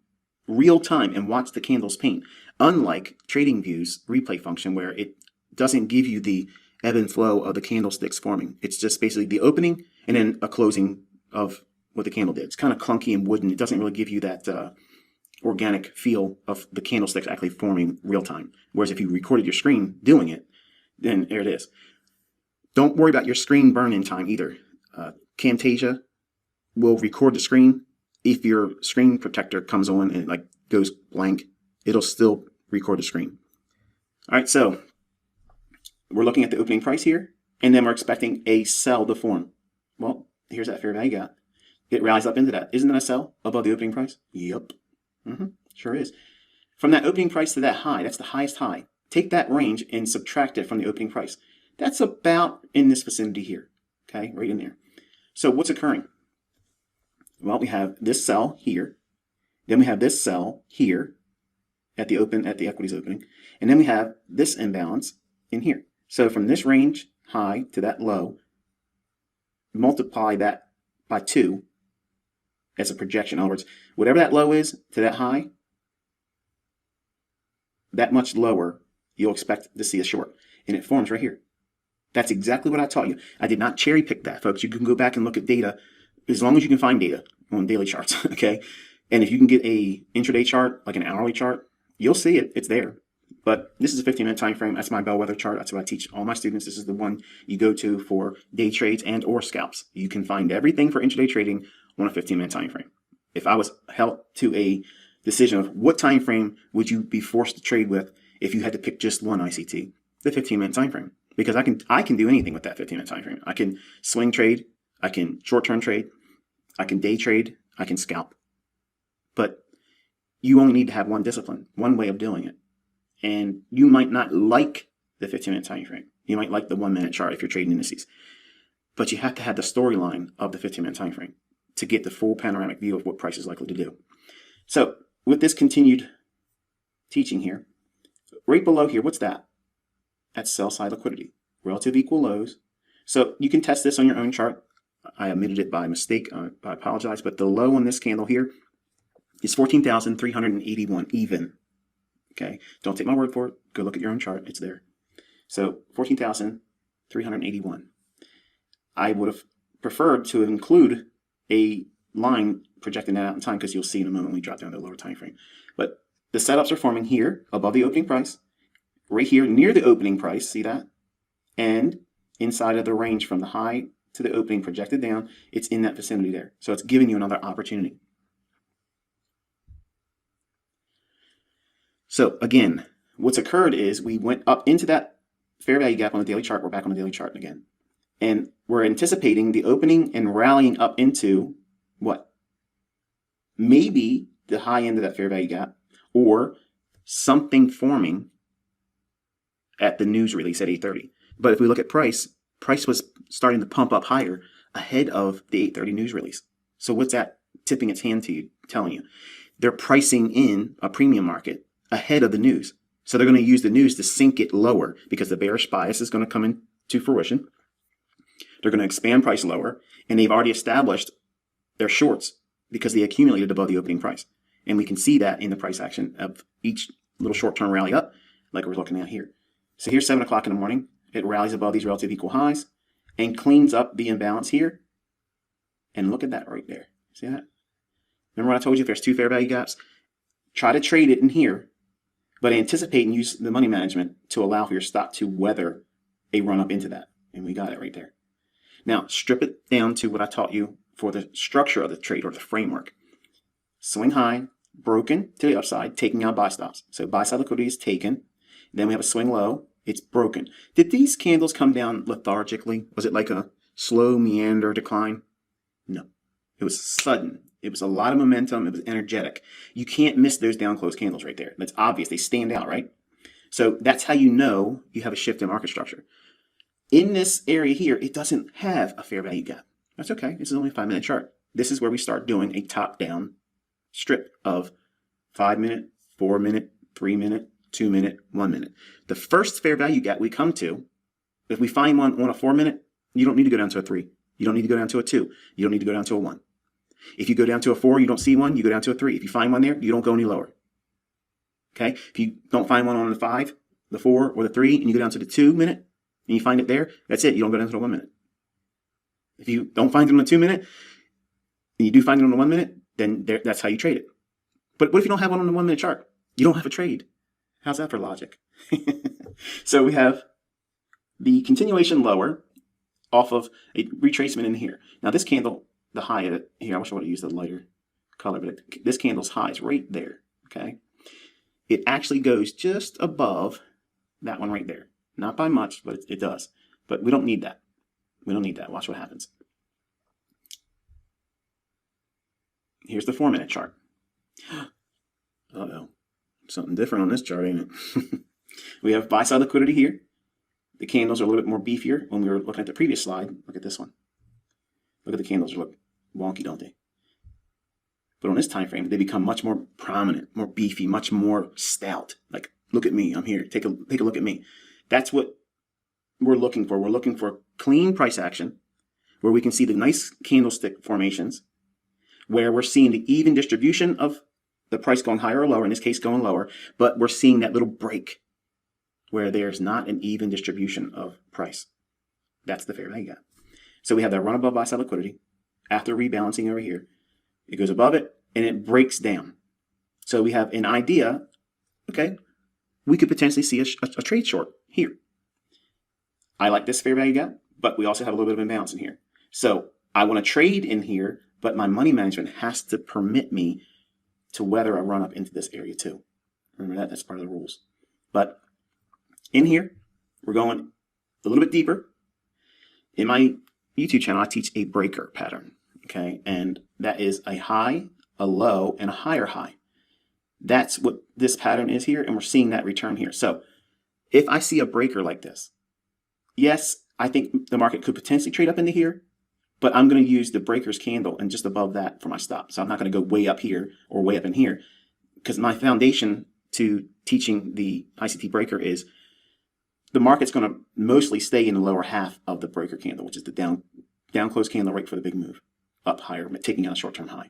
real time, and watch the candles paint. Unlike TradingView's replay function, where it doesn't give you the ebb and flow of the candlesticks forming. It's just basically the opening and then a closing of what the candle did. It's kind of clunky and wooden. It doesn't really give you that organic feel of the candlesticks actually forming real time. Whereas if you recorded your screen doing it, then there it is. Don't worry about your screen burn-in time either. Camtasia will record the screen. If your screen protector comes on and like goes blank, it'll still record the screen. All right, so we're looking at the opening price here, and then we're expecting a sell to form. Well, here's that fair value gap. It rallies up into that. Isn't that a sell above the opening price? Yep. Sure is. From that opening price to that high, that's the highest high. Take that range and subtract it from the opening price. That's about in this vicinity here. Okay, right in there. So what's occurring? Well, we have this sell here. Then we have this sell here at the equities opening. And then we have this imbalance in here. So from this range high to that low, multiply that by 2 as a projection. In other words, whatever that low is to that high, that much lower you'll expect to see a short. And it forms right here. That's exactly what I taught you. I did not cherry pick that, folks. You can go back and look at data as long as you can find data on daily charts, okay? And if you can get a intraday chart, like an hourly chart, you'll see it. It's there. But this is a 15-minute time frame. That's my bellwether chart. That's what I teach all my students. This is the one you go to for day trades and or scalps. You can find everything for intraday trading on a 15-minute time frame. If I was held to a decision of what time frame would you be forced to trade with if you had to pick just one ICT, the 15-minute time frame. Because I can do anything with that 15-minute time frame. I can swing trade, I can short-term trade, I can day trade, I can scalp. But you only need to have one discipline, one way of doing it. And you might not like the 15-minute time frame. You might like the 1-minute chart if you're trading indices. But you have to have the storyline of the 15-minute time frame to get the full panoramic view of what price is likely to do. So with this continued teaching here, right below here, what's that? That's sell-side liquidity, relative equal lows. So you can test this on your own chart. I omitted it by mistake. I apologize. But the low on this candle here is 14,381 even. Okay, don't take my word for it. Go look at your own chart. It's there. So 14,381. I would have preferred to include a line projecting that out in time because you'll see in a moment when we drop down to the lower time frame. But the setups are forming here above the opening price, right here near the opening price. See that? And inside of the range from the high to the opening projected down, it's in that vicinity there. So it's giving you another opportunity. So again, what's occurred is we went up into that fair value gap on the daily chart. We're back on the daily chart again. And we're anticipating the opening and rallying up into what? Maybe the high end of that fair value gap or something forming at the news release at 8:30. But if we look at price was starting to pump up higher ahead of the 8:30 news release. So what's that tipping its hand to you, telling you? They're pricing in a premium market ahead of the news. So they're going to use the news to sink it lower because the bearish bias is going to come into fruition. They're going to expand price lower, and they've already established their shorts because they accumulated above the opening price. And we can see that in the price action of each little short-term rally up, like we're looking at here. So here's 7 o'clock in the morning. It rallies above these relative equal highs and cleans up the imbalance here. And look at that right there. See that? Remember what I told you? If there's two fair value gaps, try to trade it in here, but anticipate and use the money management to allow for your stop to weather a run up into that. And we got it right there. Now, strip it down to what I taught you for the structure of the trade or the framework. Swing high, broken to the upside, taking out buy stops. So buy side liquidity is taken. Then we have a swing low. It's broken. Did these candles come down lethargically? Was it like a slow meander decline? No. It was sudden. It was a lot of momentum. It was energetic. You can't miss those down close candles right there. That's obvious. They stand out, right? So that's how you know you have a shift in market structure. In this area here, it doesn't have a fair value gap. That's okay. This is only a 5-minute chart. This is where we start doing a top-down strip of 5-minute, 4-minute, 3-minute, 2-minute, 1-minute. The first fair value gap we come to, if we find one on a 4-minute, you don't need to go down to a 3. You don't need to go down to a 2. You don't need to go down to a 1. If you go down to a 4, you don't see one, you go down to a 3. If you find one there, you don't go any lower. Okay? If you don't find one on the 5, the 4, or the 3, and you go down to the 2-minute, and you find it there, that's it. You don't go down to the 1-minute. If you don't find it on the 2-minute, and you do find it on the 1-minute, then that's how you trade it. But what if you don't have one on the 1-minute chart? You don't have a trade. How's that for logic? So we have the continuation lower off of a retracement in here. Now this candle, the high of it, here, I wish I would have used a lighter color, but this candle's high is right there, okay? It actually goes just above that one right there. Not by much, but it does. But we don't need that. We don't need that. Watch what happens. Here's the 4-minute chart. Uh-oh. Something different on this chart, ain't it? We have buy-side liquidity here. The candles are a little bit more beefier when we were looking at the previous slide. Look at this one. Look at the candles. They look wonky, don't they? But on this time frame, they become much more prominent, more beefy, much more stout. Like, look at me. I'm here. Take a look at me. That's what we're looking for. We're looking for clean price action where we can see the nice candlestick formations, where we're seeing the even distribution of the price going higher or lower, in this case going lower, but we're seeing that little break where there's not an even distribution of price. That's the fair value gap. So we have that run above buy-side liquidity. After rebalancing over here, it goes above it and it breaks down. So we have an idea, okay, we could potentially see a trade short here. I like this fair value gap, but we also have a little bit of imbalance in here. So I want to trade in here, but my money management has to permit me to weather a run up into this area too. Remember that? That's part of the rules. But in here, we're going a little bit deeper. In my YouTube channel, I teach a breaker pattern, okay? And that is a high, a low, and a higher high. That's what this pattern is here, and we're seeing that return here. So if I see a breaker like this, yes, I think the market could potentially trade up into here, but I'm going to use the breaker's candle and just above that for my stop. So I'm not going to go way up here or way up in here, because my foundation to teaching the ICT breaker is the market's going to mostly stay in the lower half of the breaker candle, which is the down close candle right for the big move, up higher, taking out a short-term high.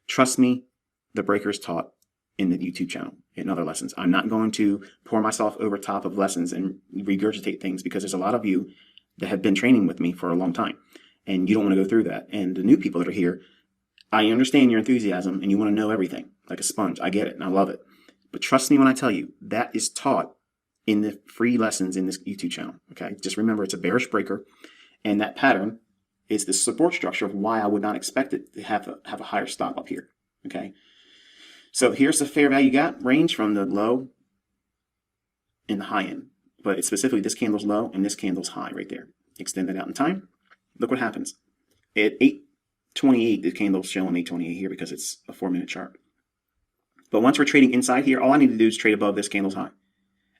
Trust me, the breaker is taught in the YouTube channel in other lessons. I'm not going to pour myself over top of lessons and regurgitate things, because there's a lot of you that have been training with me for a long time and you don't want to go through that. And the new people that are here, I understand your enthusiasm and you want to know everything like a sponge. I get it and I love it. But trust me when I tell you, that is taught in the free lessons in this YouTube channel. Okay, just remember it's a bearish breaker, and that pattern is the support structure of why I would not expect it to have a higher stop up here. Okay, so here's the fair value gap range from the low and the high end, but it's specifically this candle's low and this candle's high right there. Extend that out in time. Look what happens at 8:28. The candle's showing 8:28 here because it's a 4-minute chart. But once we're trading inside here, all I need to do is trade above this candle's high.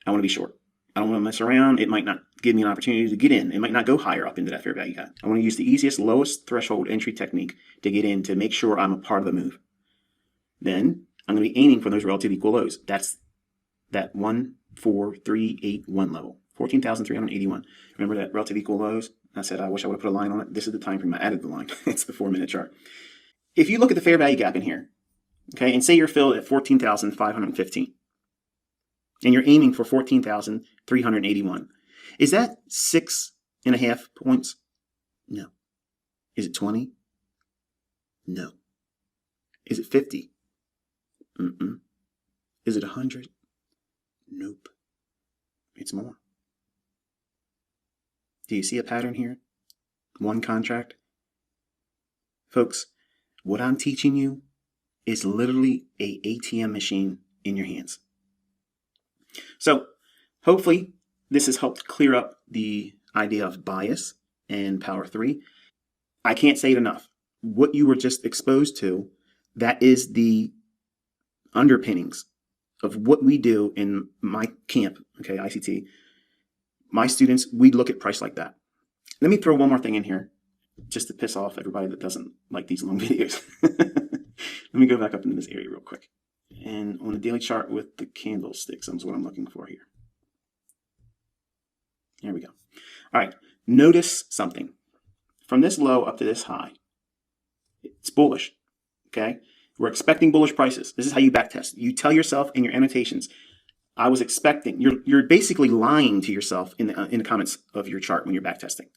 I want to be short. I don't want to mess around. It might not give me an opportunity to get in. It might not go higher up into that fair value gap. I want to use the easiest, lowest threshold entry technique to get in to make sure I'm a part of the move. Then I'm going to be aiming for those relative equal lows. That's that 14381 level, 14,381. Remember that relative equal lows? I said I wish I would have put a line on it. This is the time frame. I added the line. It's the 4-minute chart. If you look at the fair value gap in here, okay, and say you're filled at 14,515. and you're aiming for 14,381. Is that 6.5 points? No. Is it 20? No. Is it 50? Mm-mm. Is it 100? Nope. It's more. Do you see a pattern here? One contract? Folks, what I'm teaching you is literally a ATM machine in your hands. So, Hopefully, this has helped clear up the idea of bias and Power 3. I can't say it enough. What you were just exposed to, that is the underpinnings of what we do in my camp, okay, ICT. My students, we look at price like that. Let me throw one more thing in here, just to piss off everybody that doesn't like these long videos. Let me go back up into this area real quick. And on the daily chart with the candlesticks, that's what I'm looking for here. There we go. All right, notice something. From this low up to this high, it's bullish, okay? We're expecting bullish prices. This is how you backtest. You tell yourself in your annotations, I was expecting. You're basically lying to yourself in the comments of your chart when you're backtesting.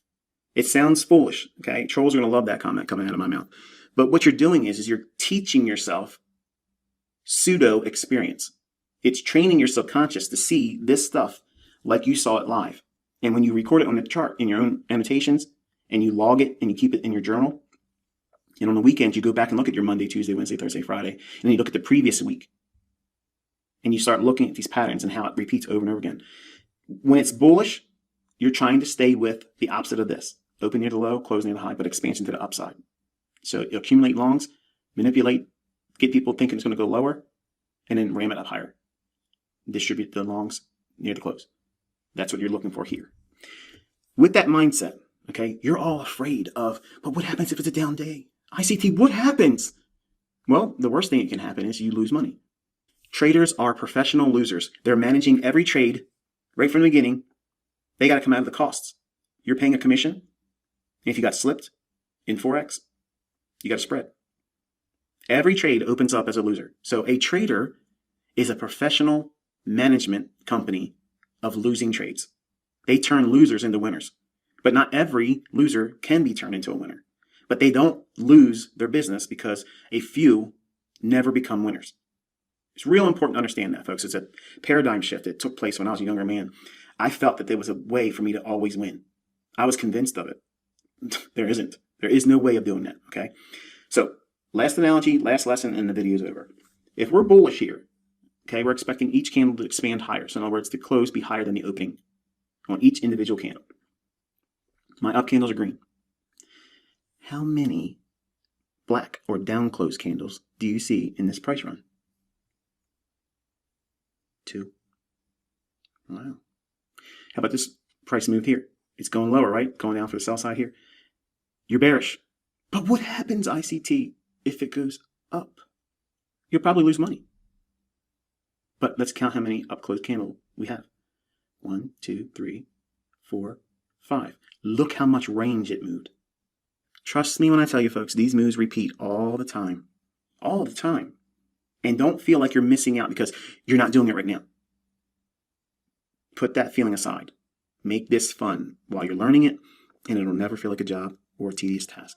It sounds foolish, okay? Trolls are going to love that comment coming out of my mouth. But what you're doing is you're teaching yourself pseudo experience. It's training your subconscious to see this stuff like you saw it live. And when you record it on the chart in your own annotations and you log it and you keep it in your journal, and on the weekends you go back and look at your Monday, Tuesday, Wednesday, Thursday, Friday, and then you look at the previous week. And you start looking at these patterns and how it repeats over and over again. When it's bullish, you're trying to stay with the opposite of this. Open near the low, close near the high, but expansion to the upside. So you accumulate longs, manipulate, get people thinking it's going to go lower, and then ram it up higher. Distribute the longs near the close. That's what you're looking for here. With that mindset, okay, you're all afraid of, but what happens if it's a down day? ICT, what happens? Well, the worst thing that can happen is you lose money. Traders are professional losers. They're managing every trade right from the beginning. They got to come out of the costs. You're paying a commission. And if you got slipped in Forex, you got a spread. Every trade opens up as a loser. So a trader is a professional management company of losing trades. They turn losers into winners. But not every loser can be turned into a winner. But they don't lose their business because a few never become winners. It's real important to understand that, folks. It's a paradigm shift that took place when I was a younger man. I felt that there was a way for me to always win. I was convinced of it. There isn't. There is no way of doing that, okay? So, last analogy, last lesson, and the video is over. If we're bullish here, okay, we're expecting each candle to expand higher. So in other words, the close be higher than the opening on each individual candle. My up candles are green. How many black or down close candles do you see in this price run? 2. Wow. How about this price move here? It's going lower, right? Going down for the sell side here. You're bearish. But what happens, ICT, if it goes up? You'll probably lose money. But let's count how many up close candles we have. 1, 2, 3, 4, 5. Look how much range it moved. Trust me when I tell you, folks, these moves repeat all the time. All the time. And don't feel like you're missing out because you're not doing it right now. Put that feeling aside. Make this fun while you're learning it, and it'll never feel like a job or a tedious task.